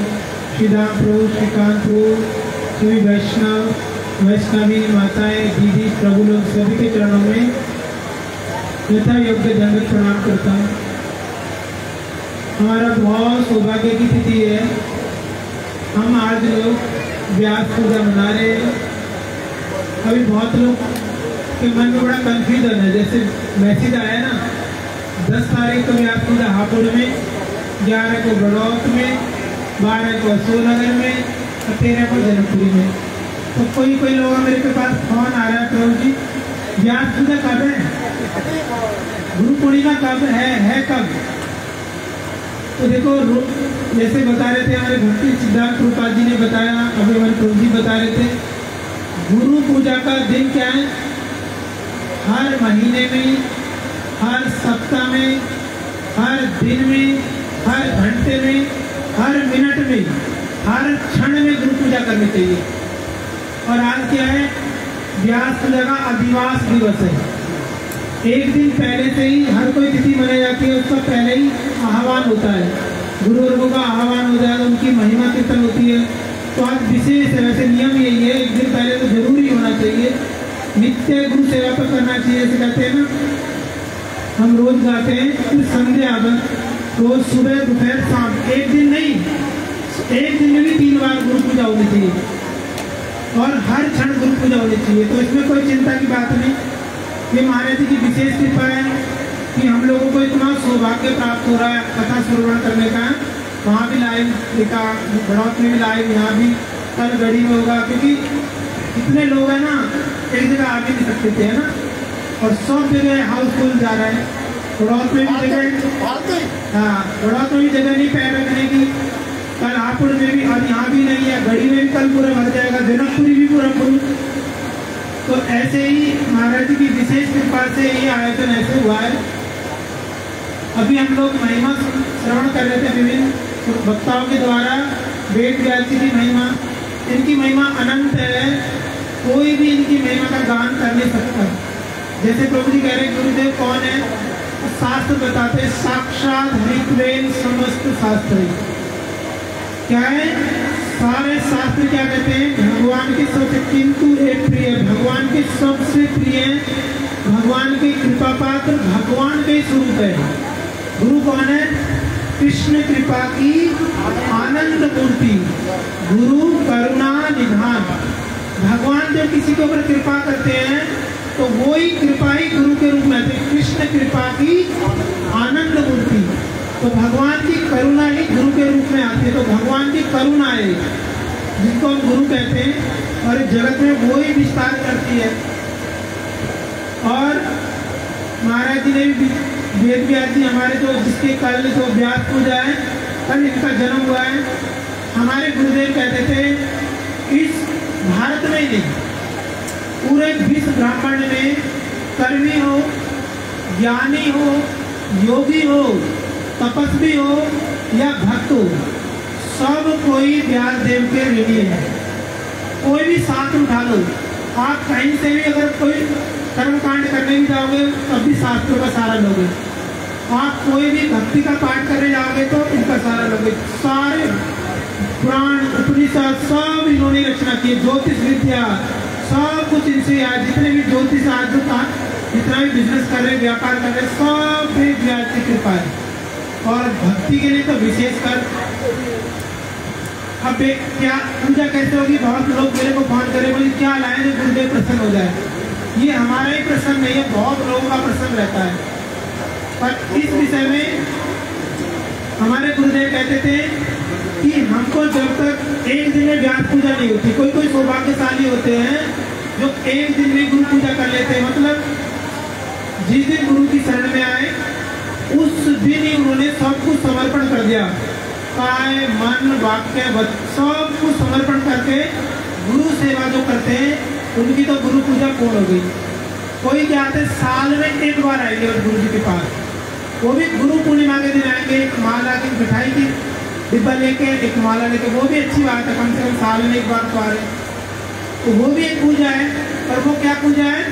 श्रीदाम प्रभु, श्रीकांत प्रभु, सभी वैष्णव वैष्णवी माताएं, दीदी, प्रभु लोग सभी के चरणों में यथा योग्य दंडवत प्रणाम करता हूँ। हमारा बहुत सौभाग्य की तिथि है। हम आज लोग व्यास पूजा मना रहे हैं। अभी बहुत लोग के मन में बड़ा कंफ्यूजन है। जैसे मैसेज आया ना 10 तारीख को व्यास पूजा हापुड़ में, 11 को बड़ौत में, 12 को अशोकनगर में और 13 को जनकपुरी में। तो कोई कोई लोग मेरे के पास फोन आ रहा है, प्रभु जी व्यास पूजा कब है, गुरु पूर्णिमा कब है कब? तो देखो जैसे बता रहे थे हमारे भक्ति सिद्धार्थ प्रभुपाद जी ने बताया, अभी हमारे प्रभु जी बता रहे थे, गुरु पूजा का दिन क्या है? हर महीने में, हर सप्ताह में, हर दिन में, हर घंटे में, हर मिनट में, हर क्षण में गुरु पूजा करनी चाहिए। और आज क्या है? व्यास पूजा का अधिवास दिवस है। एक दिन पहले से ही हर कोई तिथि मनाई जाती है, उसका पहले ही आह्वान होता है, गुरुवर्गों का आह्वान हो जाएगा, उनकी महिमा कीर्तन होती है। तो आज विशेष है, वैसे नियम यही है, एक दिन पहले तो जरूरी होना चाहिए, नित्य गुरु सेवा तो करना चाहिए। ऐसे कहते हैं ना, हम रोज गाते हैं फिर संध्या रोज सुबह दोपहर शाम, एक दिन नहीं, एक दिन में भी 3 बार गुरु पूजा होनी चाहिए और हर क्षण गुरु पूजा होनी चाहिए। तो इसमें कोई चिंता की बात नहीं। ये महाराज जी की विशेष कृपा है कि हम लोगों को इतना सौभाग्य प्राप्त हो रहा है कथा श्रवण करने का। वहाँ भी लाइव देखा, बड़ौत में भी लाइव, यहाँ भी कल गढ़ी में होगा, क्योंकि इतने लोग हैं ना, एक जगह आ भी नहीं सकते थे, है ना, और सब जगह हाउसफुल जा रहा है। बड़ौत में भी जगह, हाँ बड़ौत में भी जगह नहीं पैर रखने की, कल हापुड़ में भी, और यहाँ भी नहीं है, गढ़ी में भी कल पूरा भर जाएगा, जनकपुरी भी पूरा फुल। तो ऐसे ही महाराज जी की विशेष कृपा से ये आयोजन ऐसे हुआ है। अभी हम लोग महिमा श्रवण कर रहे थे विभिन्न वक्ताओं के द्वारा, वेद व्यास जी की महिमा, इनकी महिमा अनंत है, कोई भी इनकी महिमा का गान कर नहीं सकता। जैसे प्रभु जी कह रहे गुरुदेव कौन है, तो शास्त्र बताते हैं, साक्षात ऋग्वेद समस्त शास्त्र। क्या है? सारे शास्त्र क्या कहते हैं? भगवान के सबसे किंतु एक प्रिय, भगवान के सबसे प्रिय, भगवान के कृपा पात्र, भगवान के स्वरूप है। गुरु कौन है? कृष्ण कृपा की आनंद मूर्ति, गुरु करुणा निधान। भगवान जब किसी के ऊपर कृपा करते हैं तो वही कृपा ही गुरु के रूप में आती है, कृष्ण कृपा की आनंद मूर्ति। तो भगवान की करुणा ही गुरु के रूप में आती है। तो भगवान की करुणा है जिसको हम गुरु कहते हैं, और इस जगत में वो ही विस्तार करती है। और महाराज जी ने भी, वेद व्यास जी हमारे जो, जिसके कल जो व्यास पूजा है, कल इनका जन्म हुआ है। हमारे गुरुदेव कहते थे इस भारत में नहीं, पूरे विश्व ब्राह्मण में कर्मी हो, ज्ञानी हो, योगी हो, तपस्वी हो या भक्त हो, सब कोई व्यास देव के ऋणी है। कोई भी साथ उठा लो, आप कहीं से भी अगर कोई कर्मकांड करने भी जाओगे तब भी शास्त्रों का सहारा लोगे, आप कोई भी भक्ति का पाठ करने जाओगे तो इनका सहारा लोगे। सारे पुराण उपनिषद सब इन्होंने रचना की, ज्योतिष विद्या सब कुछ इनसे आज, जितने भी ज्योतिष आज जितना भी बिजनेस कर रहे, व्यापार कर रहे, सब वेद व्यास की कृपा है। और भक्ति के लिए तो विशेषकर, अब क्या पूजा कैसे होगी? बहुत लोग मेरे को फोन करे, बोले क्या लाए जो गुरुदेव प्रसन्न हो जाए। ये हमारा ही प्रसन्न नहीं है, बहुत लोगों का प्रसन्न रहता है। पर इस विषय में हमारे गुरुदेव कहते थे कि हमको जब तक एक दिन में व्यास पूजा नहीं होती, कोई कोई सौभाग्यशाली होते हैं जो एक दिन में गुरु पूजा कर लेते हैं, मतलब जिस दिन गुरु की शरण में आए उस दिन ही उन्होंने सब कुछ समर्पण कर दिया, काय मन वाक्य सब कुछ समर्पण करके गुरु सेवा जो करते हैं उनकी तो गुरु पूजा पूर्ण हो गई। कोई क्या आते साल में एक बार आएंगे गुरु जी के पास, वो भी गुरु पूर्णिमा के दिन आएंगे, एक माला की मिठाई की डिब्बा लेके, एक माला लेके, वो भी अच्छी बात है, कम से कम साल में एक बार तो आ रहे, तो वो भी एक पूजा है। पर वो क्या पूजा है?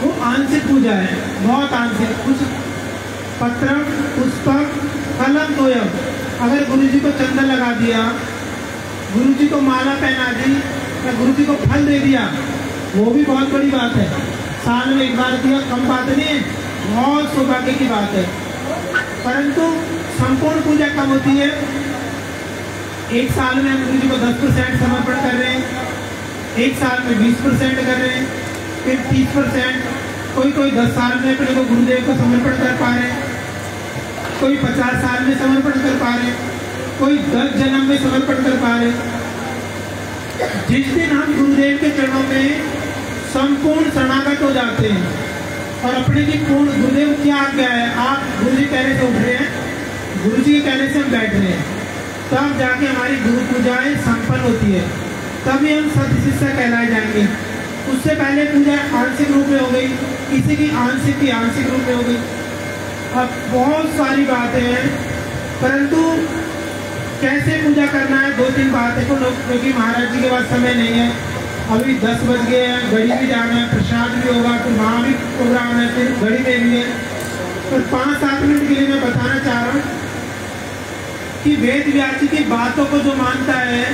वो आंशिक पूजा है, बहुत आंशिक। कुछ पत्र, पुष्पक, कलम, तोयम, अगर गुरु जी को चंदन लगा दिया, गुरु जी को माला पहना दी या गुरु जी को फल दे दिया, वो भी बहुत बड़ी बात है। साल में एक बार दिया कम बात नहीं है, बहुत सौभाग्य की बात है। परंतु संपूर्ण पूजा कब होती है? एक साल में हम गुरु जी को 10% समर्पण कर रहे हैं, एक साल में 20% कर रहे हैं, फिर 30%, कोई 10 साल में अपने को गुरुदेव को समर्पण कर पा रहे, कोई 50 साल में समर्पण कर पा रहे, कोई 10 जन्म में समर्पण कर पा रहे। जिस दिन हम गुरुदेव के चरणों में संपूर्ण शरणागत हो जाते हैं और अपने की पूर्ण गुरुदेव क्या आज्ञा है, आप गुरु जी कहने से उठ रहे हैं, गुरु जी के कहने से हम बैठ रहे हैं, तब जाके हमारी गुरु पूजाएं संपन्न होती है, तभी हम सत्य शिष्य कहलाए जाएंगे। उससे पहले पूजा आंशिक रूप में हो गई, किसी की आंशिक रूप में हो गई। अब बहुत सारी बातें हैं, परंतु कैसे पूजा करना है 2-3 बातें को लोग, क्योंकि महाराज जी के पास समय नहीं है। अभी 10 बज गए हैं, गढ़ी भी जाना है, प्रसाद भी होगा, फिर वहाँ भी प्रोग्राम है, फिर गढ़ी में भी है। तो 5-7 मिनट के लिए मैं बताना चाह रहा हूँ कि वेद व्यास जी की बातों को जो मानता है,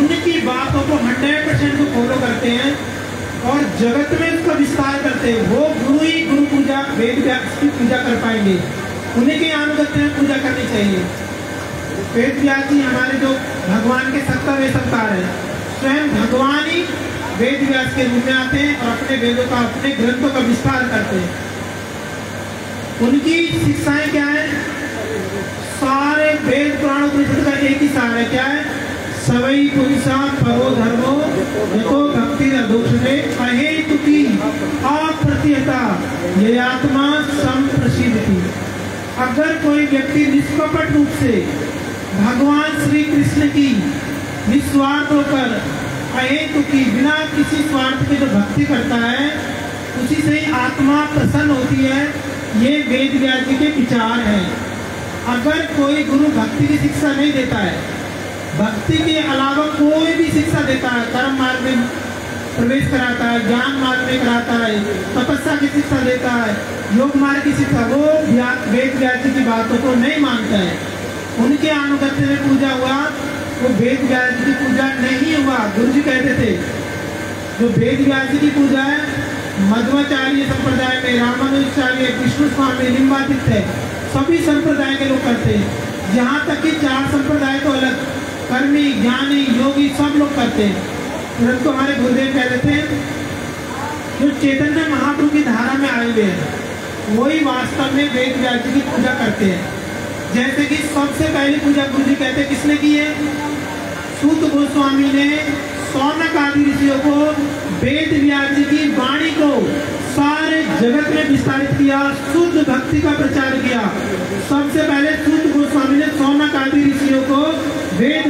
उनकी बातों को 100% को फॉलो करते हैं और जगत में उसका विस्तार करते हैं, वो गुरु ही गुरु पूजा वेद व्यास की पूजा कर पाएंगे। उन्हीं के अनुगत्य में पूजा करनी चाहिए। वेद व्यास जी हमारे जो भगवान के 70वें अवतार है, स्वयं भगवान ही वेद व्यास के रूप में आते हैं और अपने वेदों का, अपने ग्रंथों का विस्तार करते हैं। उनकी शिक्षाएं क्या है? सारे वेद पुराण उपनिषद का एक ही सार है, क्या है? सवई पुरुषा परो धर्मो यतो भक्ति अदोक्षते अहेतुकी अप्रतिहता ये आत्मा संप्रसिद्धि। अगर कोई व्यक्ति निष्कपट रूप से भगवान श्री कृष्ण की निस्वार्थ होकर अहेतुकी बिना किसी स्वार्थ के जो भक्ति करता है, उसी से ही आत्मा प्रसन्न होती है। ये वेद व्यास जी के विचार है। अगर कोई गुरु भक्ति की शिक्षा नहीं देता है, भक्ति के अलावा कोई भी शिक्षा देता है, कर्म मार्ग में प्रवेश कराता है, ज्ञान मार्ग में कराता है, तपस्या की शिक्षा देता है, योग मार्ग की शिक्षा, वो वेद व्यास जी की बातों को नहीं मानता है, उनके अनुगत्य में पूजा हुआ, वो वेद व्यास जी की पूजा नहीं हुआ। गुरु जी कहते थे जो वेद व्यास जी की पूजा है मध्वाचार्य संप्रदाय में, रामानुजाचार्य, विष्णु स्वामी, लिंगायत, सभी संप्रदाय के लोग करते हैं। यहाँ तक कि 4 संप्रदाय तो अलग, कर्मी, ज्ञानी, योगी सब लोग करते हैं। परंतु हमारे गुरुदेव कह देते हैं जो चैतन्य महाप्रभु की धारा में आए हुए हैं वही वास्तव में वेद व्यास जी की पूजा करते हैं। जैसे कि सबसे पहली पूजा गुरु जी कहते हैं किसने की है? सूत गोस्वामी ने सौनक आदि ऋषियों को वेद व्यास जी की वाणी को सारे जगत में विस्तारित किया, शुद्ध भक्ति का प्रचार किया। सबसे पहले सूत गोस्वामी ने सौनक आदि ऋषियों को वेद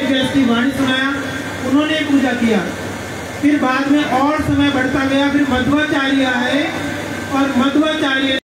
व्यास की वाणी सुनाया, उन्होंने पूजा किया। फिर बाद में और समय बढ़ता गया, फिर मध्वाचार्य आए और मध्वाचार्य